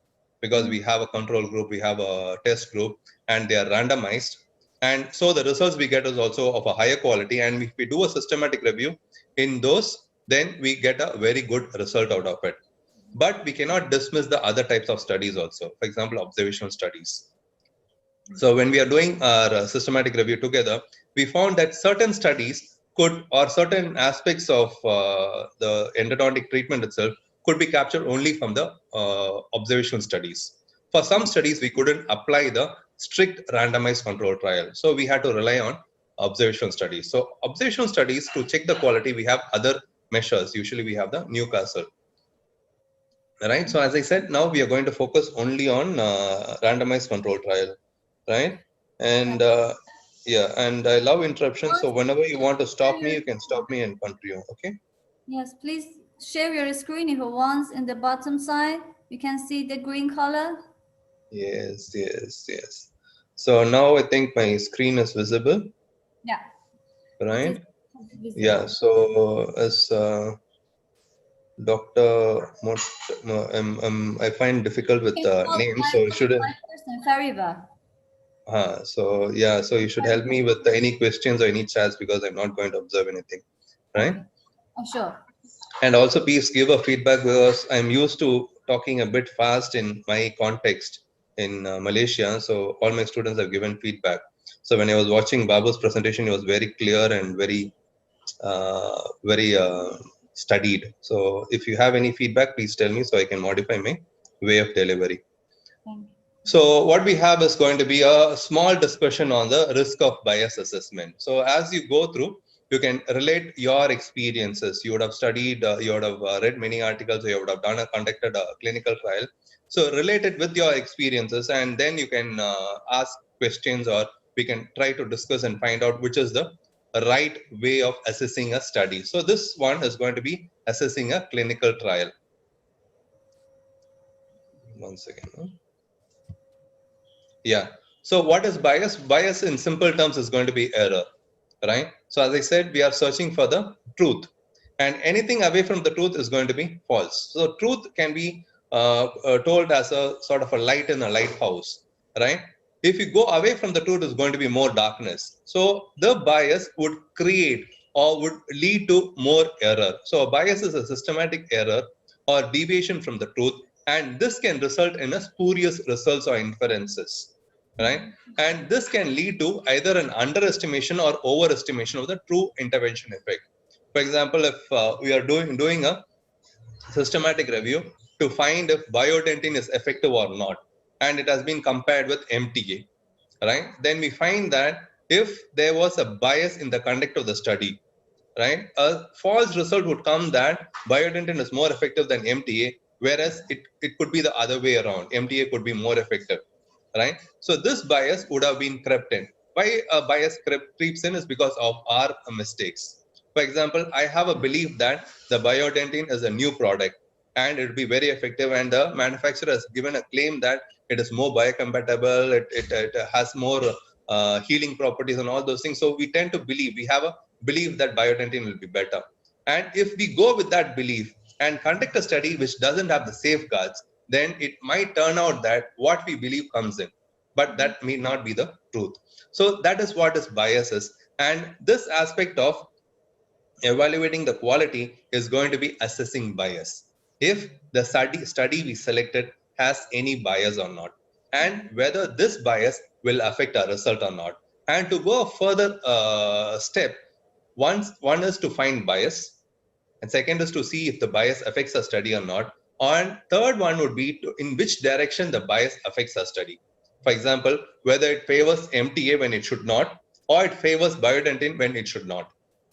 because we have a control group, we have a test group, and they are randomized. And so the results we get is also of a higher quality. And if we do a systematic review in those, then we get a very good result out of it. but we cannot dismiss the other types of studies also. For example, observational studies. So when we are doing our systematic review together, we found that certain studies could, or certain aspects of the endodontic treatment itself could be captured only from the observational studies. For some studies, we couldn't apply the strict randomized control trial. So we had to rely on observational studies. So observational studies, to check the quality, we have other measures. Usually we have the Newcastle. Right. So as I said, now we are going to focus only on randomized control trial. Right. And yeah, and I love interruptions. So whenever you want to stop me, you can stop me and continue. Okay. Yes, please share your screen if you want. In the bottom side, you can see the green color. Yes, yes, yes. So now I think my screen is visible. Yeah. Right. Visible. Yeah. So as Dr. I find difficult with names, so should I? Very well. So yeah, so you should help me with any questions or any chats, because I'm not going to observe anything, right? Okay. Oh, sure. And also please give a feedback, because I'm used to talking a bit fast in my context in Malaysia. So all my students have given feedback. So when I was watching Babu's presentation, it was very clear and very studied. So if you have any feedback, please tell me so I can modify my way of delivery. Thank you. So what we have is going to be a small discussion on the risk of bias assessment. So as you go through, you can relate your experiences. You would have studied, you would have read many articles, you would have conducted a clinical trial. So relate it with your experiences, and then you can ask questions, or we can try to discuss and find out which is the right way of assessing a study. So this one is going to be assessing a clinical trial. One second. Yeah. So what is bias? Bias in simple terms is going to be error, right? So as I said, we are searching for the truth, and anything away from the truth is going to be false. So truth can be told as a sort of a light in a lighthouse, right? If you go away from the truth, is going to be more darkness. So the bias would create or would lead to more error. So a bias is a systematic error or deviation from the truth, and this can result in a spurious results or inferences, right? And this can lead to either an underestimation or overestimation of the true intervention effect. For example, if we are doing a systematic review to find if biodentin is effective or not, and it has been compared with MTA, right? Then we find that if there was a bias in the conduct of the study, right, a false result would come that biodentin is more effective than MTA, whereas it could be the other way around. MTA could be more effective, right? So this bias would have been crept in. Why a bias creeps in is because of our mistakes. For example, I have a belief that the biodentin is a new product and it will be very effective, and the manufacturer has given a claim that it is more biocompatible, it has more healing properties and all those things. So we tend to believe, we have a belief that biodentin will be better. And if we go with that belief and conduct a study which doesn't have the safeguards, then it might turn out that what we believe comes in, but that may not be the truth. So that is what is bias is. And this aspect of evaluating the quality is going to be assessing bias. If the study we selected has any bias or not, and whether this bias will affect our result or not. And to go a further step, one is to find bias, and second is to see if the bias affects our study or not. And third one would be in which direction the bias affects our study. For example, whether it favors MTA when it should not, or it favors biodentin when it should not,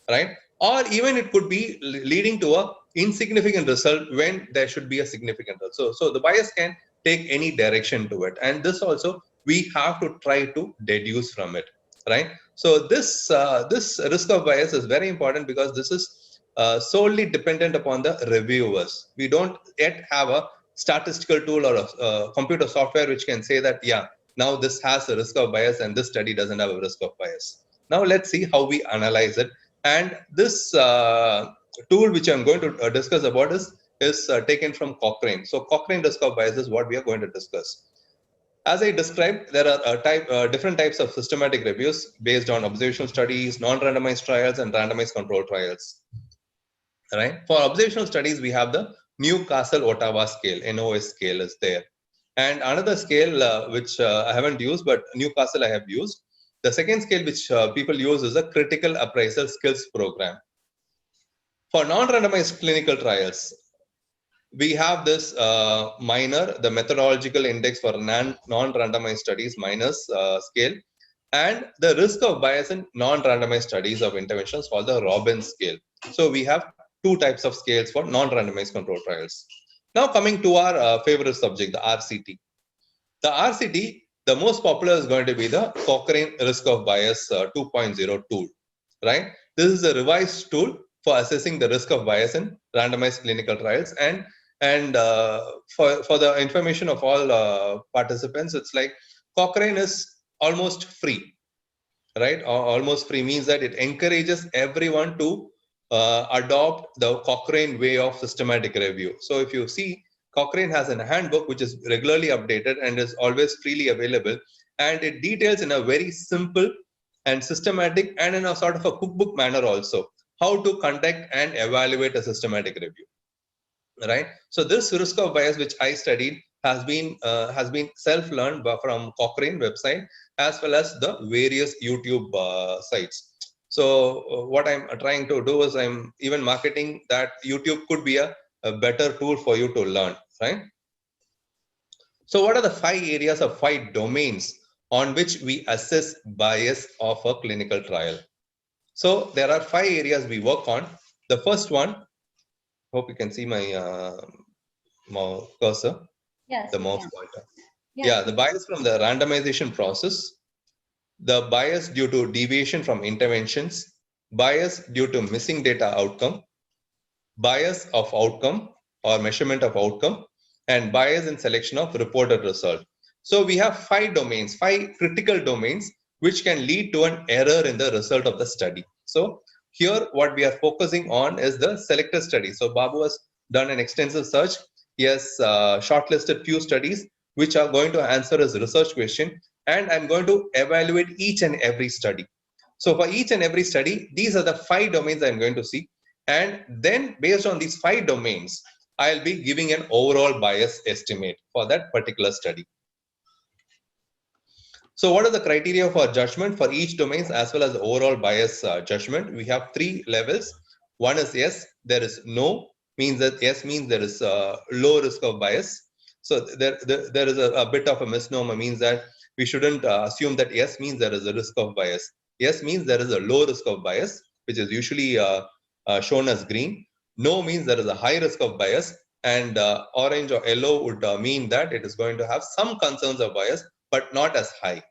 right? Or even it could be leading to a insignificant result when there should be a significant result. So the bias can take any direction to it, and this also we have to try to deduce from it, right? So this risk of bias is very important, because this is solely dependent upon the reviewers. We don't yet have a statistical tool or a computer software which can say that, yeah, now this has a risk of bias and this study doesn't have a risk of bias. Now let's see how we analyze it. And this tool which I'm going to discuss about is taken from Cochrane. So Cochrane risk of bias is what we are going to discuss. As I described, there are different types of systematic reviews based on observational studies, non-randomized trials, and randomized control trials. Right? For observational studies, we have the Newcastle-Ottawa scale, NOS scale is there. And another scale which I haven't used, but Newcastle I have used. The second scale which people use is a critical appraisal skills program. For non-randomized clinical trials, we have this minor, the methodological index for non-randomized studies minus scale, and the risk of bias in non-randomized studies of interventions called the Robbins scale. So we have two types of scales for non-randomized control trials. Now coming to our favorite subject, the RCT. The RCT, the most popular is going to be the Cochrane risk of bias 2.0 tool, right? This is a revised tool for assessing the risk of bias in randomized clinical trials. And for the information of all participants, it's like Cochrane is almost free, right? Almost free means that it encourages everyone to adopt the Cochrane way of systematic review. So if you see, Cochrane has a handbook which is regularly updated and is always freely available, and it details in a very simple and systematic and in a sort of a cookbook manner also how to conduct and evaluate a systematic review, right? So this risk of bias which I studied has been self-learned from Cochrane website as well as the various YouTube sites. So what I'm trying to do is I'm even marketing that YouTube could be a better tool for you to learn, right? So what are the 5 areas of 5 domains on which we assess bias of a clinical trial? So there are 5 areas we work on. The first one, hope you can see my mouse cursor, Yes, the we mouse can. pointer. Yes. Yeah, the bias from the randomization process, the bias due to deviation from interventions, bias due to missing data outcome, bias of outcome or measurement of outcome, and bias in selection of reported result. So we have 5 domains, 5 critical domains which can lead to an error in the result of the study. So here what we are focusing on is the selected study. So Babu has done an extensive search. He has shortlisted few studies which are going to answer his research question, and I'm going to evaluate each and every study. So for each and every study, these are the 5 domains I'm going to see. And then based on these 5 domains, I'll be giving an overall bias estimate for that particular study. So what are the criteria for judgment for each domain as well as the overall bias judgment? We have 3 levels. One is yes, there is no, means that yes means there is low risk of bias. So there is a bit of a misnomer, means that we shouldn't assume that yes means there is a risk of bias. Yes means there is a low risk of bias, which is usually shown as green. No means there is a high risk of bias, and orange or yellow would mean that it is going to have some concerns of bias, but not as high.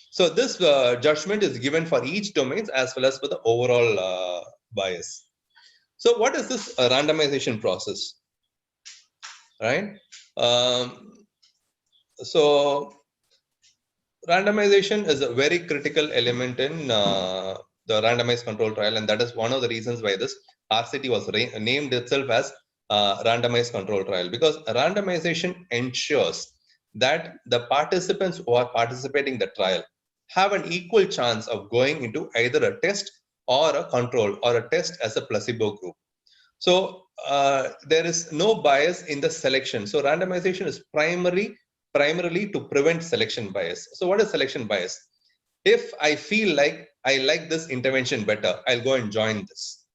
So this judgment is given for each domain as well as for the overall bias. So what is this randomization process, right? So randomization is a very critical element in the randomized control trial, and that is one of the reasons why this RCT was named itself as randomized control trial, because randomization ensures that the participants who are participating in the trial have an equal chance of going into either a test or a control or a test as a placebo group. So there is no bias in the selection. So randomization is primarily to prevent selection bias. So what is selection bias? If I feel like I like this intervention better, I'll go and join this,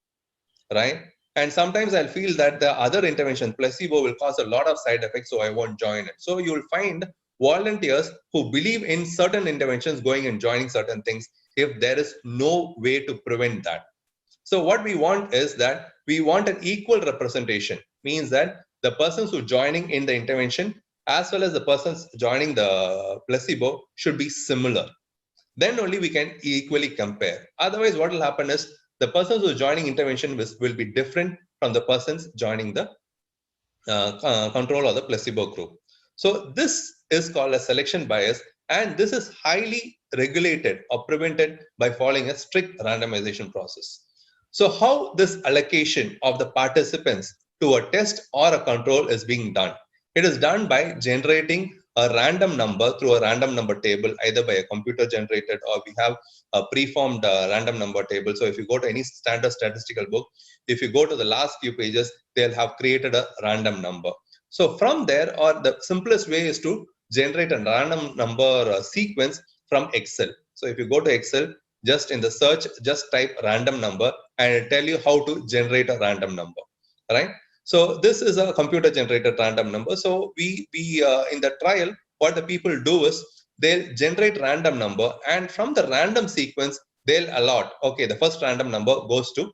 right? And sometimes I'll feel that the other intervention, placebo, will cause a lot of side effects, so I won't join it. So you'll find volunteers who believe in certain interventions going and joining certain things if there is no way to prevent that. So what we want is that we want an equal representation, means that the persons who are joining in the intervention as well as the persons joining the placebo should be similar. Then only we can equally compare. Otherwise, what will happen is the persons who are joining intervention will be different from the persons joining the control or the placebo group. So this is called a selection bias, and this is highly regulated or prevented by following a strict randomization process. So how this allocation of the participants to a test or a control is being done? It is done by generating a random number through a random number table, either by a computer generated or we have a preformed random number table. So if you go to any standard statistical book, if you go to the last few pages, they'll have created a random number. So from there, or the simplest way is to generate a random number sequence from Excel. So if you go to Excel, just in the search, just type random number and it'll tell you how to generate a random number, right? So this is a computer generated random number. So we in the trial, what the people do is they'll generate random number, and from the random sequence, they'll allot, okay, the first random number goes to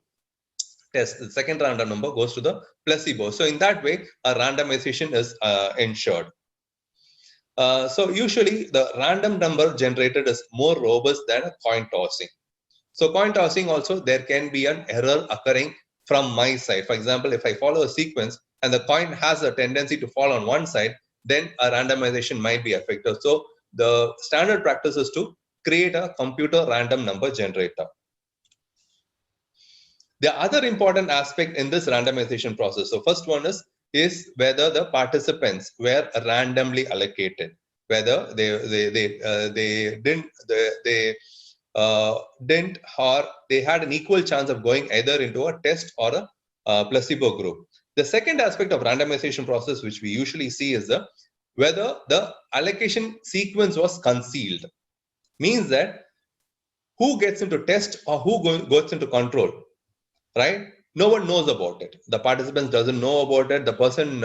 test, the second random number goes to the placebo. So in that way, a randomization is ensured. So usually the random number generated is more robust than a coin tossing. So coin tossing also, there can be an error occurring from my side. For example, if I follow a sequence and the coin has a tendency to fall on one side, then a randomization might be affected. So the standard practice is to create a computer random number generator. The other important aspect in this randomization process, so first one is whether the participants were randomly allocated, whether they didn't or they had an equal chance of going either into a test or a placebo group. The second aspect of randomization process, which we usually see, is whether the allocation sequence was concealed. Means that who gets into test or who goes into control, right? No one knows about it. The participants doesn't know about it. The person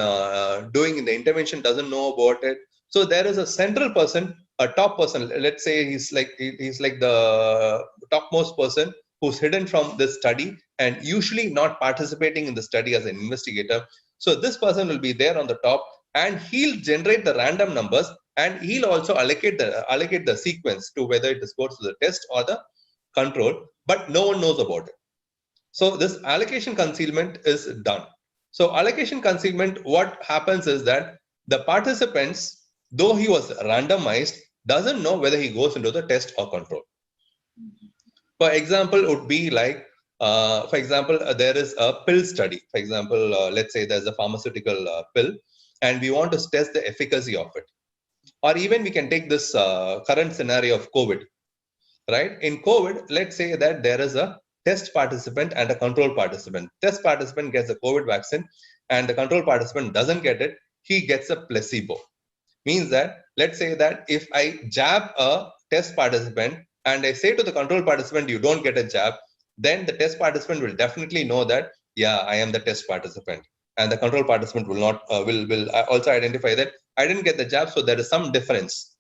doing the intervention doesn't know about it. So there is a central person, a top person. Let's say he's like the topmost person who's hidden from this study and usually not participating in the study as an investigator. So this person will be there on the top, and he'll generate the random numbers, and he'll also allocate the sequence to whether it goes to the test or the control, but no one knows about it. So this allocation concealment is done. So allocation concealment, what happens is that the participants, though he was randomized, doesn't know whether he goes into the test or control. For example, would be like, for example, there is a pill study. For example, let's say there's a pharmaceutical pill, and we want to test the efficacy of it. Or even we can take this current scenario of COVID, right? In COVID, let's say that there is a test participant and a control participant. Test participant gets a COVID vaccine and the control participant doesn't get it. He gets a placebo. Means that, let's say that if I jab a test participant and I say to the control participant, you don't get a jab, then the test participant will definitely know that, yeah, I am the test participant. And the control participant will not, will also identify that I didn't get the jab, so there is some difference.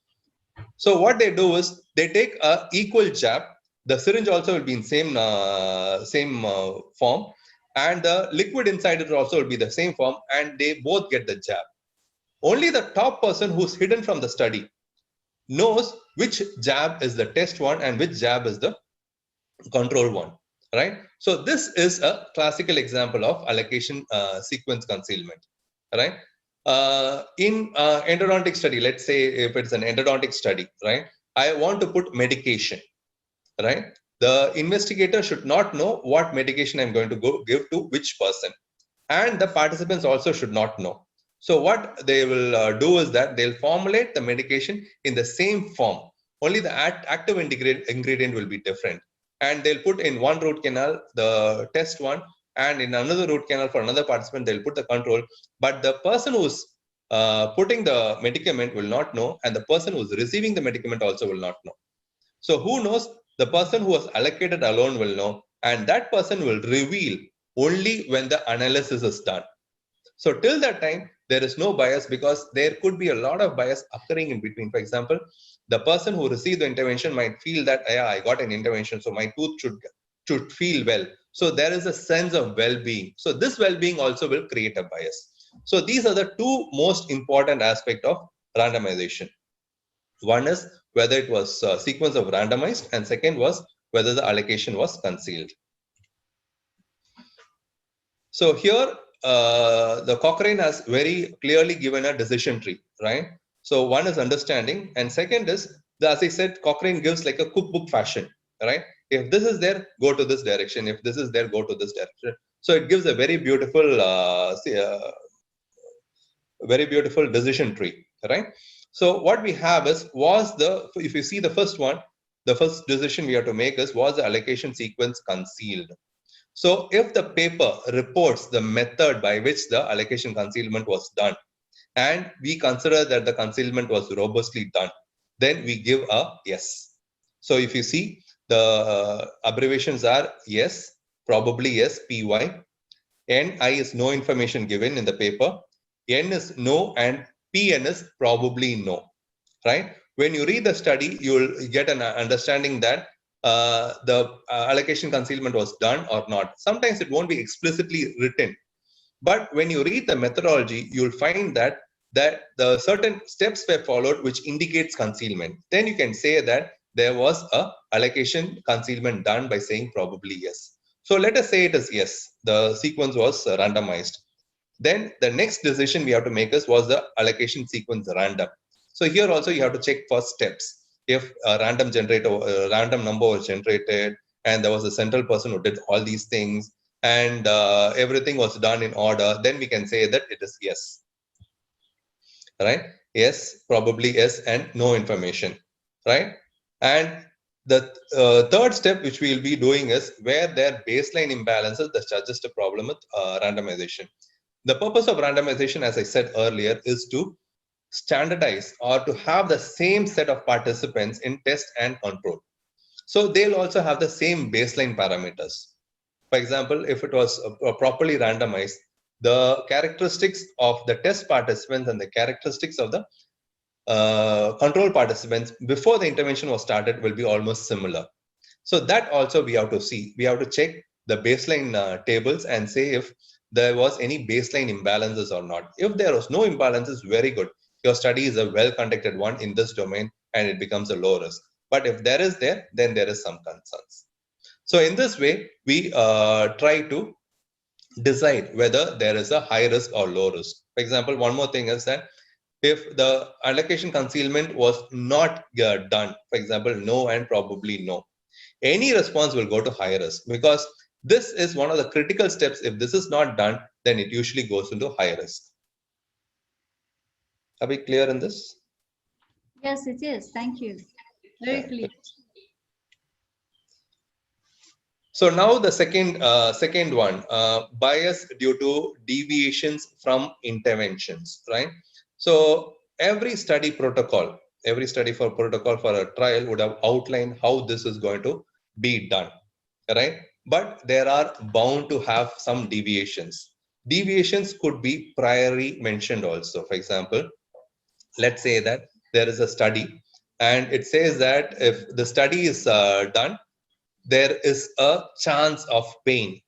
So what they do is they take a equal jab. The syringe also will be in same form, and the liquid inside it also will be the same form, and they both get the jab. Only the top person who's hidden from the study knows which jab is the test one and which jab is the control one, right? So this is a classical example of allocation sequence concealment, right? In endodontic study, let's say if it's an endodontic study, right? I want to put medication, right? The investigator should not know what medication I'm going to go give to which person, and the participants also should not know. So what they will do is that they'll formulate the medication in the same form. Only the active ingredient will be different, and they'll put in one root canal the test one, and in another root canal for another participant they'll put the control. But the person who's putting the medicament will not know, and the person who's receiving the medicament also will not know. So who knows? The person who was allocated alone will know, and that person will reveal only when the analysis is done. So till that time, there is no bias, because there could be a lot of bias occurring in between. For example, the person who received the intervention might feel that, yeah, I got an intervention, so my tooth should feel well. So there is a sense of well-being. So this well-being also will create a bias. So these are the two most important aspects of randomization. One is whether it was a sequence of randomized, and second was whether the allocation was concealed. So here, the Cochrane has very clearly given a decision tree, right? So one is understanding, and second is, as I said, Cochrane gives like a cookbook fashion, right? If this is there, go to this direction. If this is there, go to this direction. So it gives a very beautiful decision tree, right? So what we have is, if you see the first one, the first decision we have to make is, was the allocation sequence concealed? So if the paper reports the method by which the allocation concealment was done, and we consider that the concealment was robustly done, then we give a yes. So if you see, the abbreviations are yes, probably yes, PY. NI is no information given in the paper. N is no, and PN is probably no, right? When you read the study, you'll get an understanding that the allocation concealment was done or not. Sometimes it won't be explicitly written, but when you read the methodology, you'll find that the certain steps were followed which indicates concealment. Then you can say that there was a allocation concealment done by saying probably yes. So let us say it is yes, the sequence was randomized. Then the next decision we have to make is, was the allocation sequence random? So here also you have to check for steps. If a random number was generated, and there was a central person who did all these things, and everything was done in order, then we can say that it is yes, right? Yes, probably yes, and no information, right? And the third step which we will be doing is, where there are baseline imbalances that suggest a problem with randomization. The purpose of randomization, as I said earlier, is to standardize or to have the same set of participants in test and control. So they'll also have the same baseline parameters. For example, if it was properly randomized, the characteristics of the test participants and the characteristics of the control participants before the intervention was started will be almost similar. So that also we have to see. We have to check the baseline tables and say if there was any baseline imbalances or not. If there was no imbalances, very good. Your study is a well-conducted one in this domain and it becomes a low risk. But if there is then there is some concerns. So in this way, we try to decide whether there is a high risk or low risk. For example, one more thing is that if the allocation concealment was not done, for example, no and probably no, any response will go to high risk, because this is one of the critical steps. If this is not done, then it usually goes into high risk. Are we clear in this? Yes, it is. Thank you. Very clear. So now the second one, bias due to deviations from interventions, right? So every study for protocol for a trial would have outlined how this is going to be done, right? But there are bound to have some deviations. Deviations could be priorly mentioned also. For example, let's say that there is a study and it says that if the study is done, there is a chance of pain,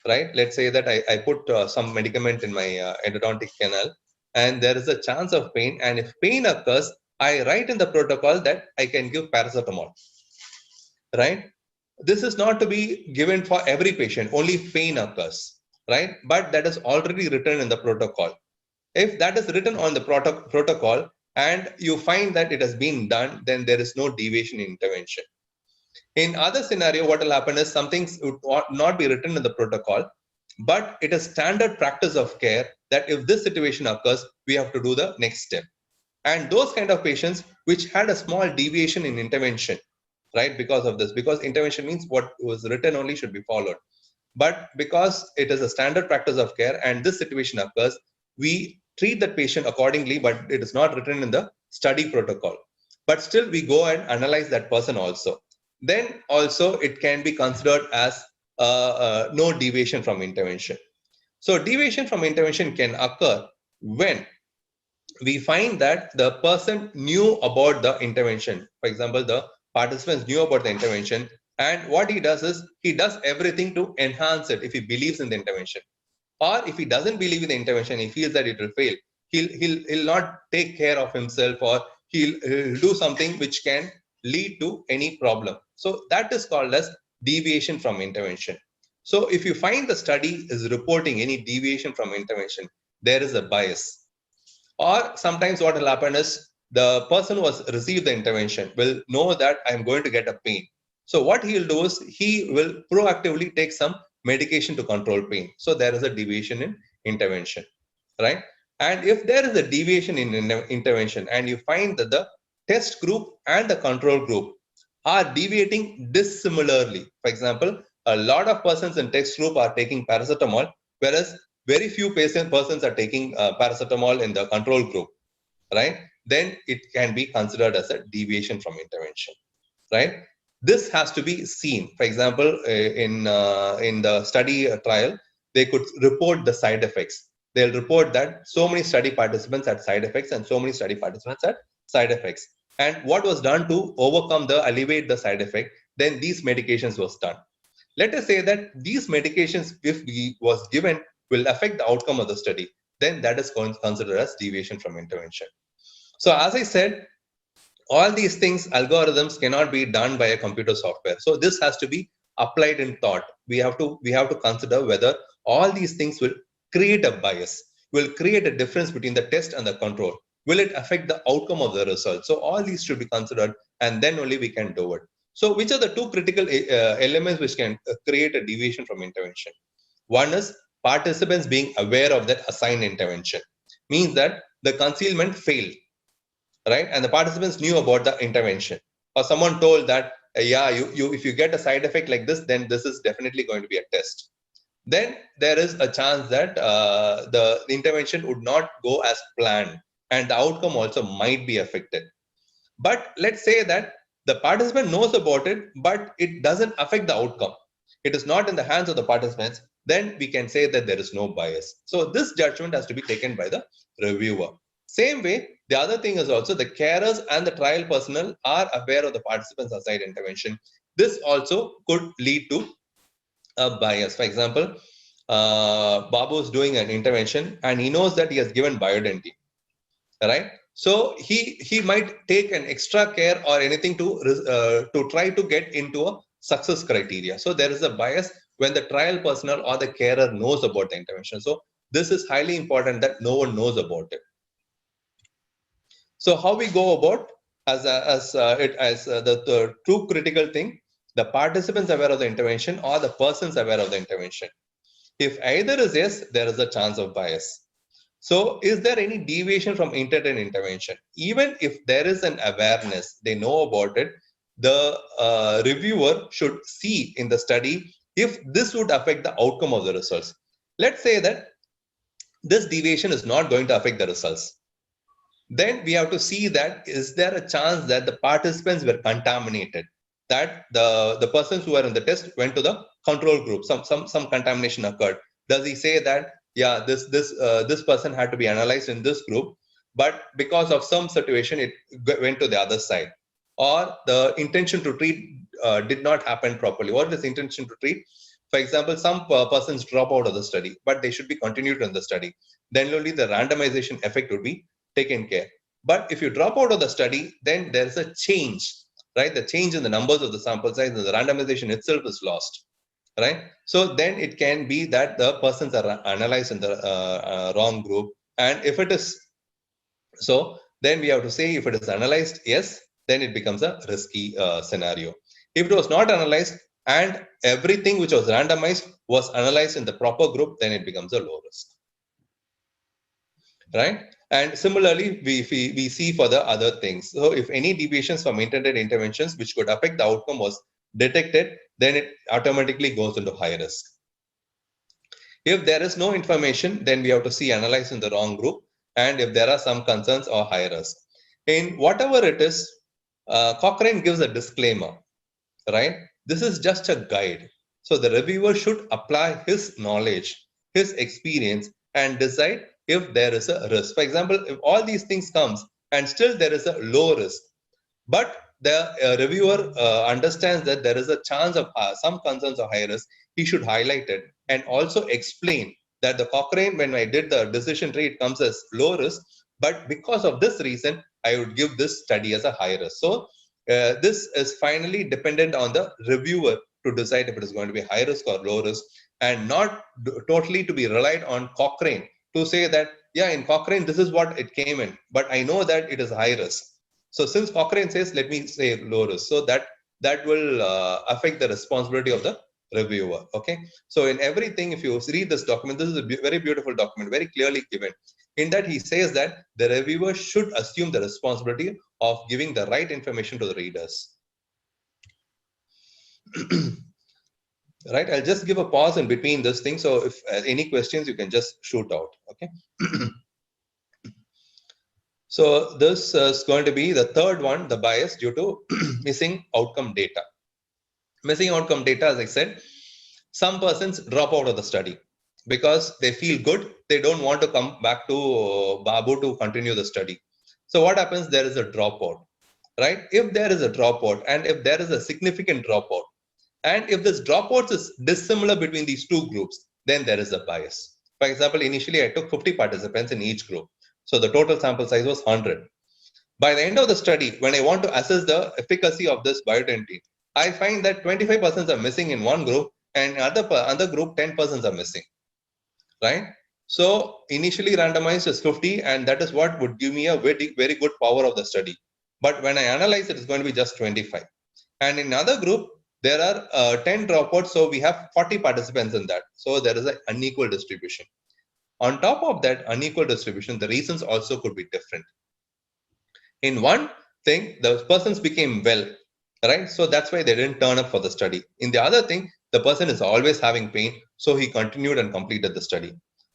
right? Let's say that I put some medicament in my endodontic canal and there is a chance of pain, and if pain occurs, I write in the protocol that I can give paracetamol, right? This is not to be given for every patient, only if pain occurs, right? But that is already written in the protocol. If that is written on the protocol and you find that it has been done, then there is no deviation in intervention. In other scenario, what will happen is some things would not be written in the protocol, but it is standard practice of care that if this situation occurs, we have to do the next step. And those kind of patients which had a small deviation in intervention, right, because of this, because intervention means what was written only should be followed. But because it is a standard practice of care and this situation occurs, we treat that patient accordingly, but it is not written in the study protocol. But still we go and analyze that person also. Then also it can be considered as no deviation from intervention. So deviation from intervention can occur when we find that the person knew about the intervention. For example, the participants knew about the intervention, and what he does is he does everything to enhance it if he believes in the intervention. Or if he doesn't believe in the intervention, he feels that it will fail, he'll not take care of himself, or he'll do something which can lead to any problem. So that is called as deviation from intervention. So if you find the study is reporting any deviation from intervention, there is a bias. Or sometimes what will happen is the person who has received the intervention will know that I'm going to get a pain. So what he'll do is he will proactively take some medication to control pain. So there is a deviation in intervention, right? And if there is a deviation in intervention and you find that the test group and the control group are deviating dissimilarly, for example, a lot of persons in test group are taking paracetamol, whereas very few persons are taking paracetamol in the control group, right? Then it can be considered as a deviation from intervention, right? This has to be seen. For example, in the study trial, they could report the side effects. They'll report that so many study participants had side effects and so many study participants had side effects. And what was done to overcome alleviate the side effect, then these medications was done. Let us say that these medications, if was given, will affect the outcome of the study, then that is considered as deviation from intervention. So as I said, all these things, algorithms cannot be done by a computer software. So this has to be applied in thought. We have to consider whether all these things will create a bias, will create a difference between the test and the control. Will it affect the outcome of the result? So all these should be considered, and then only we can do it. So which are the two critical elements which can create a deviation from intervention? One is participants being aware of that assigned intervention. Means that the concealment failed, right? And the participants knew about the intervention. Or someone told that, yeah, if you get a side effect like this, then this is definitely going to be a test. Then there is a chance that the intervention would not go as planned, and the outcome also might be affected. But let's say that the participant knows about it, but it doesn't affect the outcome. It is not in the hands of the participants, then we can say that there is no bias. So this judgment has to be taken by the reviewer. Same way, the other thing is also the carers and the trial personnel are aware of the participants' assigned intervention. This also could lead to a bias. For example, Babu is doing an intervention and he knows that he has given biodentine, right? So he might take an extra care or anything to try to get into a success criteria. So there is a bias when the trial personnel or the carer knows about the intervention. So this is highly important that no one knows about it. So how we go about the true critical thing, the participants aware of the intervention or the persons aware of the intervention. If either is yes, there is a chance of bias. So is there any deviation from intended intervention? Even if there is an awareness, they know about it, the reviewer should see in the study if this would affect the outcome of the results. Let's say that this deviation is not going to affect the results. Then we have to see that is there a chance that the participants were contaminated, that the persons who were in the test went to the control group, some contamination occurred. Does he say that, yeah, this person had to be analyzed in this group, but because of some situation it went to the other side, or the intention to treat did not happen properly? What is intention to treat? For example, some persons drop out of the study, but they should be continued in the study. Then only the randomization effect would be taken care. But if you drop out of the study, then there's a change, right? The change in the numbers of the sample size and the randomization itself is lost, right? So then it can be that the persons are analyzed in the wrong group. And if it is so, then we have to say if it is analyzed, yes, then it becomes a risky scenario. If it was not analyzed and everything which was randomized was analyzed in the proper group, then it becomes a low risk, right? And similarly, we see for the other things. So if any deviations from intended interventions which could affect the outcome was detected, then it automatically goes into high risk. If there is no information, then we have to see analyzed in the wrong group, and if there are some concerns or high risk. In whatever it is, Cochrane gives a disclaimer, right? This is just a guide. So the reviewer should apply his knowledge, his experience, and decide if there is a risk. For example, if all these things comes and still there is a low risk, but the reviewer understands that there is a chance of some concerns or high risk, he should highlight it and also explain that the Cochrane, when I did the decision tree, it comes as low risk, but because of this reason, I would give this study as a high risk. So this is finally dependent on the reviewer to decide if it is going to be high risk or low risk, and not totally to be relied on Cochrane to say that, yeah, in Cochrane, this is what it came in, but I know that it is high risk. So since Cochrane says, let me say low risk, so that will affect the responsibility of the reviewer. Okay. So in everything, if you read this document, this is a very beautiful document, very clearly given. In that, he says that the reviewer should assume the responsibility of giving the right information to the readers. Right, I'll just give a pause in between this thing. So if any questions, you can just shoot out. Okay. So this is going to be the third one, the bias due to missing outcome data. Missing outcome data, as I said, some persons drop out of the study because they feel good. They don't want to come back to Babu to continue the study. So what happens? There is a dropout, right? If there is a dropout and if there is a significant dropout, and if this dropout is dissimilar between these two groups, then there is a bias. For example, initially I took 50 participants in each group. So the total sample size was 100. By the end of the study, when I want to assess the efficacy of this bioidentity, I find that 25% are missing in one group and other group 10% are missing, right? So initially randomized is 50, and that is what would give me a very, very good power of the study. But when I analyze it, it's going to be just 25. And in another group, there are 10 dropouts, so we have 40 participants in that. So there is an unequal distribution. On top of that unequal distribution, the reasons also could be different. In one thing, the persons became well, right? So that's why they didn't turn up for the study. In the other thing, the person is always having pain, so he continued and completed the study.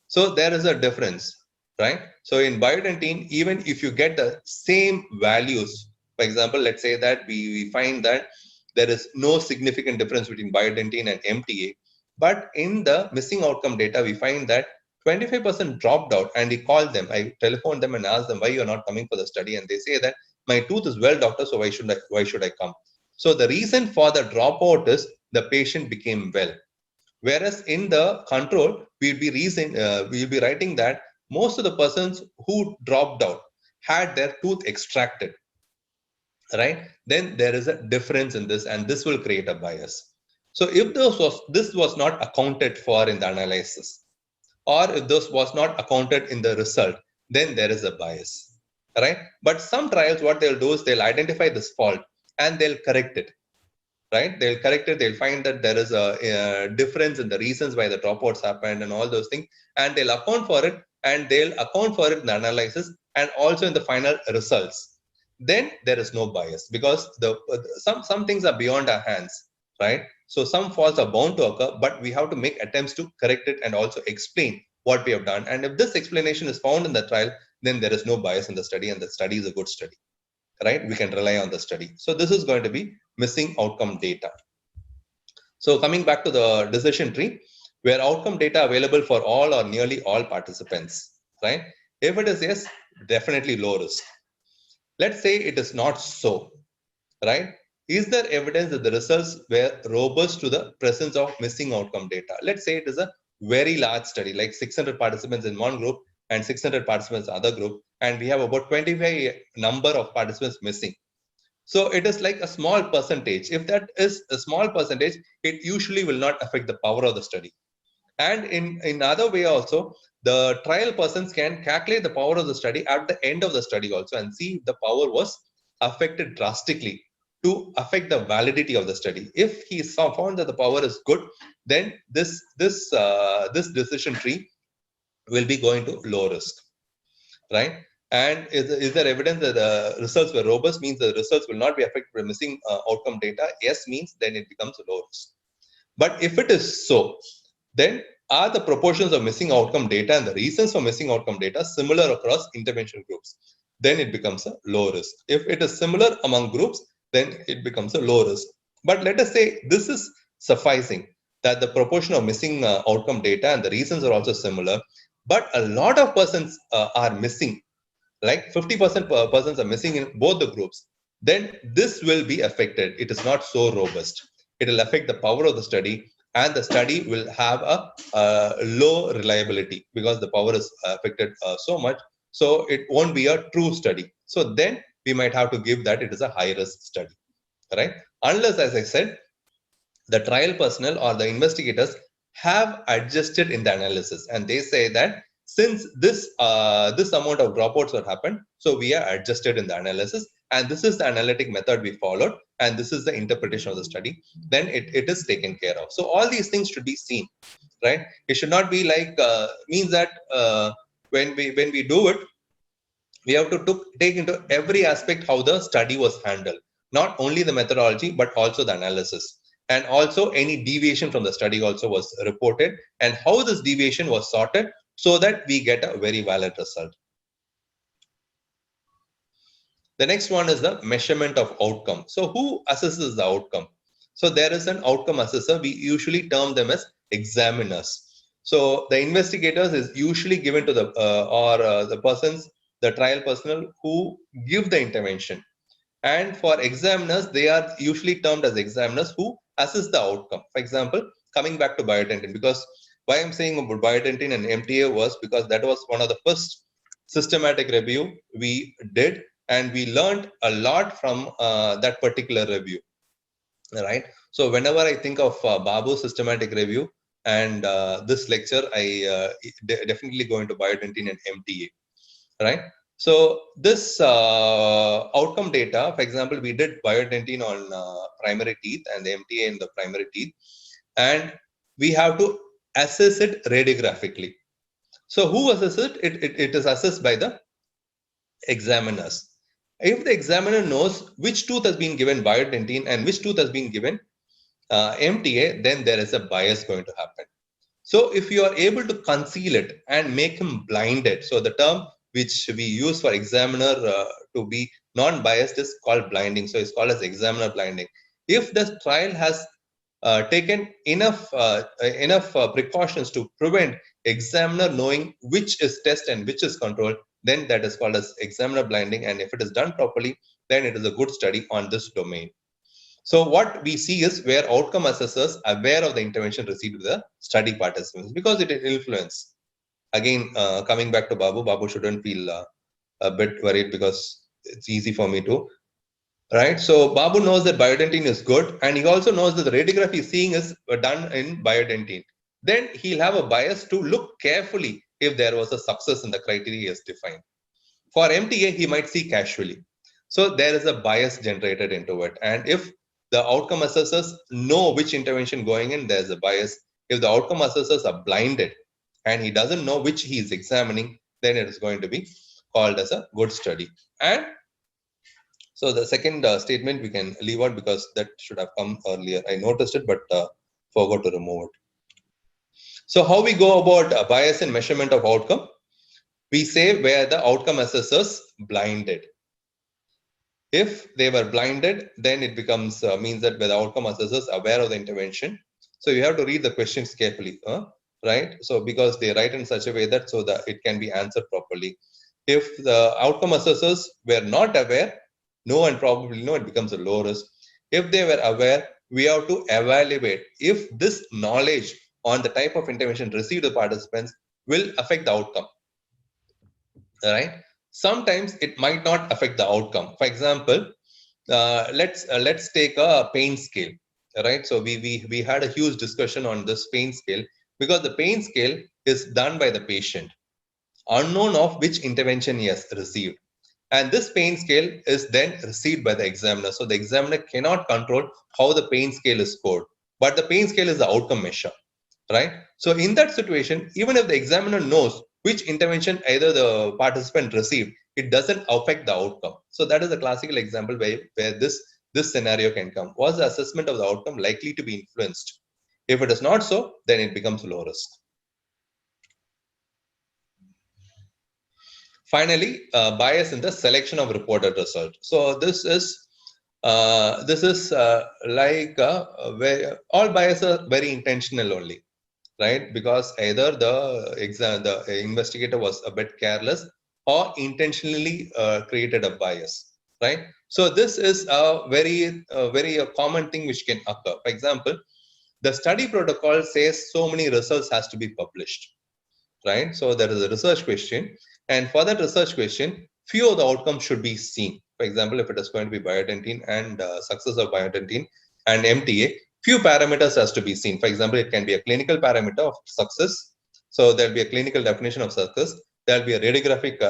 So there is a difference, right? So in bioidentity, even if you get the same values, for example, let's say that we find that there is no significant difference between bioidentity and MTA, but in the missing outcome data, we find that 25% dropped out, and we called them. I telephoned them and asked them why you're not coming for the study, and they say that my tooth is well, doctor, so why should I come? So the reason for the dropout is the patient became well. Whereas in the control, we'll be writing that most of the persons who dropped out had their tooth extracted, right? Then there is a difference in this, and this will create a bias. So if this was not accounted for in the analysis, or if this was not accounted in the result, then there is a bias, right? But some trials, what they'll do is they'll identify this fault and they'll correct it, right? They'll correct it. They'll find that there is a difference in the reasons why the dropouts happened and all those things, and they'll account for it, and they'll account for it in the analysis and also in the final results. Then there is no bias, because some things are beyond our hands, right? So some faults are bound to occur, but we have to make attempts to correct it and also explain what we have done. And if this explanation is found in the trial, then there is no bias in the study, and the study is a good study, right? We can rely on the study. So this is going to be missing outcome data. So coming back to the decision tree, where outcome data available for all or nearly all participants, right? If it is yes, definitely low risk. Let's say it is not so, right? Is there evidence that the results were robust to the presence of missing outcome data? Let's say it is a very large study, like 600 participants in one group and 600 participants in the other group, and we have about 25 number of participants missing. So it is like a small percentage. If that is a small percentage, it usually will not affect the power of the study. And in other way also, the trial persons can calculate the power of the study at the end of the study also, and see if the power was affected drastically to affect the validity of the study. If he found that the power is good, then this decision tree will be going to low risk, right? And is there evidence that the results were robust? Means the results will not be affected by missing outcome data. Yes means then it becomes a low risk. But if it is so, then are the proportions of missing outcome data and the reasons for missing outcome data similar across intervention groups? Then it becomes a low risk. If it is similar among groups, then it becomes a low risk. But let us say this is sufficing, that the proportion of missing outcome data and the reasons are also similar, but a lot of persons are missing, like 50% persons are missing in both the groups, then this will be affected. It is not so robust. It will affect the power of the study, and the study will have a low reliability because the power is affected so much. So it won't be a true study. So then we might have to give that it is a high risk study, right? Unless, as I said, the trial personnel or the investigators have adjusted in the analysis, and they say that since this amount of dropouts have happened, so we are adjusted in the analysis, and this is the analytic method we followed, and this is the interpretation of the study, then it is taken care of. So all these things should be seen, right? It should not be like means that when we do it, we have to take into every aspect how the study was handled, not only the methodology, but also the analysis. And also any deviation from the study also was reported, and how this deviation was sorted so that we get a very valid result. The next one is the measurement of outcome. So who assesses the outcome? So there is an outcome assessor. We usually term them as examiners. So the investigators is usually given to the trial personnel who give the intervention. And for examiners, they are usually termed as examiners who assess the outcome. For example, coming back to biodentin, because why I'm saying about biodentin and MTA was because that was one of the first systematic review we did, and we learned a lot from that particular review, right? So whenever I think of Babu systematic review and this lecture, I definitely go into biodentin and MTA, right? So this outcome data, for example, we did biodentin on primary teeth and the MTA in the primary teeth, and we have to assess it radiographically. So who assesses it? It is assessed by the examiners. If the examiner knows which tooth has been given biodentin and which tooth has been given MTA, then there is a bias going to happen. So if you are able to conceal it and make him blinded, so the term which we use for examiner to be non-biased is called blinding. So it's called as examiner blinding. If the trial has taken enough precautions to prevent examiner knowing which is test and which is control, then that is called as examiner blinding. And if it is done properly, then it is a good study on this domain. So what we see is where outcome assessors are aware of the intervention received with the study participants, because it influence. Again, coming back to Babu shouldn't feel a bit worried because it's easy for me to, right? So Babu knows that biodentin is good, and he also knows that the radiography he's seeing is done in biodentin. Then he'll have a bias to look carefully if there was a success in the criteria he has defined. For MTA, he might see casually. So there is a bias generated into it. And if the outcome assessors know which intervention going in, there's a bias. If the outcome assessors are blinded and he doesn't know which he is examining, then it is going to be called as a good study. And so the second statement we can leave out because that should have come earlier. I noticed it, but forgot to remove it. So how we go about bias in measurement of outcome? We say where the outcome assessors blinded. If they were blinded, then it becomes means that the outcome assessors are aware of the intervention. So you have to read the questions carefully, right? So because they write in such a way that so that it can be answered properly. If the outcome assessors were not aware, no and probably no, it becomes a low risk. If they were aware, we have to evaluate if this knowledge on the type of intervention received by participants will affect the outcome, right? Sometimes it might not affect the outcome. For example, let's take a pain scale, right? So we had a huge discussion on this pain scale because the pain scale is done by the patient, unknown of which intervention he has received. And this pain scale is then received by the examiner. So the examiner cannot control how the pain scale is scored, but the pain scale is the outcome measure, right? So in that situation, even if the examiner knows which intervention either the participant received, it doesn't affect the outcome. So that is a classical example where this scenario can come. Was the assessment of the outcome likely to be influenced? If it is not so, then it becomes low risk. Finally, bias in the selection of reported result. So this is like where all bias are very intentional only, right? Because either the investigator was a bit careless or intentionally created a bias, right? So this is a very common thing which can occur. For example, the study protocol says so many results has to be published, right? So there is a research question, and for that research question, few of the outcomes should be seen. For example, if it is going to be biodentin and success of biodentin and MTA, few parameters has to be seen. For example, it can be a clinical parameter of success. So there'll be a clinical definition of success. There'll be a radiographic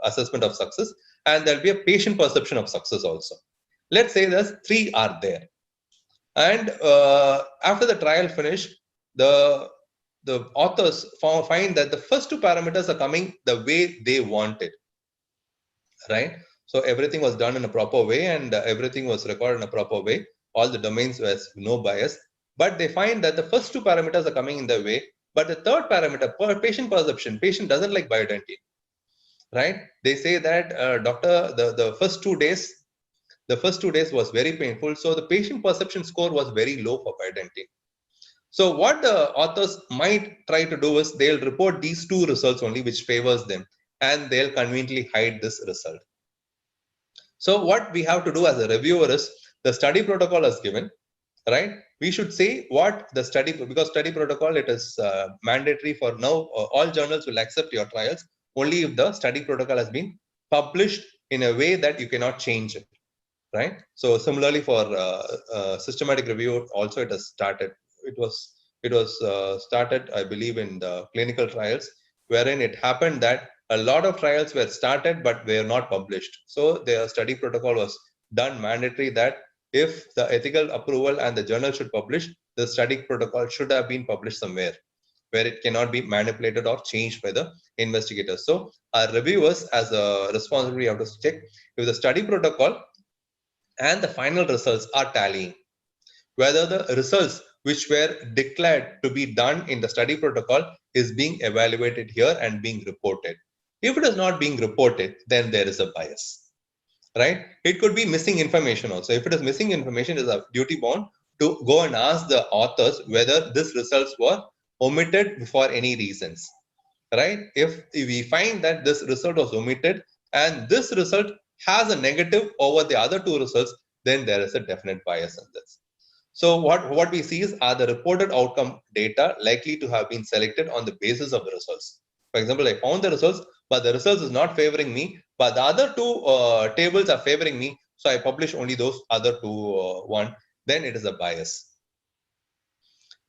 assessment of success, and there'll be a patient perception of success also. Let's say there's 3 are there. And after the trial finish, the the authors find that the first two parameters are coming the way they wanted, right? So everything was done in a proper way, and everything was recorded in a proper way. All the domains was no bias, but they find that the first two parameters are coming in their way. But the third parameter, patient perception, patient doesn't like bioidentity, right? They say that doctor, the first 2 days, was very painful. So the patient perception score was very low for bioidentity. So what the authors might try to do is they'll report these two results only, which favors them, and they'll conveniently hide this result. So what we have to do as a reviewer is the study protocol is given, right? We should say what the study, because study protocol, it is mandatory for now. All journals will accept your trials only if the study protocol has been published in a way that you cannot change it, right? So similarly for systematic review also, it has started. It was started, I believe, in the clinical trials, wherein it happened that a lot of trials were started but they are not published. So their study protocol was done mandatory that if the ethical approval and the journal should publish, the study protocol should have been published somewhere where it cannot be manipulated or changed by the investigators. So our reviewers, as a responsibility, have to check if the study protocol and the final results are tallying, whether the results which were declared to be done in the study protocol is being evaluated here and being reported. If it is not being reported, then there is a bias, right? It could be missing information also. If it is missing information, it is a duty bound to go and ask the authors whether these results were omitted for any reasons, right? If we find that this result was omitted and this result has a negative over the other two results, then there is a definite bias in this. So what we see is, are the reported outcome data likely to have been selected on the basis of the results? For example, I found the results, but the results is not favoring me, but the other two tables are favoring me, so I publish only those other two one, then it is a bias,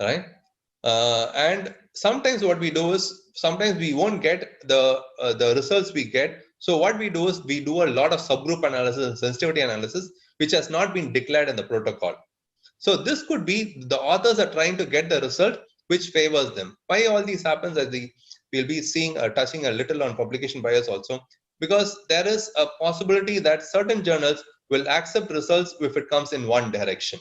right? And sometimes what we do is, sometimes we won't get the results we get. So what we do is we do a lot of subgroup analysis and sensitivity analysis, which has not been declared in the protocol. So this could be the authors are trying to get the result which favors them. Why all these happens, as we'll be seeing, touching a little on publication bias also, because there is a possibility that certain journals will accept results if it comes in one direction,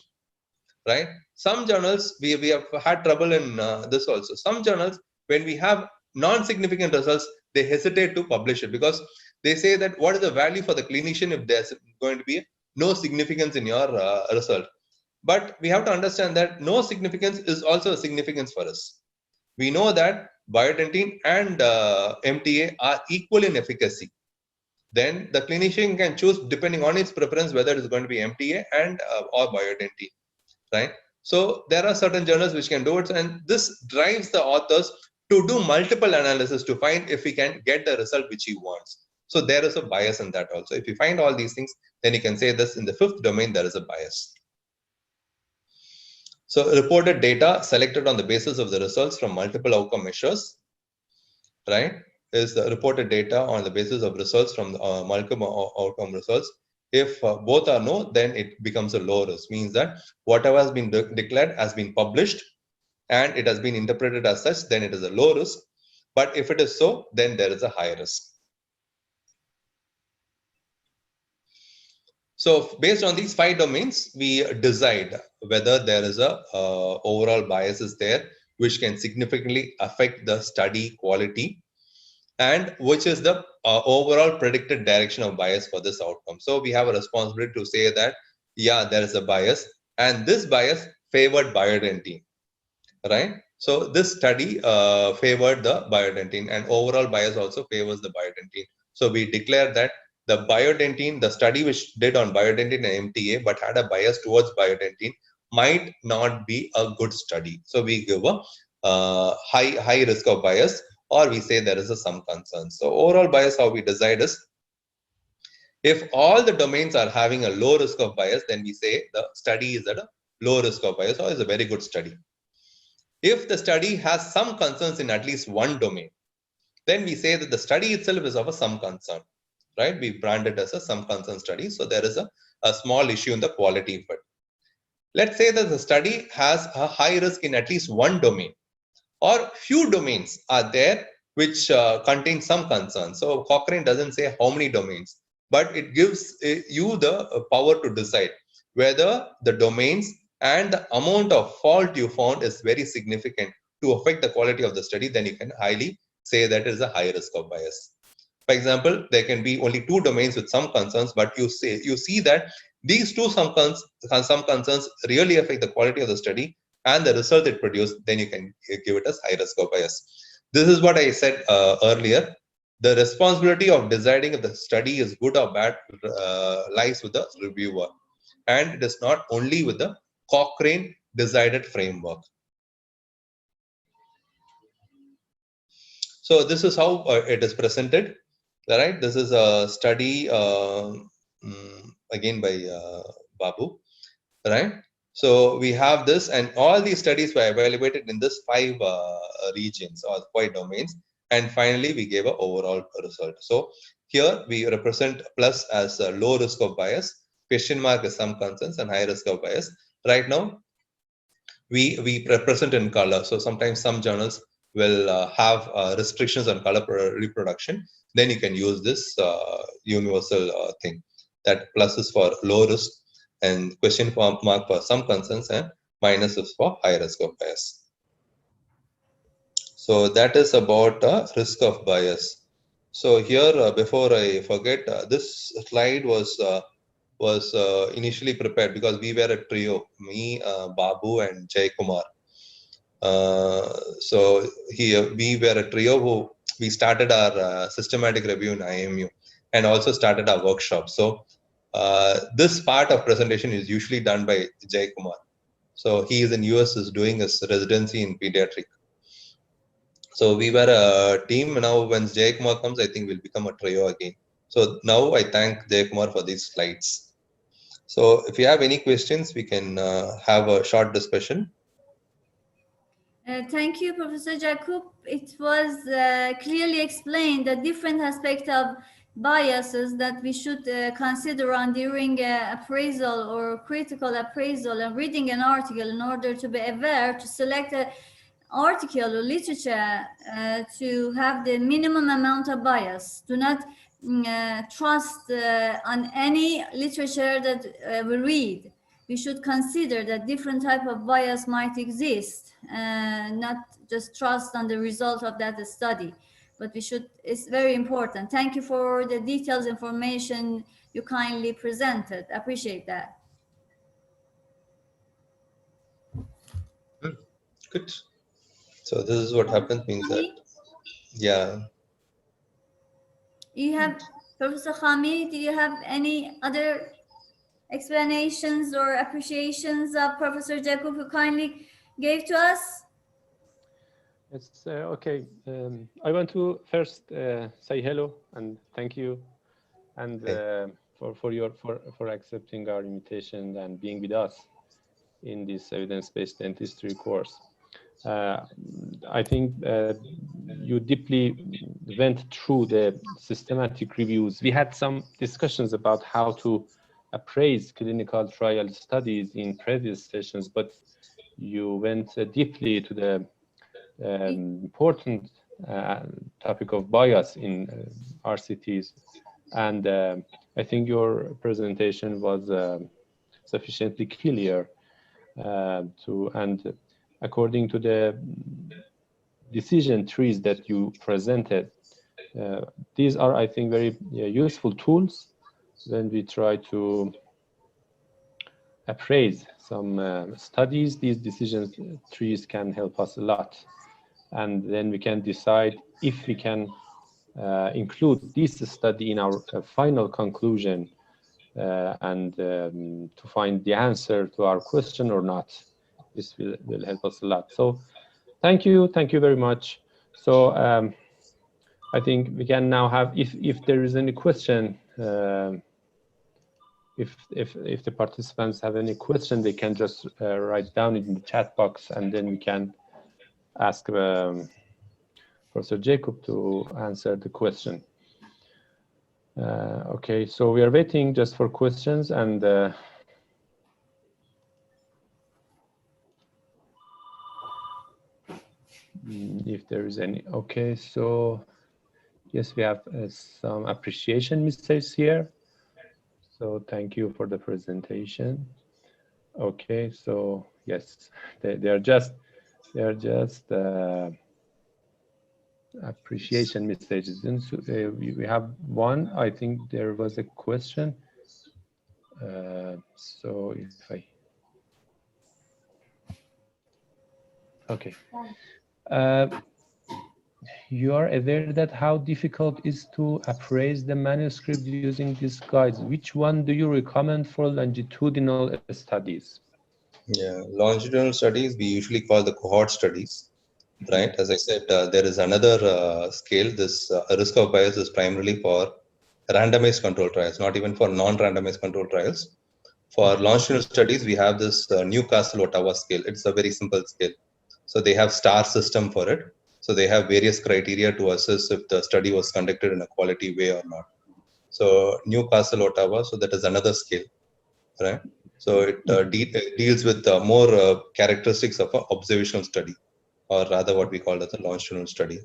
right? Some journals, we have had trouble in this also. Some journals, when we have non-significant results, they hesitate to publish it because they say that what is the value for the clinician if there's going to be no significance in your result. But we have to understand that no significance is also a significance for us. We know that bioidentine and MTA are equal in efficacy. Then the clinician can choose depending on its preference whether it is going to be MTA and or bioidentine, right? So there are certain journals which can do it, and this drives the authors to do multiple analysis to find if he can get the result which he wants. So there is a bias in that also. If you find all these things, then you can say this in the fifth domain there is a bias. So reported data selected on the basis of the results from multiple outcome measures, right, is the reported data on the basis of results from multiple outcome results. If both are no, then it becomes a low risk, means that whatever has been declared has been published and it has been interpreted as such, then it is a low risk. But if it is so, then there is a high risk. So based on these 5 domains, we decide whether there is a overall bias is there, which can significantly affect the study quality, and which is the overall predicted direction of bias for this outcome. So we have a responsibility to say that, yeah, there is a bias, and this bias favored bioidentity, right? So this study favored the bioidentine, and overall bias also favors the bioidentine. So we declare that the bioidentine, the study which did on bioidentine and MTA but had a bias towards bioidentine, might not be a good study. So we give a high risk of bias, or we say there is some concern. So overall bias, how we decide is, if all the domains are having a low risk of bias, then we say the study is at a low risk of bias or is a very good study. If the study has some concerns in at least one domain, then we say that the study itself is of some concern, right? We brand it as a some concern study. So there is a small issue in the quality of it. Let's say that the study has a high risk in at least one domain. or few domains are there which contain some concern. So Cochrane doesn't say how many domains, but it gives you the power to decide whether the domains and the amount of fault you found is very significant to affect the quality of the study. Then you can highly say that is a high risk of bias. For example, there can be only 2 domains with some concerns, but you see that these some concerns really affect the quality of the study and the result it produced. Then you can give it as high risk of bias. This is what I said earlier. The responsibility of deciding if the study is good or bad lies with the reviewer, and it is not only with the Cochrane decided framework. So this is how it is presented. All right, this is a study again by Babu. Right. So we have this, and all these studies were evaluated in this 5 regions or 5 domains, and finally we gave an overall result. So here we represent plus as a low risk of bias, question mark is some concerns, and high risk of bias. Right now we represent in color. So sometimes some journals will have restrictions on color reproduction. Then you can use this universal thing, that plus is for low risk and question mark for some concerns, and minus is for high risk of bias. So that is about risk of bias. So here, before I forget, this slide was initially prepared because we were a trio, me, Babu, and Jay Kumar. So here we were a trio who we started our systematic review in IMU and also started our workshop. So this part of presentation is usually done by Jay Kumar. So he is in US, is doing his residency in pediatric. So we were a team. Now when Jay Kumar comes, I think we'll become a trio again. So now I thank Jay Kumar for these slides. So if you have any questions, we can have a short discussion. Thank you, Professor Jacob. It was clearly explained the different aspects of biases that we should consider on during appraisal or critical appraisal and reading an article in order to be aware to select an article or literature to have the minimum amount of bias. Do not trust on any literature that we read. We should consider that different type of bias might exist, not just trust on the result of that study. But we should, it's very important. Thank you for the details information you kindly presented. I appreciate that. Good. So this is what happens means that, yeah. You have, Professor Khami, do you have any other explanations or appreciations of Professor Jacob who kindly gave to us? It's okay. I want to first say hello and thank you, and for accepting our invitation and being with us in this evidence-based dentistry course. I think you deeply went through the systematic reviews. We had some discussions about how to appraise clinical trial studies in previous sessions, but you went deeply to the important topic of bias in RCTs, and I think your presentation was sufficiently clear and according to the decision trees that you presented, these are, I think, very useful tools when we try to appraise some studies. These decision trees can help us a lot, and then we can decide if we can include this study in our final conclusion and to find the answer to our question or not. This will help us a lot. So thank you very much. So I think we can now have, if there is any question, if the participants have any question, they can just write down in the chat box, and then we can ask Professor Jacob to answer the question. Okay, so we are waiting just for questions, and If there is any, okay, so yes, we have some appreciation messages here. So thank you for the presentation. Okay, so yes, they are just appreciation messages. And so, we have one. I think there was a question. So if I, okay. You are aware that how difficult is to appraise the manuscript using these guides. Which one do you recommend for longitudinal studies? Yeah, longitudinal studies we usually call the cohort studies, right? As I said, there is another scale. This risk of bias is primarily for randomized control trials, not even for non-randomized control trials. For longitudinal studies, we have this Newcastle-Ottawa scale. It's a very simple scale. So they have star system for it. So they have various criteria to assess if the study was conducted in a quality way or not. So Newcastle-Ottawa, so that is another scale, right? So it deals with more characteristics of an observational study, or rather what we call as a longitudinal study,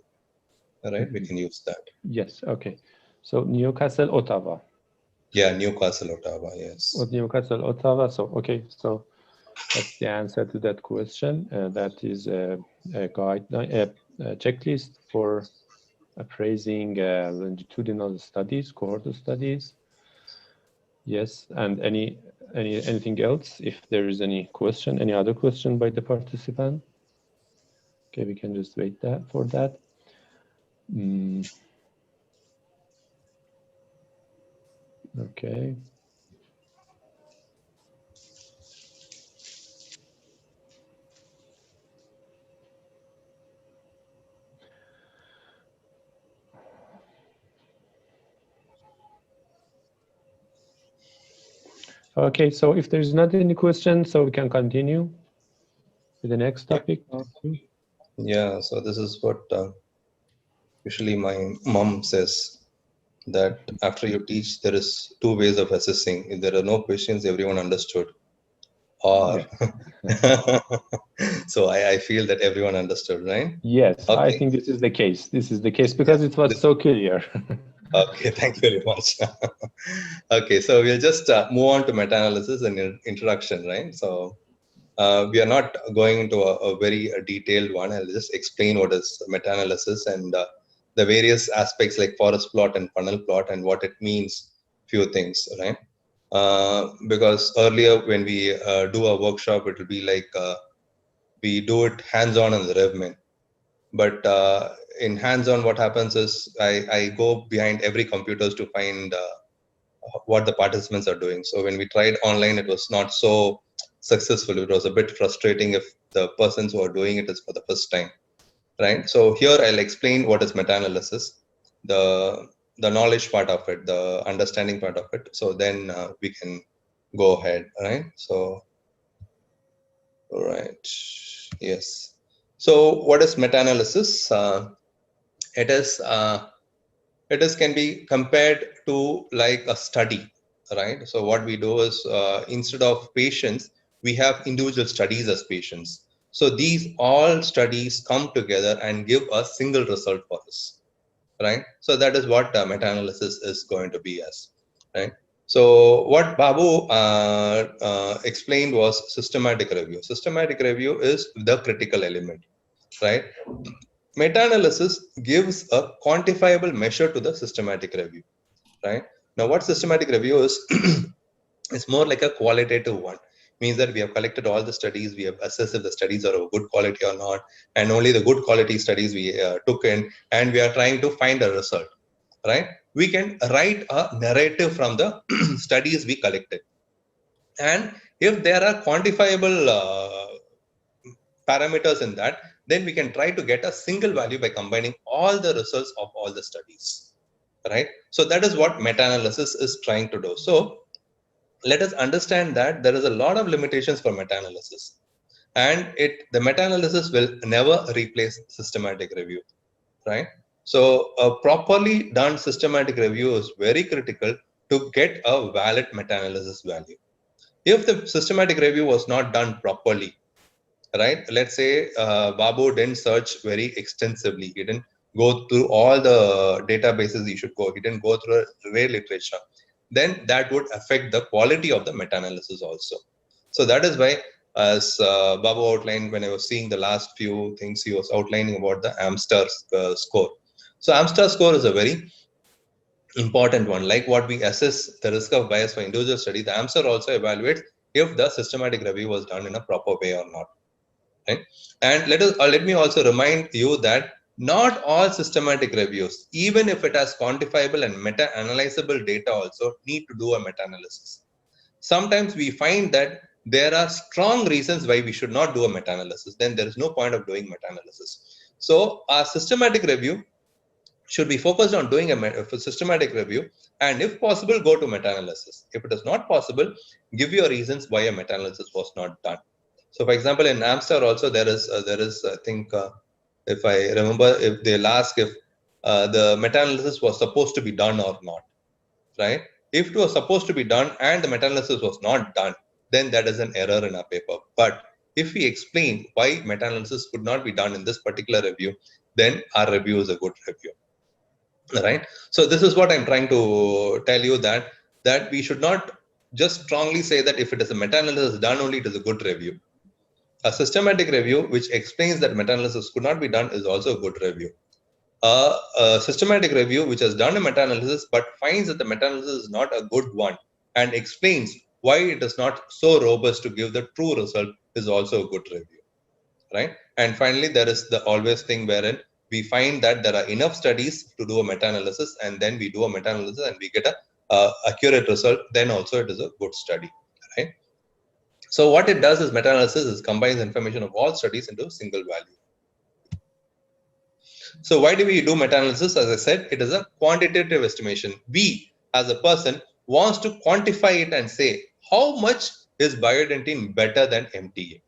right? We can use that. Yes, okay. So Newcastle, Ottawa. Yeah, Newcastle, Ottawa, yes. Newcastle, Ottawa. So, okay, so that's the answer to that question. That is a guideline, a checklist for appraising longitudinal studies, cohort studies. Yes, and anything else? If there is any question, any other question by the participant? Okay, we can just wait for that. Okay. Okay, so if there's not any question, so we can continue with the next topic. Yeah, so this is what usually my mom says, that after you teach, there is two ways of assessing. If there are no questions, everyone understood. Or so I feel that everyone understood, right? Yes, okay. I think this is the case. This is the case because it was so clear. Okay, thank you very much. Okay, so we'll just move on to meta-analysis and introduction, right? So we are not going into a very detailed one. I'll just explain what is meta-analysis and the various aspects like forest plot and funnel plot and what it means, few things, right? Because earlier when we do a workshop, it will be like we do it hands-on in the RevMin. But in hands-on, what happens is I go behind every computers to find what the participants are doing. So when we tried online, it was not so successful. It was a bit frustrating if the persons who are doing it is for the first time, right? So here I'll explain what is meta-analysis, the knowledge part of it, the understanding part of it. So then we can go ahead, right? So, all right, yes. So what is meta-analysis? It can be compared to like a study, right? So what we do is instead of patients, we have individual studies as patients. So these all studies come together and give a single result for us, right? So that is what meta-analysis is going to be as, right? So what Babu explained was systematic review. Systematic review is the critical element, right? Meta-analysis gives a quantifiable measure to the systematic review, right? Now, what systematic review is, it's more like a qualitative one. Means that we have collected all the studies, we have assessed if the studies are of good quality or not, and only the good quality studies we took in, and we are trying to find a result, right? We can write a narrative from the studies we collected. And if there are quantifiable parameters in that, then we can try to get a single value by combining all the results of all the studies, right? So that is what meta-analysis is trying to do. So let us understand that there is a lot of limitations for meta-analysis, and the meta-analysis will never replace systematic review, right? So a properly done systematic review is very critical to get a valid meta-analysis value. If the systematic review was not done properly, right? Let's say Babu didn't search very extensively. He didn't go through all the databases he should go. He didn't go through a rare literature. Then that would affect the quality of the meta-analysis also. So that is why, as Babu outlined when I was seeing the last few things, he was outlining about the AMSTAR score. So AMSTAR score is a very important one. Like what we assess the risk of bias for individual study, the AMSTAR also evaluates if the systematic review was done in a proper way or not. Right? And let me also remind you that not all systematic reviews, even if it has quantifiable and meta-analyzable data, also need to do a meta-analysis. Sometimes we find that there are strong reasons why we should not do a meta-analysis. Then there is no point of doing meta-analysis. So our systematic review should be focused on doing a systematic review, and if possible, go to meta-analysis. If it is not possible, give your reasons why a meta-analysis was not done. So, for example, in AMSTAR also there is I think if I remember, if they'll ask if the meta-analysis was supposed to be done or not, right? If it was supposed to be done and the meta-analysis was not done, then that is an error in our paper. But if we explain why meta-analysis could not be done in this particular review, then our review is a good review, right? So this is what I'm trying to tell you, that we should not just strongly say that if it is a meta-analysis done only, it is a good review. A systematic review which explains that meta-analysis could not be done is also a good review. A systematic review which has done a meta-analysis but finds that the meta-analysis is not a good one and explains why it is not so robust to give the true result is also a good review, right? And finally, there is the always thing wherein we find that there are enough studies to do a meta-analysis, and then we do a meta-analysis and we get a accurate result, then also it is a good study, right? So what it does is meta-analysis is combines information of all studies into a single value. So why do we do meta-analysis? As I said, it is a quantitative estimation. We, as a person, wants to quantify it and say, how much is bioidentine better than MTA?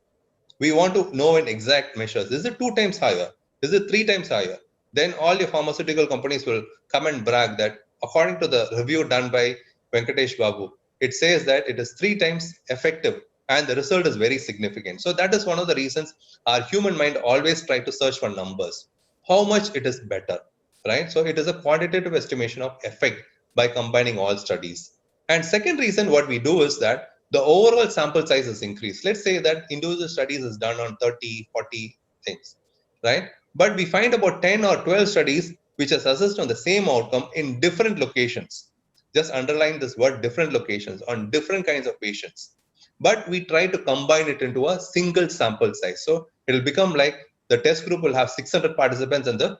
We want to know in exact measures. Is it 2 times higher? Is it 3 times higher? Then all your pharmaceutical companies will come and brag that according to the review done by Venkatesh Babu, it says that it is 3 times effective and the result is very significant. So that is one of the reasons our human mind always try to search for numbers. How much it is better, right? So it is a quantitative estimation of effect by combining all studies. And second reason what we do is that the overall sample size is increased. Let's say that individual studies is done on 30, 40 things, right? But we find about 10 or 12 studies which is assessed on the same outcome in different locations. Just underline this word, different locations, on different kinds of patients. But we try to combine it into a single sample size. So it will become like the test group will have 600 participants and the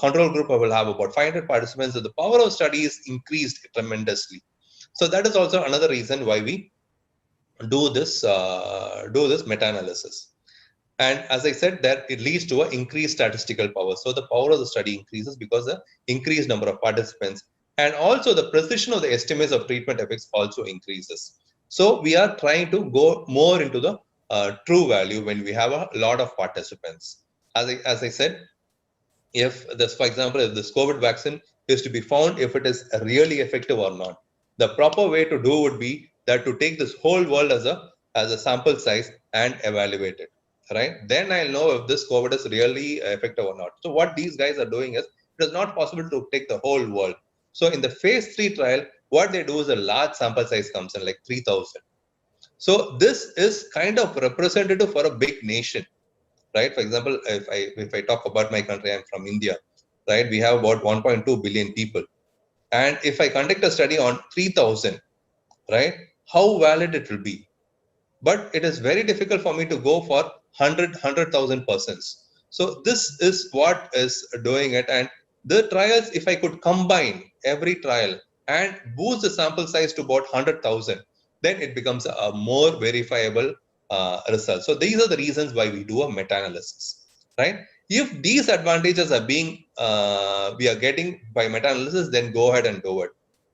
control group will have about 500 participants. So the power of study is increased tremendously. So that is also another reason why we do this meta-analysis. And as I said, that it leads to an increased statistical power. So the power of the study increases because the increased number of participants, and also the precision of the estimates of treatment effects also increases. So we are trying to go more into the true value when we have a lot of participants. As I said, if this, for example, if this COVID vaccine is to be found if it is really effective or not, the proper way to do would be that to take this whole world as a sample size and evaluate it, right? Then I'll know if this COVID is really effective or not. So what these guys are doing is, it is not possible to take the whole world. So in the phase 3 trial, what they do is a large sample size comes in, like 3,000. So this is kind of representative for a big nation, right? For example, if I talk about my country, I'm from India, right? We have about 1.2 billion people. And if I conduct a study on 3,000, right, how valid it will be? But it is very difficult for me to go for 100,000 persons. So this is what is doing it. And the trials, if I could combine every trial and boost the sample size to about 100,000, then it becomes a more verifiable result. So these are the reasons why we do a meta-analysis, right? If these advantages are being we are getting by meta-analysis, then go ahead and do it.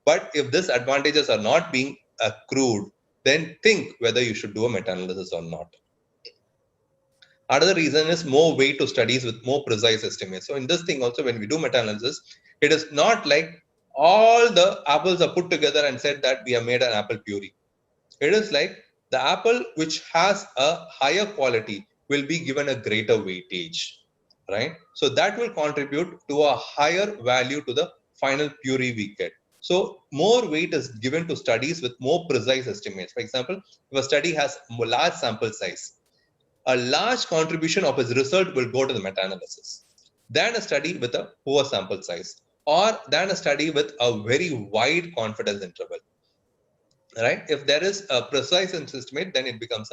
But if these advantages are not being accrued, then think whether you should do a meta-analysis or not. Another reason is more weight to studies with more precise estimates. So in this thing also, when we do meta-analysis, it is not like all the apples are put together and said that we have made an apple puree. It is like the apple which has a higher quality will be given a greater weightage, right? So that will contribute to a higher value to the final puree we get. So more weight is given to studies with more precise estimates. For example, if a study has a large sample size, a large contribution of its result will go to the meta-analysis than a study with a poor sample size, or than a study with a very wide confidence interval, right? If there is a precise estimate, then it becomes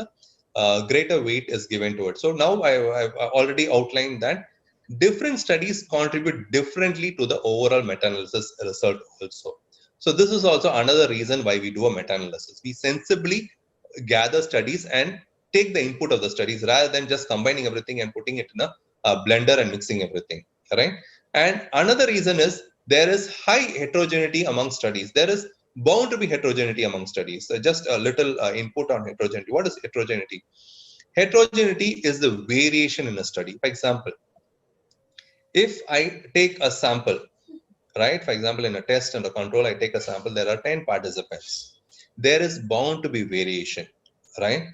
a greater weight is given to it. So now I've already outlined that different studies contribute differently to the overall meta-analysis result also. So this is also another reason why we do a meta-analysis. We sensibly gather studies and take the input of the studies rather than just combining everything and putting it in a blender and mixing everything, right? And another reason is there is high heterogeneity among studies. There is bound to be heterogeneity among studies. So just a little input on heterogeneity. What is heterogeneity? Heterogeneity is the variation in a study. For example, if I take a sample, right? For example, in a test and a control, I take a sample, there are 10 participants. There is bound to be variation, right?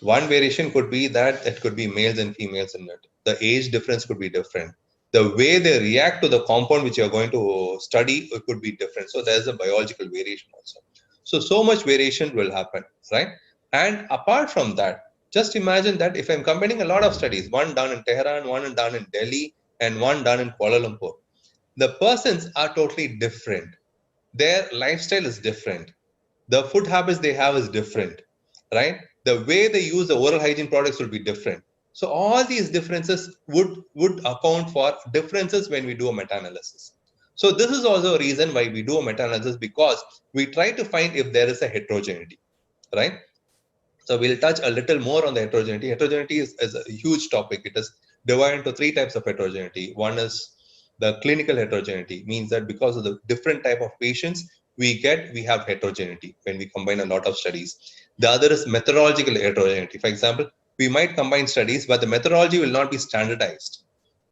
One variation could be that it could be males and females in it. The age difference could be different. The way they react to the compound which you are going to study could be different. So there's a biological variation also. So much variation will happen, right? And apart from that, just imagine that if I'm combining a lot of studies, one done in Tehran, one done in Delhi, and one done in Kuala Lumpur, the persons are totally different. Their lifestyle is different. The food habits they have is different, right? The way they use the oral hygiene products will be different. So all these differences would account for differences when we do a meta-analysis. So this is also a reason why we do a meta-analysis, because we try to find if there is a heterogeneity, right? So we'll touch a little more on the heterogeneity. Heterogeneity is a huge topic. It is divided into 3 types of heterogeneity. One is the clinical heterogeneity, means that because of the different type of patients we have heterogeneity when we combine a lot of studies. The other is methodological heterogeneity. For example, we might combine studies, but the methodology will not be standardized,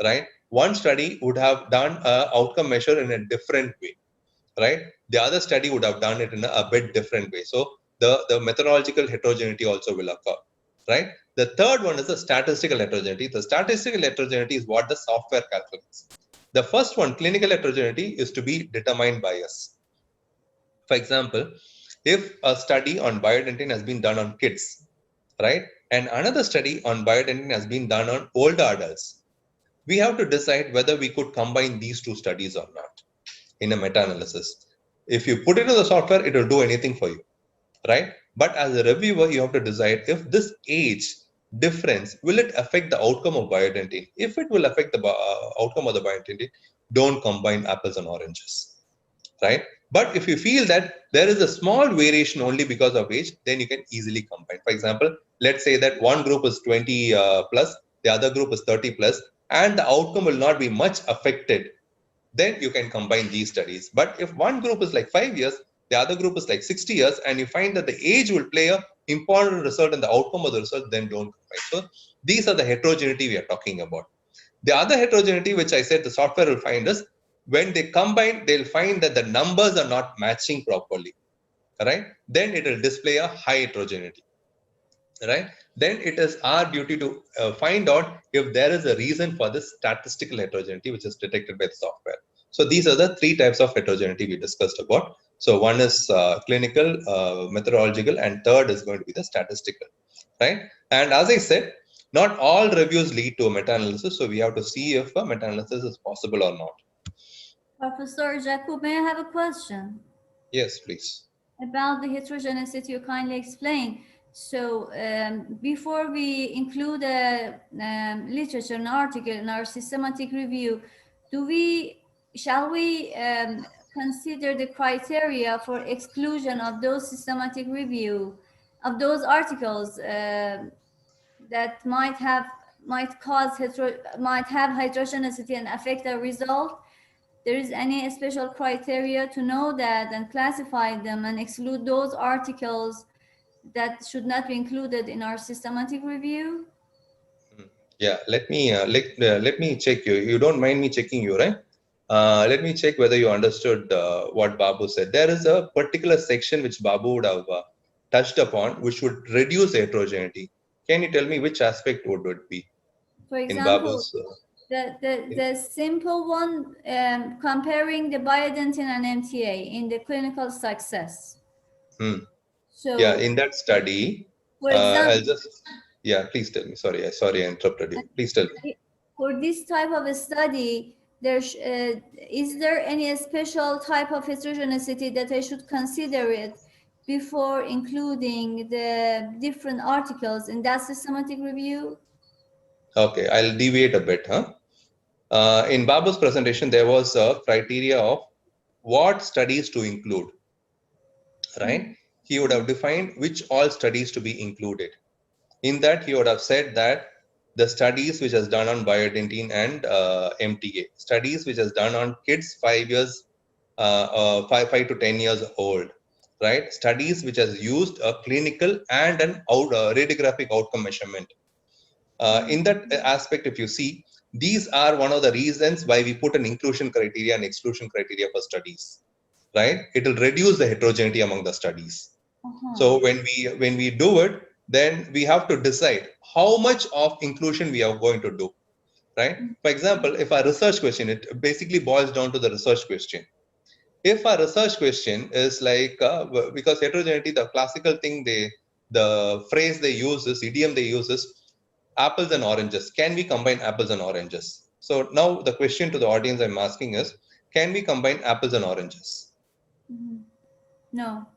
right? One study would have done an outcome measure in a different way, right? The other study would have done it in a bit different way. So the methodological heterogeneity also will occur, right? The third one is the statistical heterogeneity. The statistical heterogeneity is what the software calculates. The first one, clinical heterogeneity, is to be determined by us. For example, if a study on biodentin has been done on kids, right, and another study on biodentin has been done on older adults, we have to decide whether we could combine these 2 studies or not in a meta-analysis. If you put it in the software, it will do anything for you, right? But as a reviewer, you have to decide if this age difference, will it affect the outcome of biodentin? If it will affect the outcome of the biodentin, don't combine apples and oranges, right? But if you feel that there is a small variation only because of age, then you can easily combine. For example, let's say that one group is 20 plus, the other group is 30 plus, and the outcome will not be much affected, then you can combine these studies. But if one group is like 5 years, the other group is like 60 years, and you find that the age will play a important result in the outcome of the result, then don't combine. So these are the heterogeneity we are talking about. The other heterogeneity, which I said the software will find, is when they combine, they'll find that the numbers are not matching properly, right? Then it will display a high heterogeneity, right? Then it is our duty to find out if there is a reason for this statistical heterogeneity, which is detected by the software. So these are the 3 types of heterogeneity we discussed about. So one is clinical, methodological, and third is going to be the statistical, right? And as I said, not all reviews lead to a meta-analysis. So we have to see if a meta-analysis is possible or not. Professor Jacob, may I have a question? Yes, please. About the heterogeneity you kindly explained. So before we include a literature, an article in our systematic review, shall we consider the criteria for exclusion of those systematic review, of those articles that might have heterogeneity and affect the result? There is any special criteria to know that and classify them and exclude those articles that should not be included in our systematic review? Yeah, let me check you. You don't mind me checking you, right? Let me check whether you understood what Babu said. There is a particular section which Babu would have touched upon, which would reduce heterogeneity. Can you tell me which aspect would it be For in example, Babu's? the simple one, comparing the biodentin and MTA in the clinical success. So Yeah, in that study, for example, I'll just, yeah, please tell me. Sorry, I interrupted you. Please tell me. for this type of a study, is there any special type of heterogeneity that I should consider it before including the different articles in that systematic review? Okay, I'll deviate a bit. In Babu's presentation, there was a criteria of what studies to include, right? He would have defined which all studies to be included. In that, he would have said that the studies which has done on biodentin and MTA, studies which has done on kids 5 to 10 years old, right? Studies which has used a clinical and an radiographic outcome measurement. In that aspect, if you see, these are one of the reasons why we put an inclusion criteria and exclusion criteria for studies, right? It will reduce the heterogeneity among the studies. So when we do it, then we have to decide how much of inclusion we are going to do, right? For example, if our research question, it basically boils down to the research question. If our research question is like, because heterogeneity, the classical thing, the phrase they use is, idiom they use is, apples and oranges. Can we combine apples and oranges? So now the question to the audience I'm asking is, can we combine apples and oranges? No.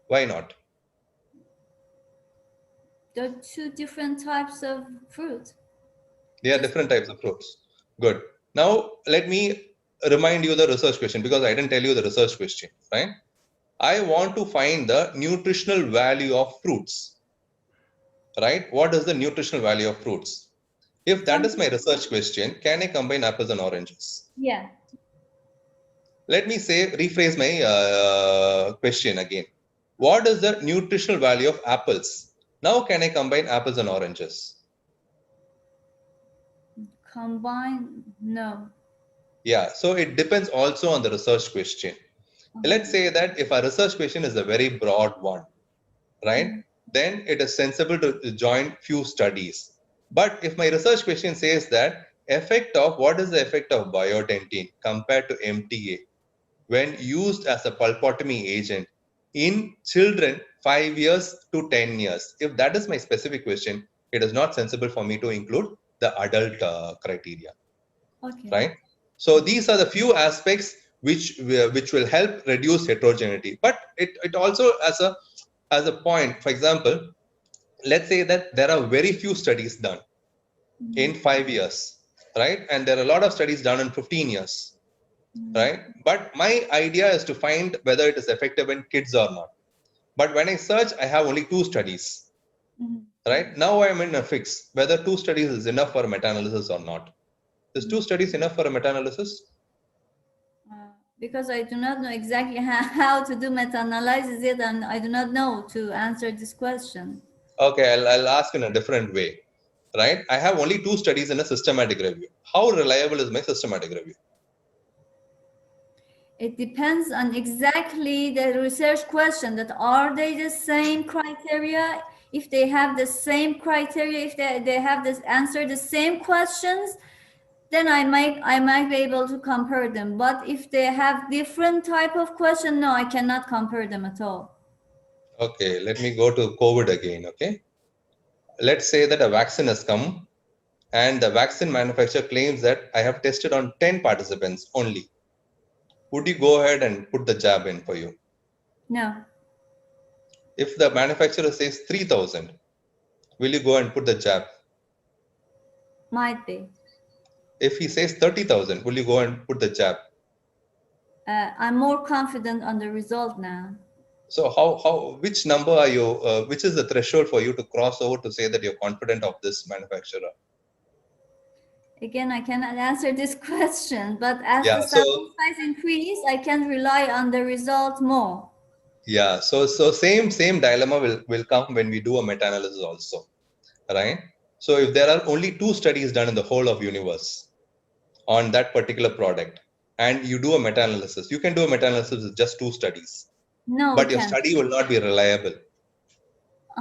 Why not? They're two different types of fruit. They are different types of fruits. Good. Now, let me remind you the research question, because I didn't tell you the research question, right? I want to find the nutritional value of fruits, right? What is the nutritional value of fruits? If that is my research question, can I combine apples and oranges? Yeah. Let me rephrase my question again. What is the nutritional value of apples? Now, can I combine apples and oranges? Combine? No. Yeah, so it depends also on the research question. Let's say that if our research question is a very broad one, right? Then it is sensible to join few studies. But if my research question says that what is the effect of biodentin compared to MTA when used as a pulpotomy agent in children 5 years to 10 years? If that is my specific question, it is not sensible for me to include the adult criteria, right? So these are the few aspects which will help reduce heterogeneity. But it also as a point, for example, let's say that there are very few studies done in 5 years, right? And there are a lot of studies done in 15 years, right? But my idea is to find whether it is effective in kids or not. But when I search, I have only 2 studies, right? Now I'm in a fix whether 2 studies is enough for a meta-analysis or not. Is 2 studies enough for a meta-analysis? Because I do not know exactly how to do meta-analysis yet, and I do not know to answer this question. Okay, I'll ask in a different way, right? I have only 2 studies in a systematic review. How reliable is my systematic review? It depends on exactly the research question, that are they the same criteria? If they have the same criteria, if they have this answer the same questions, then I might be able to compare them. But if they have different type of question, no, I cannot compare them at all. Okay, let me go to COVID again, okay? Let's say that a vaccine has come and the vaccine manufacturer claims that I have tested on 10 participants only. Would you go ahead and put the jab in for you? No. If the manufacturer says 3,000, will you go and put the jab? Might be. If he says 30,000, will you go and put the jab? I'm more confident on the result now. So which number are you, which is the threshold for you to cross over to say that you're confident of this manufacturer? Again, I cannot answer this question, but as the sample size increase, I can rely on the result more. Yeah, so same dilemma will come when we do a meta-analysis also, right? So if there are only 2 studies done in the whole of universe on that particular product, and you do a meta-analysis, you can do a meta-analysis with just 2 studies. No, but your study will not be reliable.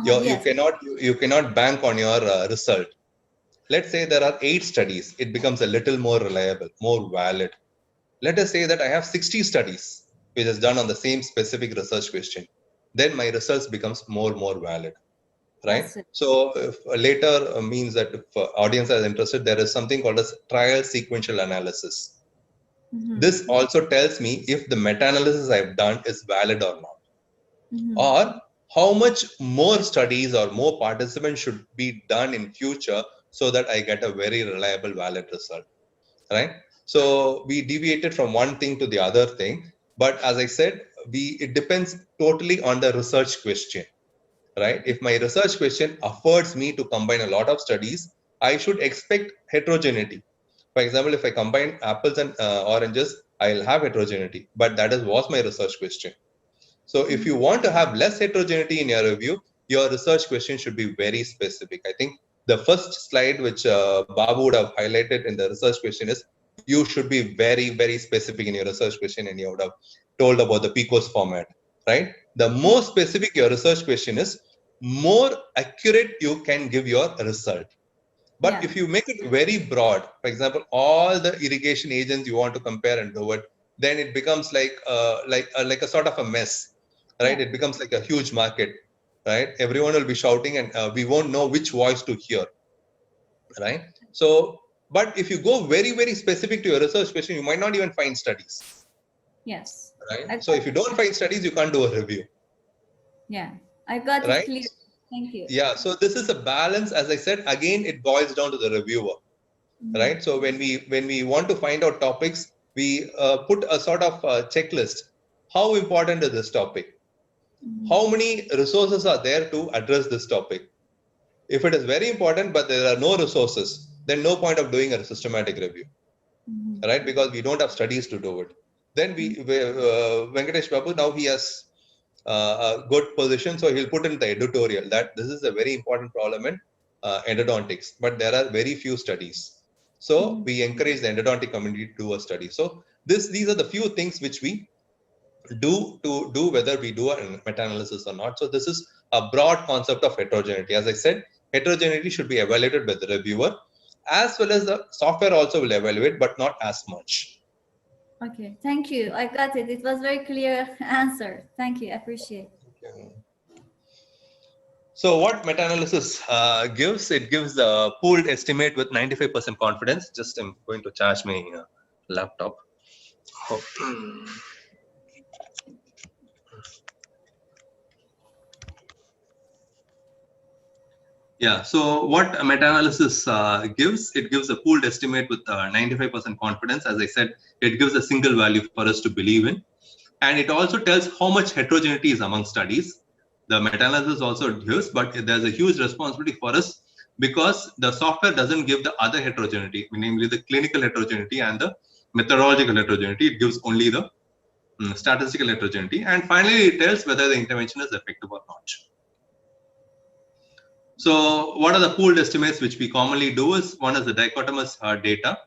Yes. You cannot bank on your result. Let's say there are 8 studies. It becomes a little more reliable, more valid. Let us say that I have 60 studies, which is done on the same specific research question. Then my results becomes more valid, right? That's it. So if later means that if audience is interested, there is something called as trial sequential analysis. This also tells me if the meta-analysis I've done is valid or not, or how much more studies or more participants should be done in future so that I get a very reliable, valid result, right? So we deviated from one thing to the other thing, but as I said, it depends totally on the research question, right? If my research question affords me to combine a lot of studies, I should expect heterogeneity. For example, if I combine apples and oranges, I'll have heterogeneity, but that was my research question. So if you want to have less heterogeneity in your review, your research question should be very specific. I think the first slide which Babu would have highlighted in the research question is you should be very specific in your research question, and you would have told about the PICOS format, right? The more specific your research question is, more accurate you can give your result. But if you make it very broad, for example, all the irrigation agents you want to compare and do it, then it becomes like a sort of a mess, right? It becomes like a huge market, right? Everyone will be shouting, and we won't know which voice to hear, right? So, but if you go very specific to your research question, you might not even find studies. Yes. Right. So if you don't find studies, you can't do a review. Yeah, I got it clear. Thank you. Yeah. So this is a balance. As I said, again, it boils down to the reviewer, right? So when we want to find out topics, we put a sort of checklist. How important is this topic? How many resources are there to address this topic? If it is very important, but there are no resources, then no point of doing a systematic review, right? Because we don't have studies to do it. Then Venkatesh Babu, now he has a good position, so he'll put in the editorial that this is a very important problem in endodontics, but there are very few studies. So we encourage the endodontic community to do a study. So these are the few things which we do to do whether we do a meta-analysis or not. So this is a broad concept of heterogeneity. As I said, heterogeneity should be evaluated by the reviewer, as well as the software also will evaluate, but not as much. Okay, thank you. I got it. It was very clear answer. Thank you. I appreciate it. So what meta-analysis gives? It gives a pooled estimate with 95% confidence. Just I'm going to charge my laptop. Oh. Yeah, so what meta-analysis gives? It gives a pooled estimate with 95% confidence. As I said, it gives a single value for us to believe in. And it also tells how much heterogeneity is among studies. The meta-analysis also gives, but there's a huge responsibility for us because the software doesn't give the other heterogeneity, namely the clinical heterogeneity and the methodological heterogeneity. It gives only the statistical heterogeneity. And finally, it tells whether the intervention is effective or not. So what are the pooled estimates which we commonly do is, one is the dichotomous data.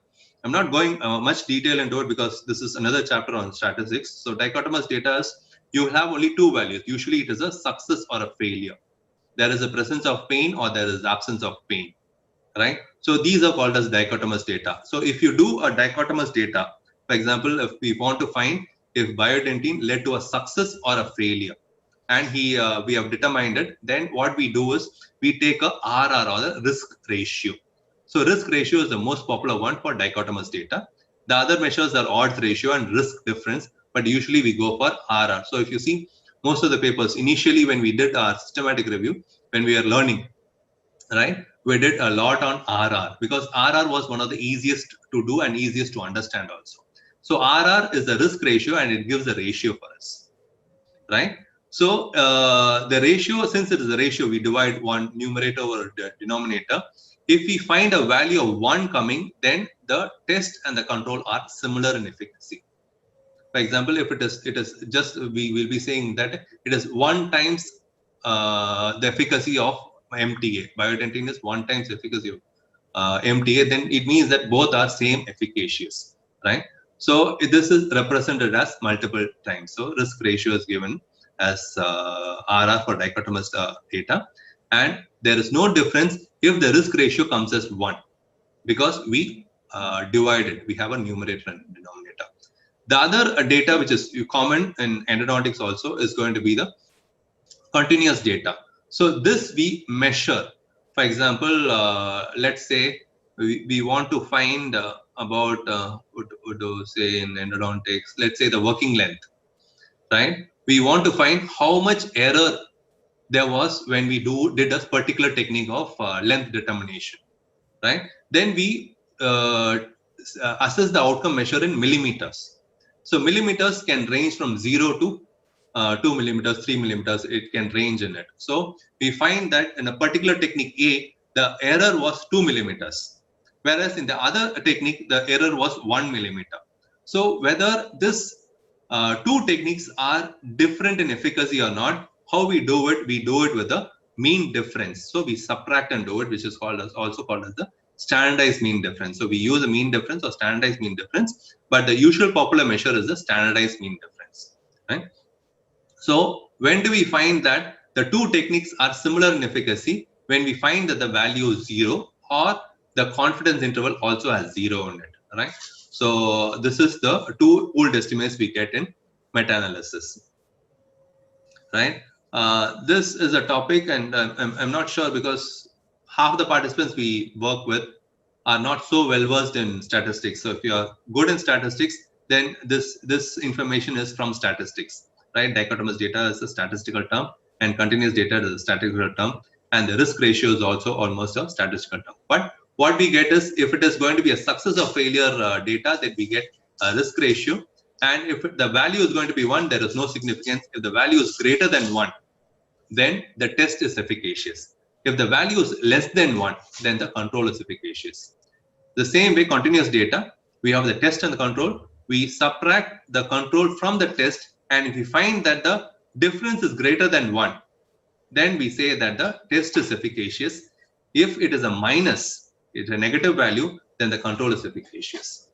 I'm not going much detail into it because this is another chapter on statistics. So dichotomous data is, you have only two values. Usually it is a success or a failure. There is a presence of pain or there is absence of pain, right? So these are called as dichotomous data. So if you do a dichotomous data, for example, if we want to find if biodentine led to a success or a failure, and we have determined it, then what we do is we take a RR, or the risk ratio. So risk ratio is the most popular one for dichotomous data. The other measures are odds ratio and risk difference, but usually we go for RR. So if you see most of the papers, initially when we did our systematic review, when we are learning, right, we did a lot on RR because RR was one of the easiest to do and easiest to understand also. So RR is the risk ratio and it gives a ratio for us, right? So the ratio, since it is a ratio, we divide one numerator over the denominator. If we find a value of 1 coming, then the test and the control are similar in efficacy. For example, if it is just, we will be saying that it is 1 times the efficacy of MTA. Biodentine is 1 times efficacy of MTA, then it means that both are same efficacious, right? So this is represented as multiple times. So risk ratio is given. as RR for dichotomous data, and there is no difference if the risk ratio comes as 1, because we divide it. We have a numerator and denominator. The other data which is common in endodontics also is going to be the continuous data. So this we measure. For example, let's say we want to find about what do say in endodontics, let's say the working length, right? We want to find how much error there was when we did a particular technique of length determination, right? Then we assess the outcome measure in millimeters. So millimeters can range from 0 to 2 millimeters, 3 millimeters, it can range in it. So we find that in a particular technique A, the error was 2 millimeters, whereas in the other technique, the error was 1 millimeter. So whether this two techniques are different in efficacy or not, how we do it with the mean difference. So we subtract and do it, which is also called as the standardized mean difference. So we use a mean difference or standardized mean difference, but the usual popular measure is the standardized mean difference, right? So when do we find that the two techniques are similar in efficacy? When we find that the value is 0 or the confidence interval also has 0 in it, right? So this is the two old estimates we get in meta-analysis, right? This is a topic, and I'm not sure because half the participants we work with are not so well versed in statistics. So if you are good in statistics, then this information is from statistics, right? Dichotomous data is a statistical term, and continuous data is a statistical term, and the risk ratio is also almost a statistical term. But what we get is, if it is going to be a success or failure data, then we get a risk ratio. And if the value is going to be 1, there is no significance. If the value is greater than 1, then the test is efficacious. If the value is less than 1, then the control is efficacious. The same way, continuous data, we have the test and the control. We subtract the control from the test, and if we find that the difference is greater than 1, then we say that the test is efficacious. If it is a minus, it's a negative value, then the control is efficacious.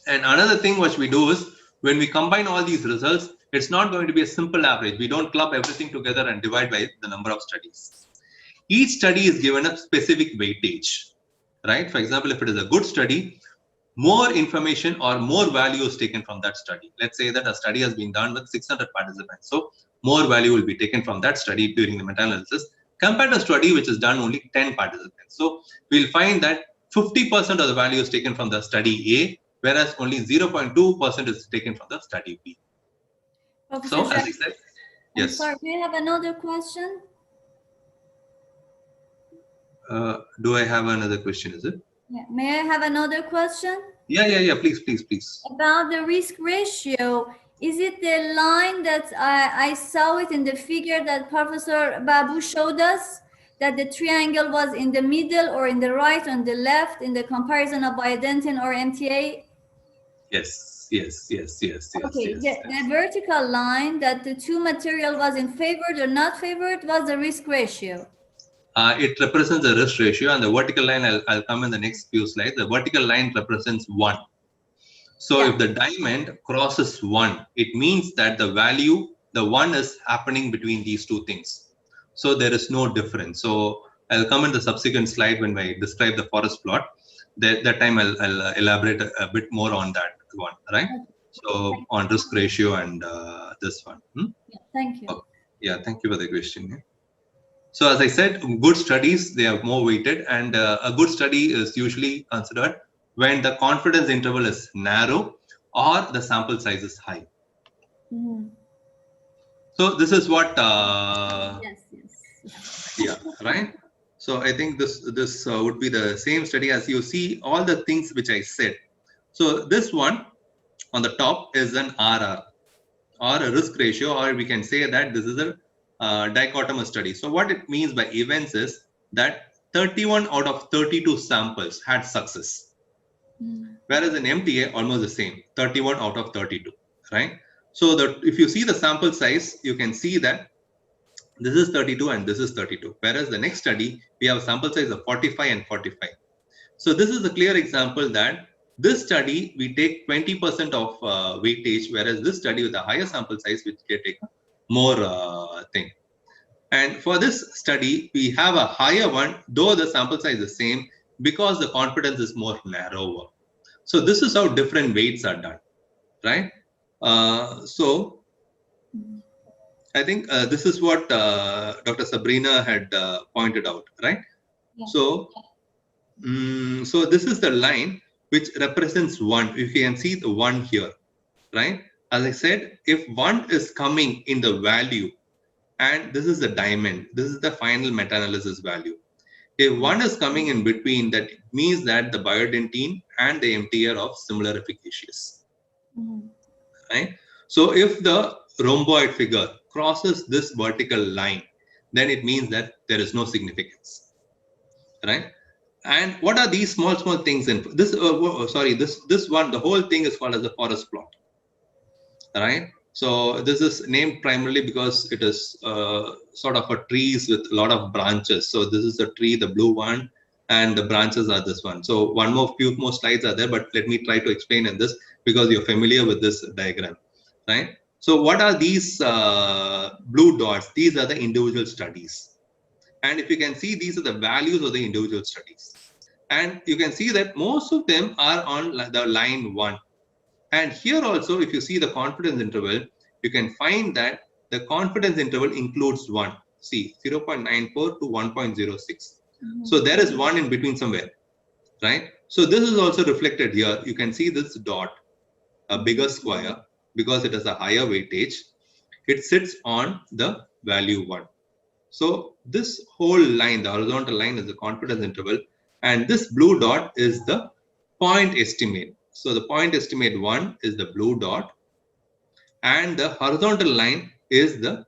And another thing which we do is, when we combine all these results, it's not going to be a simple average. We don't club everything together and divide by the number of studies. Each study is given a specific weightage, right? For example, if it is a good study, more information or more value is taken from that study. Let's say that a study has been done with 600 participants. So more value will be taken from that study during the meta-analysis compared to a study which is done only 10 participants. So we'll find that 50% of the value is taken from the study A, whereas only 0.2% is taken from the study B. Professor So, as Jack, I said, I'm yes. sorry, do you have another question? Do I have another question, is it? Yeah. May I have another question? Yeah, please. About the risk ratio, is it the line that I saw it in the figure that Professor Babu showed us, that the triangle was in the middle or in the right and the left in the comparison of biodentin or MTA? Yes. Okay, the vertical line that the two material was in favored or not favored was the risk ratio. It represents the risk ratio, and the vertical line, I'll come in the next few slides. The vertical line represents 1. So if the diamond crosses 1, it means that the 1 is happening between these two things. So there is no difference. So I'll come in the subsequent slide when I describe the forest plot. That time I'll elaborate a bit more on that one, right? So on risk ratio and this one. Yeah, thank you. Okay. Yeah, thank you for the question. Yeah. So as I said, good studies, they are more weighted, and a good study is usually considered when the confidence interval is narrow or the sample size is high. So this is what, yeah, right? So I think this would be the same study as you see all the things which I said. So this one on the top is an RR, or a risk ratio, or we can say that this is a dichotomous study. So what it means by events is that 31 out of 32 samples had success, whereas in MTA almost the same, 31 out of 32, right? So if you see the sample size, you can see that this is 32 and this is 32, whereas the next study we have a sample size of 45 and 45. So this is a clear example that this study we take 20% of weightage, whereas this study with a higher sample size which can take more thing. And for this study, we have a higher one, though the sample size is the same, because the confidence is more narrower. So this is how different weights are done, right? So I think this is what Dr. Sabrina had pointed out, right? Yeah. So, so this is the line which represents 1. You can see the 1 here, right? As I said, if 1 is coming in the value, and this is the diamond, this is the final meta-analysis value. If 1 is coming in between, that means that the biodentine and the MT are of similar efficacious, right? So if the rhomboid figure crosses this vertical line, then it means that there is no significance, right? And what are these small things in this? This one, the whole thing is called as the forest plot, right? So this is named primarily because it is sort of a trees with a lot of branches. So this is the tree, the blue one, and the branches are this one. So few more slides are there, but let me try to explain in this because you're familiar with this diagram, right? So what are these blue dots? These are the individual studies. And if you can see, these are the values of the individual studies. And you can see that most of them are on the line 1. And here also, if you see the confidence interval, you can find that the confidence interval includes 1. See, 0.94 to 1.06. So there is 1 in between somewhere, right? So this is also reflected here. You can see this dot, a bigger square, because it has a higher weightage. It sits on the value 1. So this whole line, the horizontal line, is the confidence interval. And this blue dot is the point estimate. So the point estimate 1 is the blue dot, and the horizontal line is the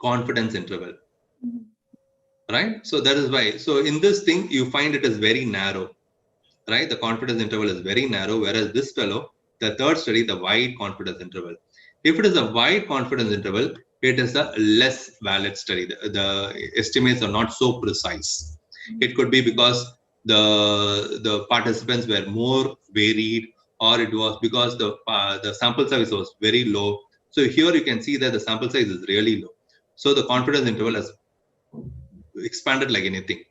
confidence interval, right? So that is why. So in this thing, you find it is very narrow, right? The confidence interval is very narrow, whereas this fellow, the third study, the wide confidence interval. If it is a wide confidence interval, it is a less valid study. The estimates are not so precise. It could be because the participants were more varied, or it was because the sample size was very low. So here you can see that the sample size is really low. So the confidence interval has expanded like anything.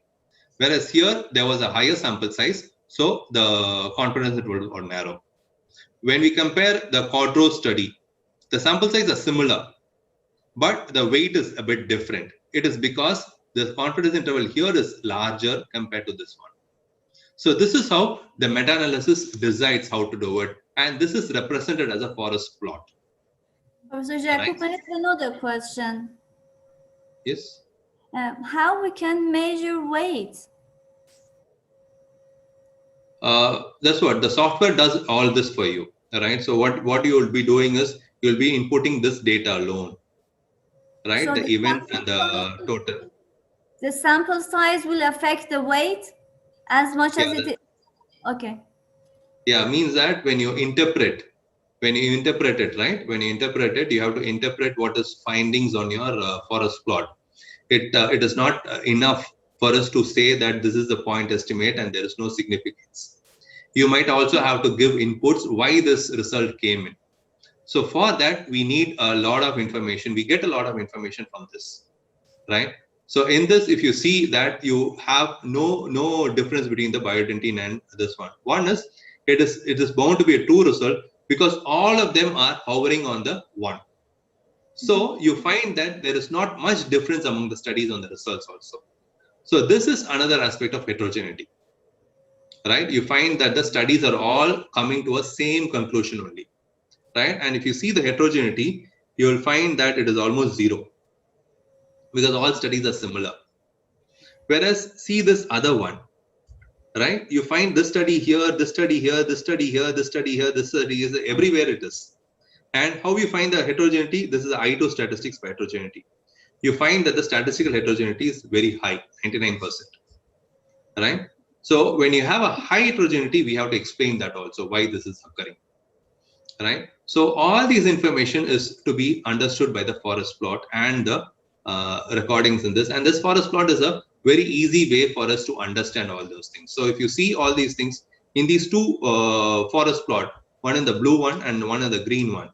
Whereas here there was a higher sample size, so the confidence interval was narrow. When we compare the Quadro study, the sample size are similar, but the weight is a bit different. It is because the confidence interval here is larger compared to this one. So this is how the meta-analysis decides how to do it, and this is represented as a forest plot. Professor Jacob, I have another question. Yes. How we can measure weight? That's what the software does all this for you, right? So what you will be doing is you'll be inputting this data alone, right? So the event and the total. The sample size will affect the weight as much as it is. Okay. Yeah, means that when you interpret it, right? When you interpret it, you have to interpret what is findings on your forest plot. It is not enough for us to say that this is the point estimate and there is no significance. You might also have to give inputs why this result came in. So for that, we need a lot of information. We get a lot of information from this, right? So in this, if you see that you have no difference between the biodentine and this one. One is it is bound to be a true result because all of them are hovering on the 1. So you find that there is not much difference among the studies on the results also. So this is another aspect of heterogeneity, right? You find that the studies are all coming to a same conclusion only, right? And if you see the heterogeneity, you will find that it is almost 0 because all studies are similar. Whereas see this other one, right? You find this study here, this study here, this study here, this study here, this study is everywhere it is. And how you find the heterogeneity? This is the I2 statistics for heterogeneity. You find that the statistical heterogeneity is very high, 99%, right? So when you have a high heterogeneity, we have to explain that also, why this is occurring, right? So all these information is to be understood by the forest plot and the recordings in this. And this forest plot is a very easy way for us to understand all those things. So if you see all these things in these two forest plot, one in the blue one and one in the green one,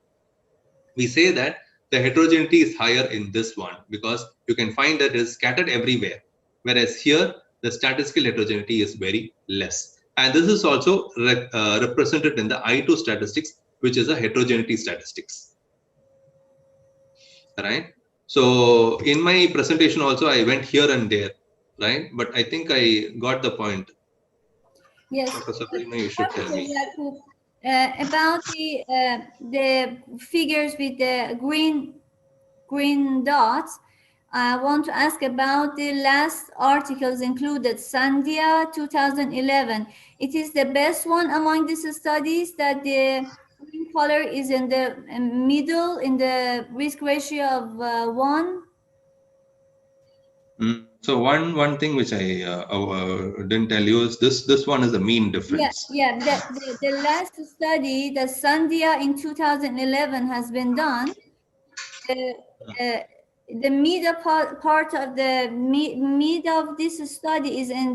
we say that the heterogeneity is higher in this one because you can find that it is scattered everywhere. Whereas here, the statistical heterogeneity is very less. And this is also represented in the I2 statistics, which is a heterogeneity statistics. Right? So in my presentation also, I went here and there, right? But I think I got the point. Yes. Professor Prima, you should tell me. About the figures with the green dots, I want to ask about the last articles included, Sandhya 2011. It is the best one among these studies that the green color is in the middle in the risk ratio of 1. So one thing which I didn't tell you is this one is the mean difference. Yeah. The last study, the Sandhya in 2011 has been done. The middle part of the mid of this study is in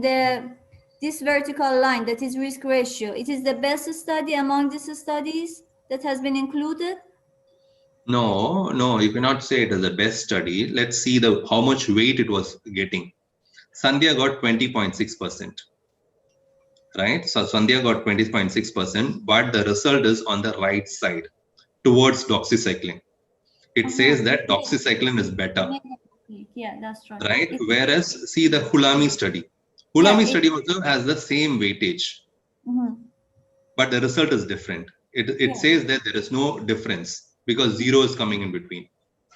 this vertical line, that is risk ratio. It is the best study among these studies that has been included. No, you cannot say it is the best study. Let's see how much weight it was getting. Sandhya got 20.6%. Right? So Sandhya got 20.6%, but the result is on the right side towards doxycycline. It says that doxycycline is better. Yeah, that's right. Right? Whereas, see the Hulami study. Hulami study also has the same weightage, but the result is different. It says that there is no difference because 0 is coming in between.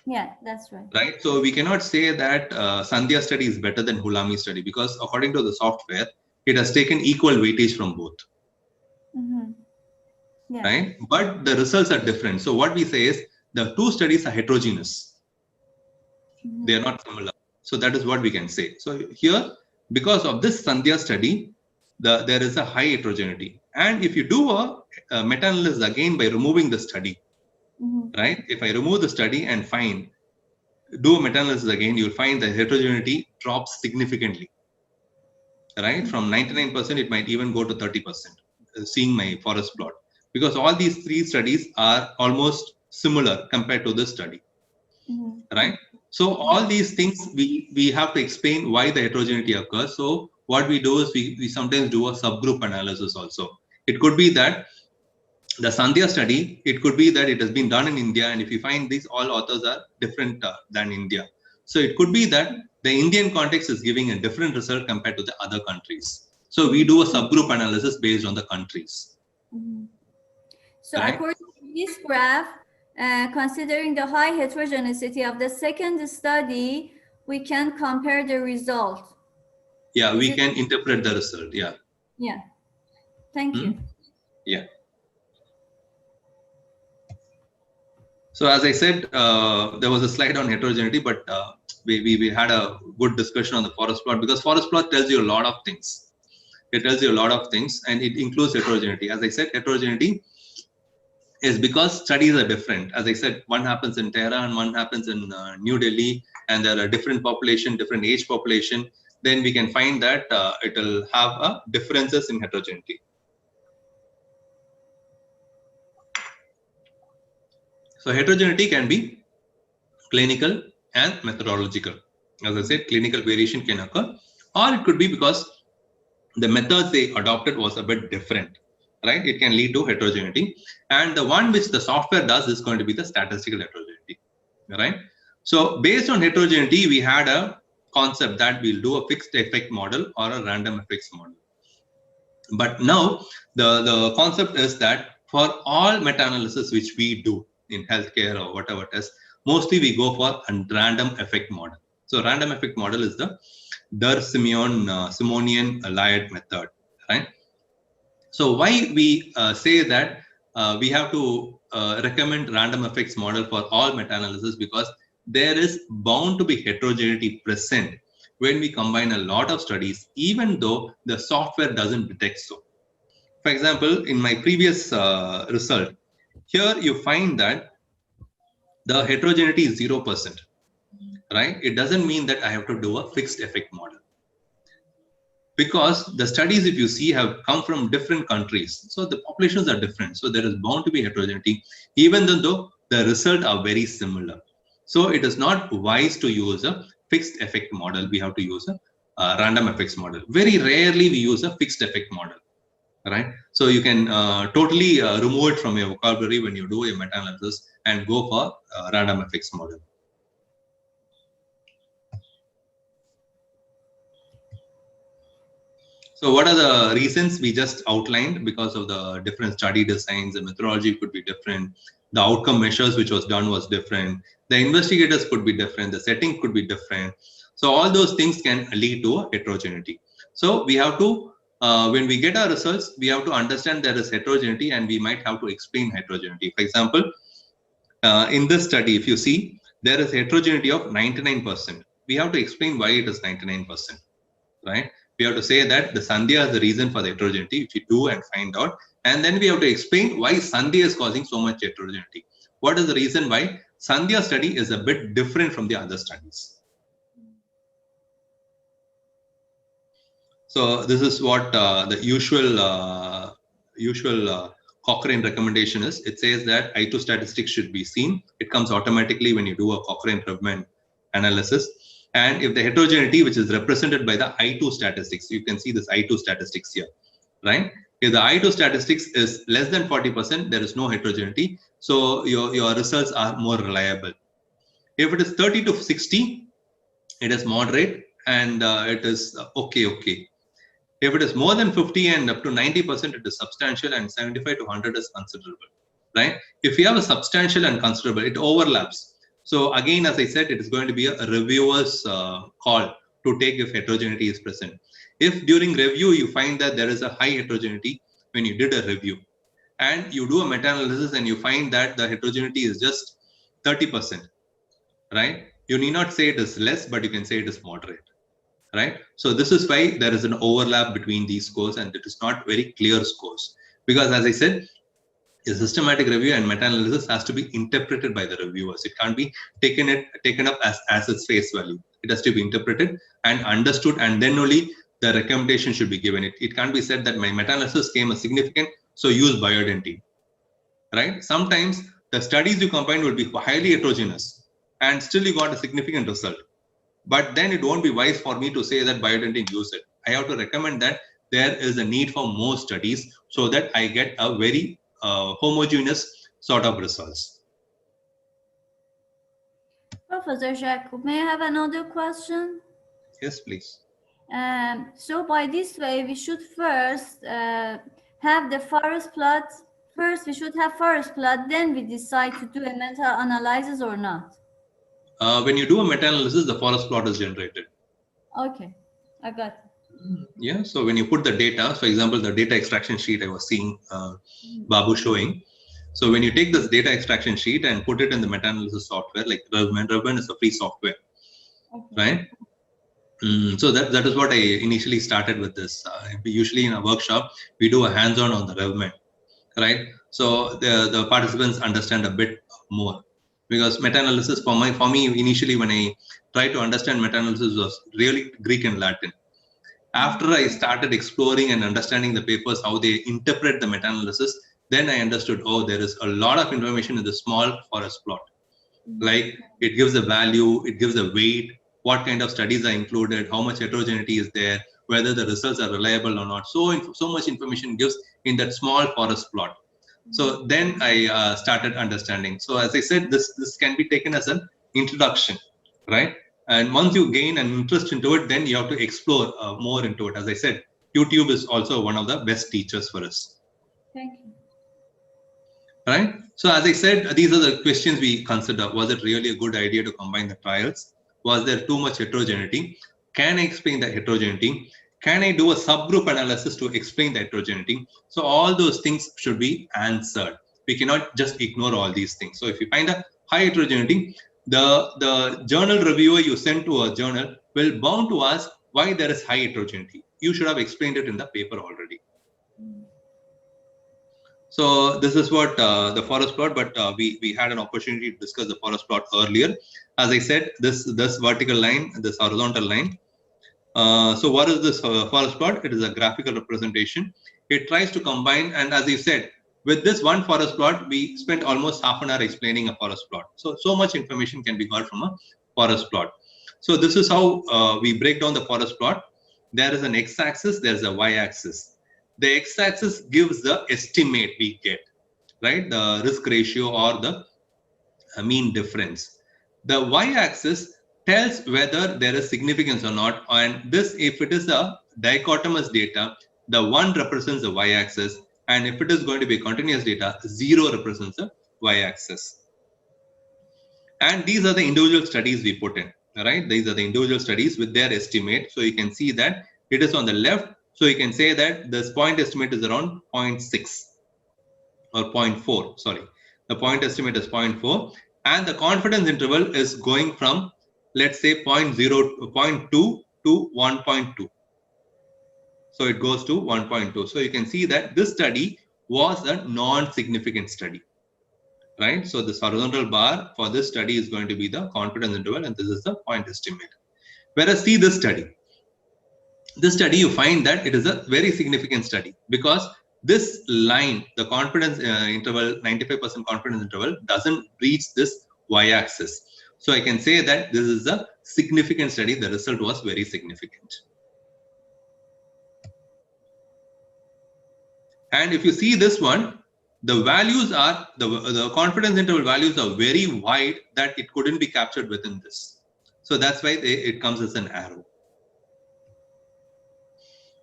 Yeah, that's right. Right? So we cannot say that Sandhya study is better than Hulami study because according to the software, it has taken equal weightage from both. Right? But the results are different. So what we say is the two studies are heterogeneous. They are not similar. So that is what we can say. So here, because of this Sandhya study, there is a high heterogeneity. And if you do a meta-analysis again by removing the study, right? If I remove the study and do a meta-analysis again, you'll find the heterogeneity drops significantly. Right? From 99%, it might even go to 30%, seeing my forest plot. Because all these three studies are almost similar compared to this study. Right? So all these things, we have to explain why the heterogeneity occurs. So what we do is we sometimes do a subgroup analysis also. It could be that the Sandhya study, it could be that it has been done in India, and if you find these all authors are different than India. So it could be that the Indian context is giving a different result compared to the other countries. So we do a subgroup analysis based on the countries. So according to this graph, considering the high heterogeneity of the second study, we can compare the result. Yeah, we can interpret the result. Yeah. Yeah. Thank you. Yeah. So as I said, there was a slide on heterogeneity, but we had a good discussion on the forest plot because forest plot tells you a lot of things. It tells you a lot of things, and it includes heterogeneity. As I said, heterogeneity is because studies are different. As I said, one happens in Tehran and one happens in New Delhi, and there are different population, different age population. Then we can find that it will have differences in heterogeneity. So heterogeneity can be clinical and methodological. As I said, clinical variation can occur, or it could be because the methods they adopted was a bit different, right? It can lead to heterogeneity. And the one which the software does is going to be the statistical heterogeneity, right? So based on heterogeneity, we had a concept that we'll do a fixed effect model or a random effects model. But now the concept is that for all meta-analysis which we do in healthcare or whatever it is, mostly we go for a random effect model. So random effect model is the Simonian-Layard method, right? So why we say that we have to recommend random effects model for all meta-analysis, because there is bound to be heterogeneity present when we combine a lot of studies, even though the software doesn't detect so. For example, in my previous result, here you find that the heterogeneity is 0%, right? It doesn't mean that I have to do a fixed effect model, because the studies, if you see, have come from different countries. So the populations are different. So there is bound to be heterogeneity, even though the result are very similar. So it is not wise to use a fixed effect model. We have to use a random effects model. Very rarely we use a fixed effect model, right? So you can totally remove it from your vocabulary when you do a meta-analysis and go for random effects model. So what are the reasons we just outlined? Because of the different study designs, the methodology could be different, the outcome measures which was done was different, the investigators could be different, the setting could be different. So all those things can lead to a heterogeneity. So we have to, when we get our results, we have to understand there is heterogeneity and we might have to explain heterogeneity. For example, in this study, if you see, there is heterogeneity of 99%. We have to explain why it is 99%, right? We have to say that the Sandhya is the reason for the heterogeneity, if you do and find out. And then we have to explain why Sandhya is causing so much heterogeneity. What is the reason why Sandhya study is a bit different from the other studies? So this is what the usual Cochrane recommendation is. It says that I2 statistics should be seen. It comes automatically when you do a Cochrane-Revman analysis. And if the heterogeneity, which is represented by the I2 statistics, you can see this I2 statistics here, right? If the I2 statistics is less than 40%, there is no heterogeneity. So your results are more reliable. If it is 30 to 60, it is moderate and it is okay. If it is more than 50 and up to 90%, it is substantial, and 75 to 100 is considerable, right? If you have a substantial and considerable, it overlaps. So again, as I said, it is going to be a reviewer's call to take if heterogeneity is present. If during review you find that there is a high heterogeneity when you did a review, and you do a meta-analysis and you find that the heterogeneity is just 30%, right? You need not say it is less, but you can say it is moderate, right? So this is why there is an overlap between these scores, and it is not very clear scores. Because as I said, a systematic review and meta-analysis has to be interpreted by the reviewers. It can't be taken up as its face value. It has to be interpreted and understood, and then only the recommendation should be given. It can't be said that my meta-analysis came as significant, so use bioidentity, right? Sometimes the studies you combine will be highly heterogeneous and still you got a significant result. But then it won't be wise for me to say that bioidentity use it. I have to recommend that there is a need for more studies so that I get a very homogeneous sort of results. Professor Jacob, may I have another question? Yes, please. So by this way, we should first have the forest plot. First, we should have forest plot, then we decide to do a meta-analysis or not. When you do a meta-analysis, the forest plot is generated. Okay, I got it. Yeah, so when you put the data, for example, the data extraction sheet I was seeing Babu showing. So when you take this data extraction sheet and put it in the meta-analysis software, like Revman is a free software, okay, right? So that is what I initially started with this. Usually in a workshop, we do a hands-on on the Revman, right? So the participants understand a bit more. Because meta-analysis for me initially when I tried to understand meta-analysis was really Greek and Latin. After I started exploring and understanding the papers, how they interpret the meta-analysis, then I understood, oh, there is a lot of information in the small forest plot. Like it gives a value, it gives a weight, what kind of studies are included, how much heterogeneity is there, whether the results are reliable or not. So much information gives in that small forest plot. So then I started understanding. So as I said, this can be taken as an introduction, right? And once you gain an interest into it, then you have to explore more into it. As I said, YouTube is also one of the best teachers for us. Thank you. Right? So as I said, these are the questions we consider. Was it really a good idea to combine the trials? Was there too much heterogeneity? Can I explain the heterogeneity? Can I do a subgroup analysis to explain the heterogeneity? So all those things should be answered. We cannot just ignore all these things. So if you find a high heterogeneity, the journal reviewer you send to a journal will bound to ask why there is high heterogeneity. You should have explained it in the paper already. So this is what the forest plot, but we had an opportunity to discuss the forest plot earlier. As I said, this vertical line, this horizontal line. So what is this forest plot? It is a graphical representation. It tries to combine, and as you said, with this one forest plot, we spent almost half an hour explaining a forest plot. So much information can be got from a forest plot. So this is how we break down the forest plot. There is an x-axis, there is a y-axis. The x-axis gives the estimate we get, right? The risk ratio or the mean difference. The y-axis tells whether there is significance or not, and this, if it is a dichotomous data, the 1 represents the y-axis, and if it is going to be continuous data, 0 represents the y-axis. And these are the individual studies we put in, right? These are the individual studies with their estimate. So you can see that it is on the left. So you can say that this point estimate is around 0.6 or 0.4, sorry. The point estimate is 0.4, and the confidence interval is going from, let's say, 0.2 to 1.2. So it goes to 1.2. So you can see that this study was a non-significant study, right? So this horizontal bar for this study is going to be the confidence interval, and this is the point estimate. Whereas see this study, you find that it is a very significant study, because this line, the confidence interval, 95% confidence interval, doesn't reach this y-axis. So I can say that this is a significant study. The result was very significant. And if you see this one, the values are, the confidence interval values are very wide, that it couldn't be captured within this. So that's why it comes as an arrow.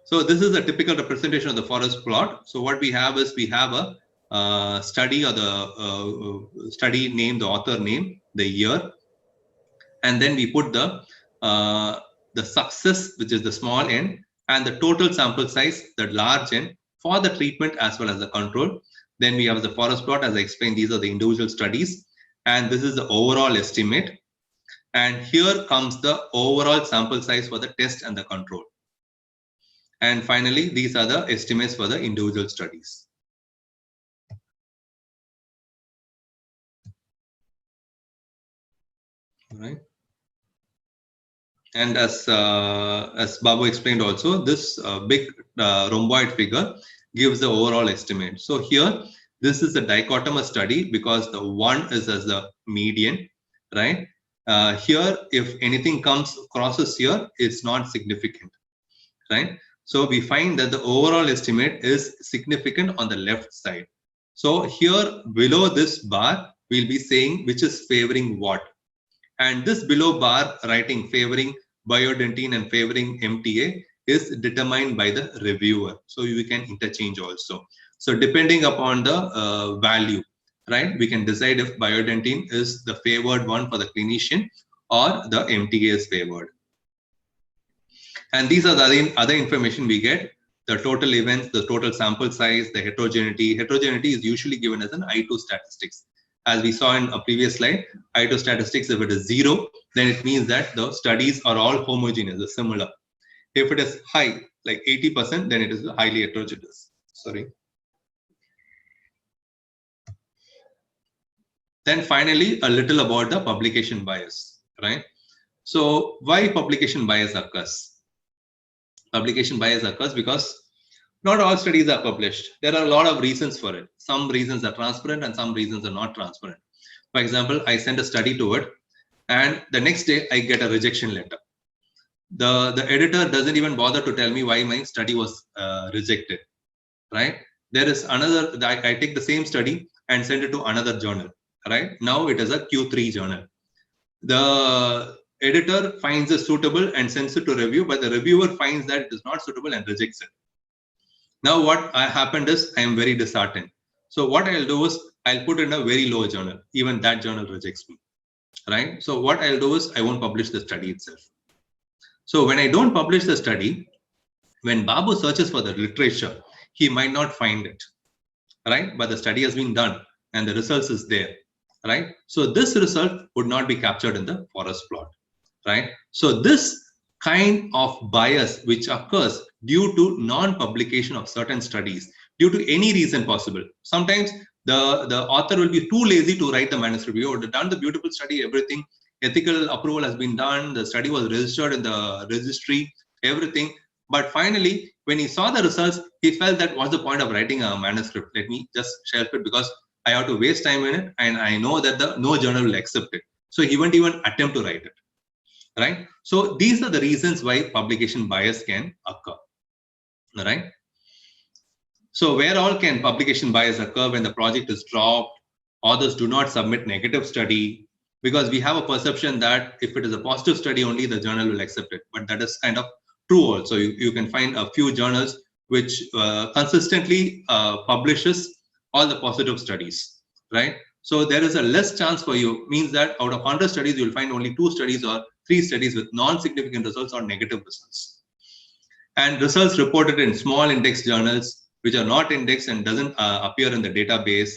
So this is a typical representation of the forest plot. So what we have is, we have a study, or the study name, the author name, the year, and then we put the success, which is the small n, and the total sample size, the large n, for the treatment as well as the control. Then we have the forest plot. As I explained, these are the individual studies, and this is the overall estimate. And here comes the overall sample size for the test and the control. And finally, these are the estimates for the individual studies. Right. And as Babu explained also, this big rhomboid figure gives the overall estimate. So here, this is a dichotomous study, because the 1 is as the median, right? Here, if anything crosses here, it's not significant, right? So we find that the overall estimate is significant on the left side. So here below this bar, we'll be saying which is favoring what. And this below bar writing favoring biodentine and favoring MTA is determined by the reviewer. So we can interchange also. So depending upon the value, right, we can decide if biodentine is the favored one for the clinician or the MTA is favored. And these are the other information we get: the total events, the total sample size, the heterogeneity. Heterogeneity is usually given as an I2 statistics. As we saw in a previous slide, I2 statistics, if it is 0, then it means that the studies are all homogeneous, or similar. If it is high, like 80%, then it is highly heterogeneous. Sorry. Then finally, a little about the publication bias, right? So why publication bias occurs? Publication bias occurs because not all studies are published. There are a lot of reasons for it. Some reasons are transparent and some reasons are not transparent. For example, I send a study to it, and the next day I get a rejection letter. The editor doesn't even bother to tell me why my study was rejected, right? There is another, I take the same study and send it to another journal, right? Now it is a Q3 journal. The editor finds it suitable and sends it to review, but the reviewer finds that it is not suitable and rejects it. Now what happened is, I am very disheartened. So what I'll do is, I'll put in a very low journal. Even that journal rejects me, right? So what I'll do is, I won't publish the study itself. So when I don't publish the study, when Babu searches for the literature, he might not find it, right? But the study has been done and the results is there, right? So this result would not be captured in the forest plot, right? So this kind of bias which occurs due to non-publication of certain studies, due to any reason possible. Sometimes the author will be too lazy to write the manuscript. You have done the beautiful study, everything, ethical approval has been done, the study was registered in the registry, everything, But finally, when he saw the results, he felt that what's the point of writing a manuscript? Let me just shelf it because I have to waste time in it, and I know that no journal will accept it. So he won't even attempt to write it, right? So these are the reasons why publication bias can occur, right? So where all can publication bias occur? When the project is dropped, authors do not submit negative study, because we have a perception that if it is a positive study only, the journal will accept it. But that is kind of true also. You can find a few journals which consistently publishes all the positive studies, right? So there is a less chance for you, means that out of 100 studies, you'll find only 2 studies or 3 studies with non-significant results or negative results. And results reported in small index journals, which are not indexed and doesn't appear in the database.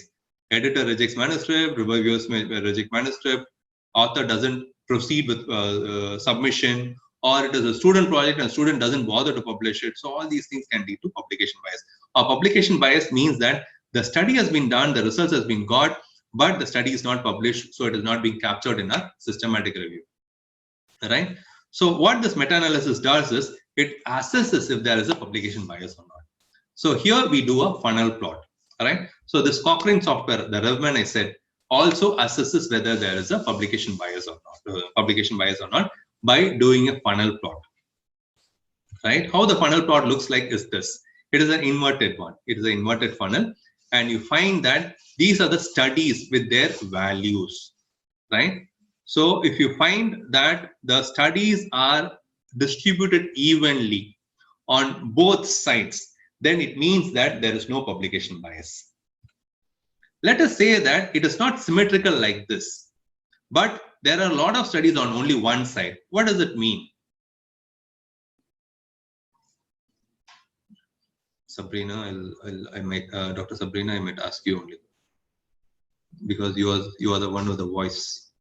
Editor rejects manuscript, reviewers may reject manuscript, author doesn't proceed with submission, or it is a student project and student doesn't bother to publish it. So all these things can lead to publication bias. Publication bias means that the study has been done, the results has been got, but the study is not published, so it is not being captured in a systematic review, right? So what this meta-analysis does is it assesses if there is a publication bias or not. So here we do a funnel plot, right? So this Cochrane software, the Revman I said, also assesses whether there is a publication bias or not, by doing a funnel plot, right? How the funnel plot looks like is this. It is an inverted one. It is an inverted funnel, and you find that these are the studies with their values, right? So if you find that the studies are distributed evenly on both sides, then it means that there is no publication bias. Let us say that it is not symmetrical like this, but there are a lot of studies on only one side. What does it mean? Sabrina, I might, Dr. Sabrina, I might ask you only, because you are the one with the voice.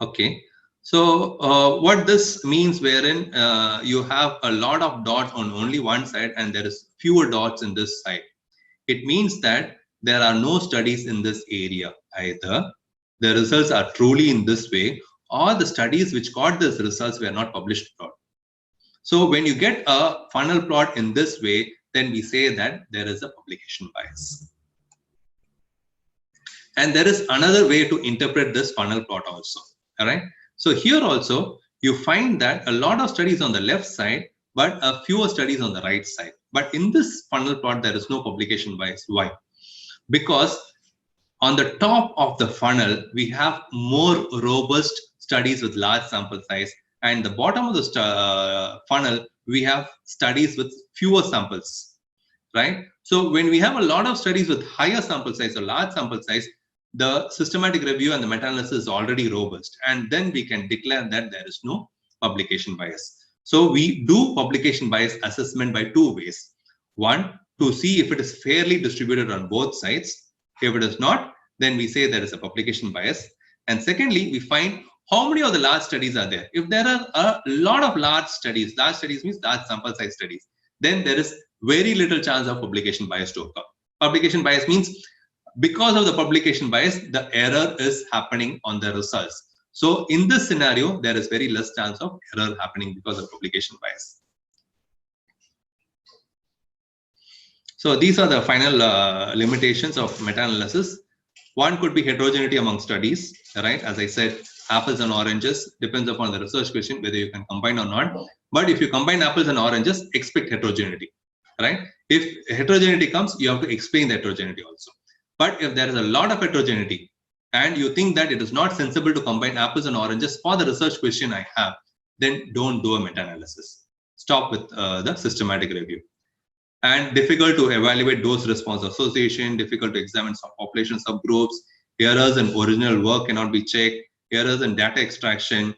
Okay. So what this means, wherein you have a lot of dots on only one side and there is fewer dots in this side, it means that there are no studies in this area. Either the results are truly in this way, or the studies which got these results were not published plot. So when you get a funnel plot in this way, then we say that there is a publication bias. And there is another way to interpret this funnel plot also. All right. So here also you find that a lot of studies on the left side, but a fewer studies on the right side. But in this funnel plot, there is no publication bias. Why? Because on the top of the funnel, we have more robust studies with large sample size, and the bottom of the funnel, we have studies with fewer samples, right? So when we have a lot of studies with higher sample size or large sample size, the systematic review and the meta-analysis is already robust, and then we can declare that there is no publication bias. So we do publication bias assessment by 2 ways. One, to see if it is fairly distributed on both sides. If it is not, then we say there is a publication bias. And secondly, we find how many of the large studies are there. If there are a lot of large studies means large sample size studies, then there is very little chance of publication bias to occur. Publication bias means because of the publication bias, the error is happening on the results. So in this scenario, there is very less chance of error happening because of publication bias. So these are the final limitations of meta-analysis. One could be heterogeneity among studies, right? As I said, apples and oranges depends upon the research question whether you can combine or not. But if you combine apples and oranges, expect heterogeneity, right? If heterogeneity comes, you have to explain the heterogeneity also. But if there is a lot of heterogeneity and you think that it is not sensible to combine apples and oranges for the research question I have, then don't do a meta-analysis. Stop with the systematic review. And difficult to evaluate dose-response association, difficult to examine population subgroups, errors in original work cannot be checked, errors in data extraction,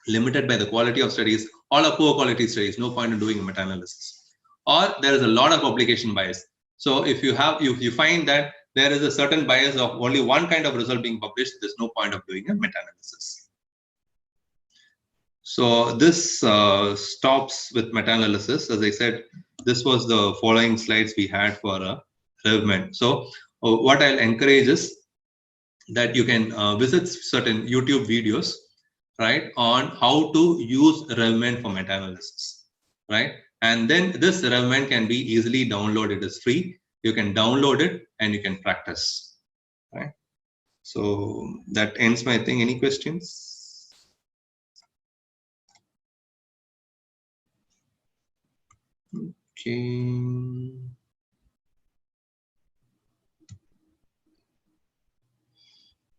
limited by the quality of studies, all are poor quality studies, no point in doing a meta-analysis. Or there is a lot of publication bias. So if you find that there is a certain bias of only one kind of result being published, there's no point of doing a meta-analysis. So this stops with meta-analysis. As I said, this was the following slides we had for Revman. So what I'll encourage is that you can visit certain YouTube videos right, on how to use Revment for meta-analysis, right? And then this Revment can be easily downloaded. It is free. You can download it and you can practice, right? So that ends my thing. Any questions? Okay.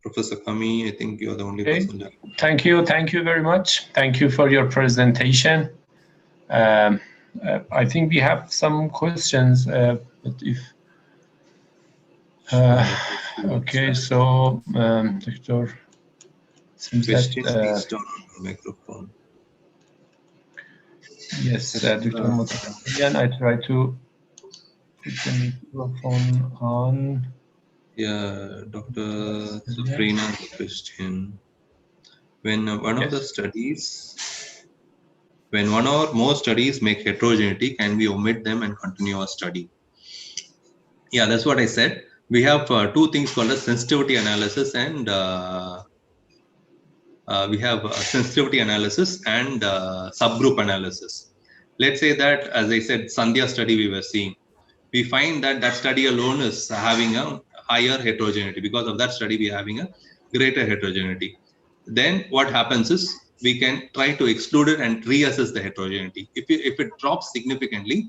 Professor Kami, I think you're the only person left. Thank you very much. Thank you for your presentation. I think we have some questions, but if okay, so Dr. seems Questions, that please turn on the microphone. yes, Dr. Motakian, I try to put the microphone on. Yeah, Dr. Sufrina has a question. When one of the studies, when one or more studies make heterogeneity, can we omit them and continue our study? Yeah, that's what I said. We have two things called as sensitivity analysis and we have sensitivity analysis and subgroup analysis. Let's say that, as I said, Sandhya study we were seeing. We find that that study alone is having a higher heterogeneity. Because of that study, we are having a greater heterogeneity. Then what happens is we can try to exclude it and reassess the heterogeneity. If it drops significantly,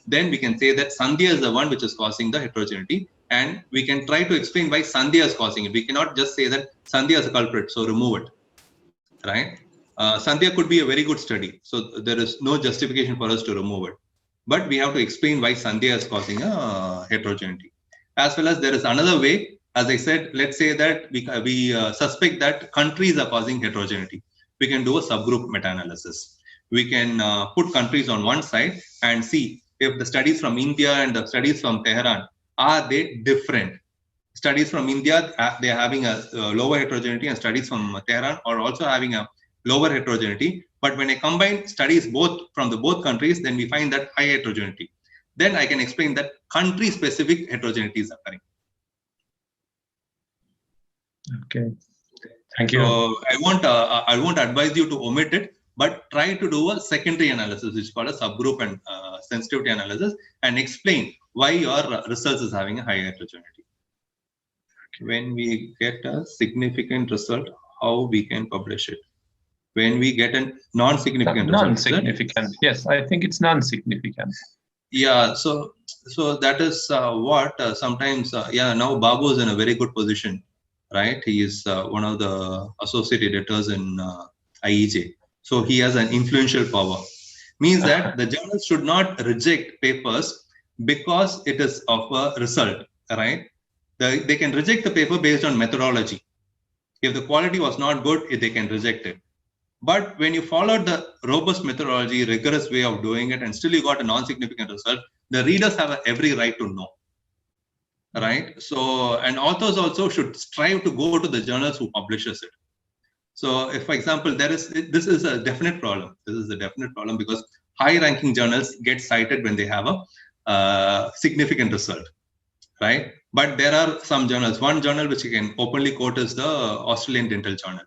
then we can say that Sandhya is the one which is causing the heterogeneity, and we can try to explain why Sandhya is causing it. We cannot just say that Sandhya is a culprit, so remove it, right? Sandhya could be a very good study, so there is no justification for us to remove it. But we have to explain why Sandhya is causing a heterogeneity. As well as there is another way, as I said, let's say that we suspect that countries are causing heterogeneity. We can do a subgroup meta-analysis. We can put countries on one side and see if the studies from India and the studies from Tehran, are they different? Studies from India, they are having a lower heterogeneity, and studies from Tehran are also having a lower heterogeneity. But when I combine studies both from the both countries, then we find that high heterogeneity. Then I can explain that country-specific heterogeneity is occurring. Okay, thank you. So I won't advise you to omit it, but try to do a secondary analysis, which is called a subgroup and sensitivity analysis, and explain why your results is having a high heterogeneity. When we get a significant result, how we can publish it? When we get a non-significant result. Non-significant. Yes, I think it's non-significant. Yeah, so that is what sometimes, yeah, now Babu is in a very good position, right? He is one of the associate editors in IEJ. So he has an influential power. Means that the journals should not reject papers because it is of a result, right? They can reject the paper based on methodology. If the quality was not good, they can reject it. But when you followed the robust methodology, rigorous way of doing it, and still you got a non-significant result, the readers have every right to know, right? So, and authors also should strive to go to the journals who publishes it. So, if, for example, this is a definite problem. This is a definite problem because high-ranking journals get cited when they have a significant result, right? But there are some journals. One journal which you can openly quote is the Australian Dental Journal.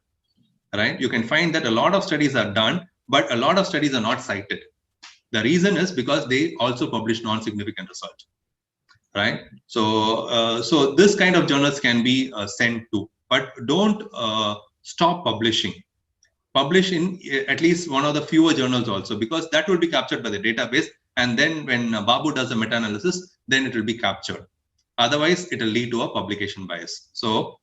Right? You can find that a lot of studies are done, but a lot of studies are not cited. The reason is because they also publish non-significant results, right? So, so this kind of journals can be sent to, but don't stop publishing. Publish in at least one of the fewer journals also, because that will be captured by the database. And then when Babu does a meta-analysis, then it will be captured. Otherwise, it will lead to a publication bias. So,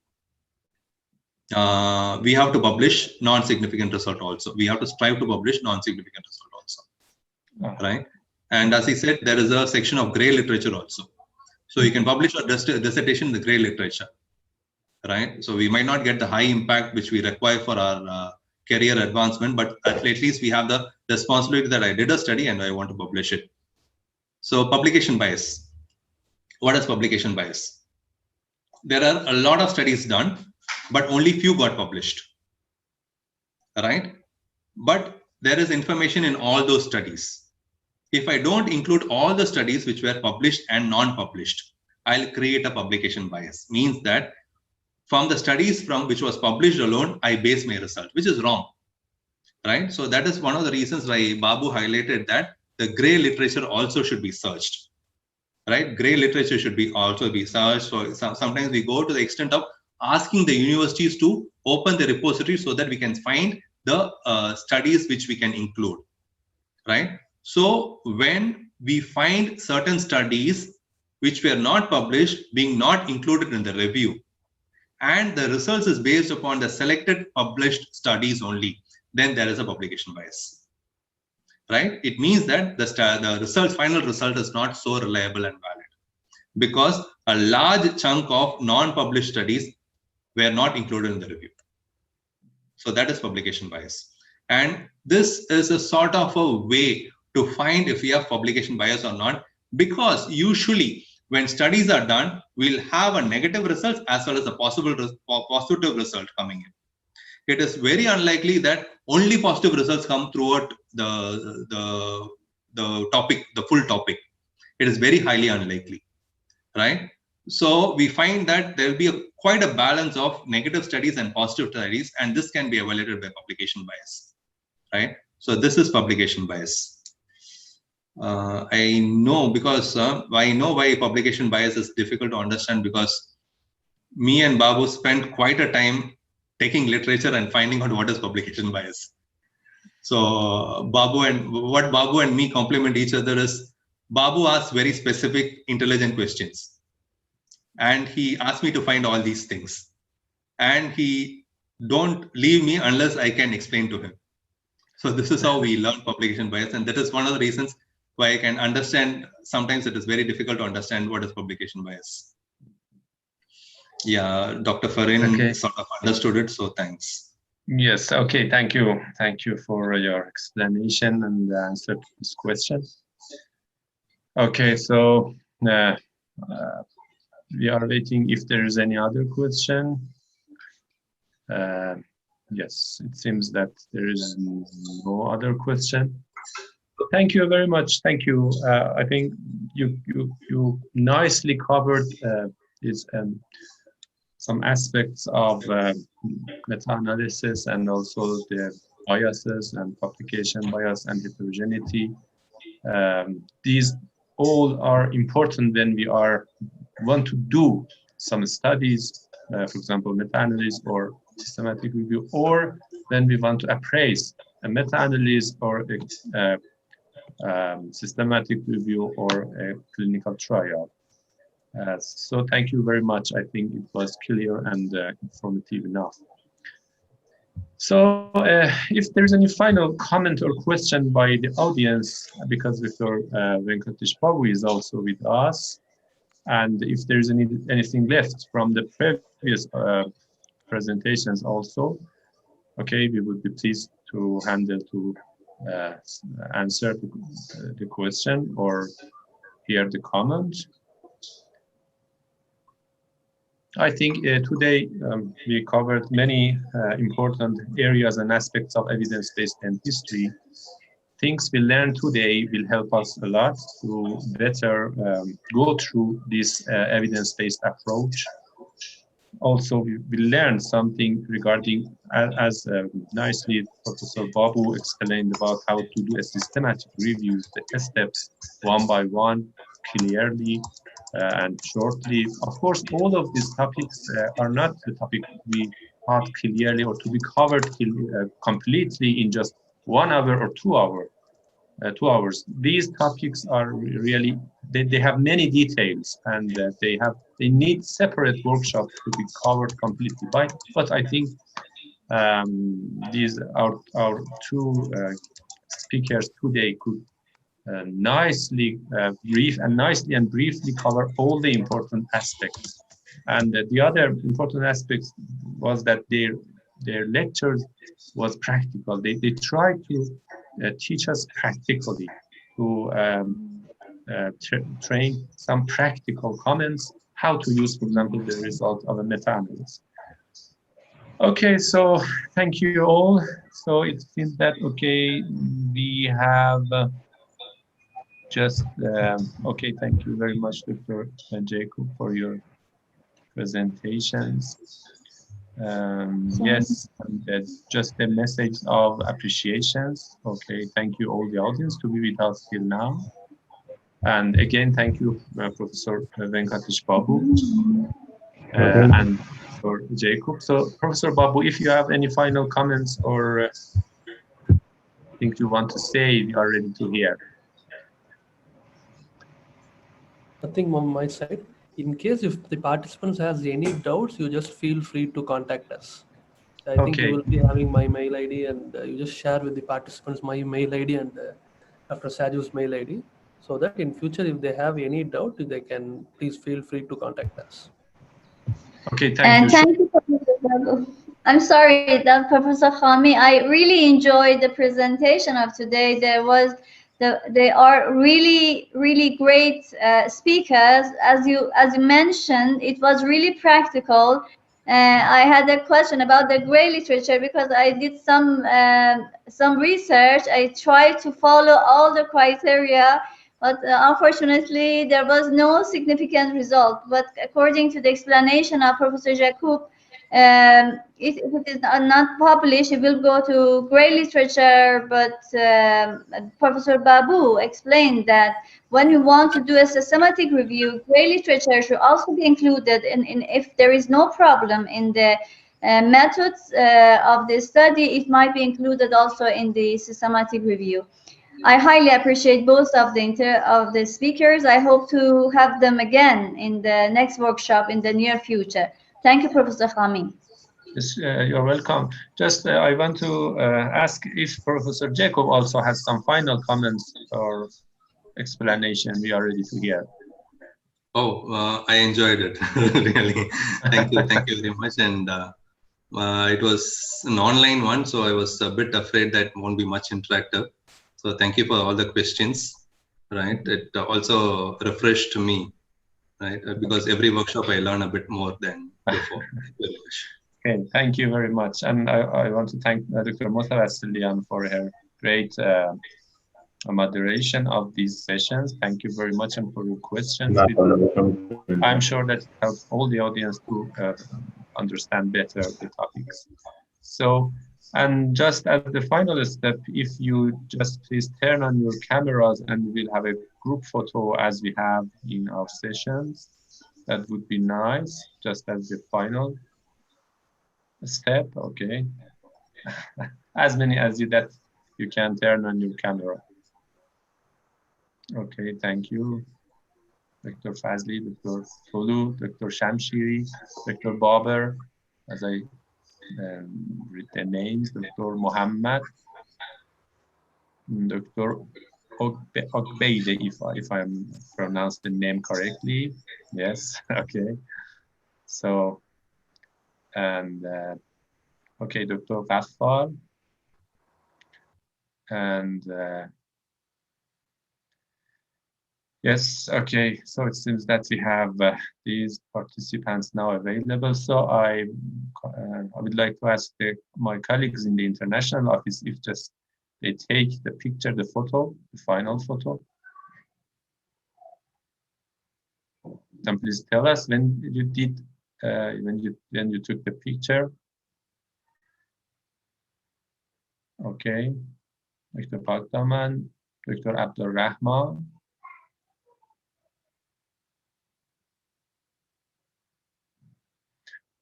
we have to publish non-significant result also. We have to strive to publish non-significant result also, right? And as I said, there is a section of gray literature also. So you can publish a dissertation in the gray literature, right? So we might not get the high impact which we require for our career advancement, but at least we have the responsibility that I did a study and I want to publish it. So publication bias. What is publication bias? There are a lot of studies done, but only few got published, right? But there is information in all those studies. If I don't include all the studies which were published and non-published, I'll create a publication bias. Means that from the studies from which was published alone, I base my result, which is wrong. right? So that is one of the reasons why Babu highlighted that the gray literature also should be searched, right? Gray literature should be also be searched. So sometimes we go to the extent of asking the universities to open the repository so that we can find the studies which we can include, right? So when we find certain studies which were not published being not included in the review, and the results is based upon the selected published studies only, then there is a publication bias, right? It means that the results, final result is not so reliable and valid because a large chunk of non-published studies were not included in the review. So that is publication bias. And this is a sort of a way to find if we have publication bias or not, because usually when studies are done, we'll have a negative result as well as a positive result coming in. It is very unlikely that only positive results come throughout the topic, the full topic. It is very highly unlikely, right? So we find that there will be quite a balance of negative studies and positive studies, and this can be evaluated by publication bias, right? So this is publication bias. I know because I know why publication bias is difficult to understand, because me and Babu spent quite a time taking literature and finding out what is publication bias. So what Babu and me complement each other is Babu asks very specific, intelligent questions, and he asked me to find all these things, and he don't leave me unless I can explain to him. So this is how we learn publication bias, and that is one of the reasons why I can understand. Sometimes it is very difficult to understand what is publication bias. Yeah, Dr. Farin sort of understood it, so thanks. Yes, okay, thank you. Thank you for your explanation and the answer to this question. Okay, so we are waiting if there is any other question. Yes, it seems that there is no other question. Thank you very much. Thank you. I think you nicely covered these some aspects of meta-analysis and also the biases and publication bias and heterogeneity. These all are important when we want to do some studies, for example, meta-analysis or systematic review, or when we want to appraise a meta-analysis or a systematic review or a clinical trial. So thank you very much. I think it was clear and informative enough. So if there's any final comment or question by the audience, because Dr. Venkatesh Babu is also with us, and if there's anything left from the previous presentations also, okay, we would be pleased to handle to answer the question or hear the comment. I think today we covered many important areas and aspects of evidence-based dentistry. Things we learned today will help us a lot to better go through this evidence-based approach. Also, we learned something regarding, as nicely Professor Babu explained about how to do a systematic review, the steps one by one, clearly and shortly. Of course, all of these topics are not the topic we taught clearly or to be covered completely in just 1 hour or 2 hours. These topics are really, they have many details, and they need separate workshops to be covered completely by. But I think these our two speakers today could nicely briefly cover all the important aspects. And the other important aspect was that their lectures was practical. They tried to teach us practically, to train some practical comments, how to use, for example, the result of a meta-analysis. Okay, so thank you all. So it seems that, okay, we have okay, thank you very much, Dr. Jacob, for your presentations. Yes, and that's just a message of appreciations. Okay, thank you all the audience to be with us till now. And again, thank you, Professor Venkatesh Babu and for Jacob. So, Professor Babu, if you have any final comments or things you want to say, we are ready to hear. Nothing on my side. In case if the participants has any doubts, you just feel free to contact us. I think you will be having my mail ID, and you just share with the participants my mail ID and Dr. Saju's mail ID, so that in future if they have any doubt, they can please feel free to contact us. Okay, thank you. Thank you, Professor Babu. I'm sorry, that Professor Khami, I really enjoyed the presentation of today. They are really great speakers. As you mentioned, it was really practical. I had a question about the gray literature because I did some research. I tried to follow all the criteria, but unfortunately, there was no significant result. But according to the explanation of Professor Jacob, if it is not published, it will go to gray literature. But Professor Babu explained that when you want to do a systematic review, gray literature should also be included in if there is no problem in the methods of the study, it might be included also in the systematic review. I highly appreciate both of the speakers. I hope to have them again in the next workshop in the near future. Thank you, Professor Khami. Yes, you're welcome. Just I want to ask if Professor Jacob also has some final comments or explanation. We are ready to hear. Oh, I enjoyed it really. Thank you very much. And it was an online one, so I was a bit afraid that won't be much interactive. So thank you for all the questions. Right, it also refreshed me. Right, because every workshop I learn a bit more than before. Thank you very much. Okay, thank you very much. And I want to thank Dr. Mota Vassilian for her great moderation of these sessions. Thank you very much and for your questions. I'm sure that helps all the audience to understand better the topics. So, and just as the final step, if you just please turn on your cameras and we'll have a group photo as we have in our sessions. That would be nice, just as the final step. Okay. As many as that you can turn on your camera. Okay, thank you. Dr. Fazli, Dr. Tolu, Dr. Shamshiri, Dr. Baber, as I read the names, Dr. Mohammed, Dr. Ogbeide, if I'm pronounced the name correctly. Yes, okay. So, and okay, Dr. Ghaffar, and yes, okay, so it seems that we have these participants now available. So I would like to ask my colleagues in the international office if just they take the picture, the photo, the final photo. And please tell us when you did, when you took the picture. Okay, Dr. Pakdaman, Dr. Abdul Rahman.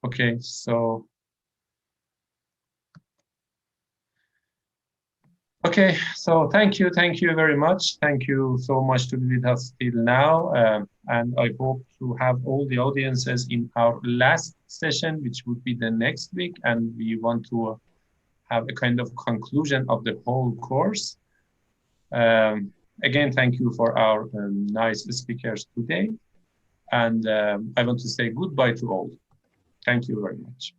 Okay, so okay, so thank you very much. Thank you so much to be with us till now, and I hope to have all the audiences in our last session, which would be the next week, and we want to have a kind of conclusion of the whole course. Again, thank you for our nice speakers today, and I want to say goodbye to all. Thank you very much.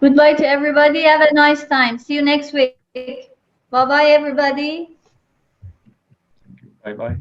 Goodbye to everybody. Have a nice time. See you next week. Bye-bye, everybody. Thank you. Bye-bye.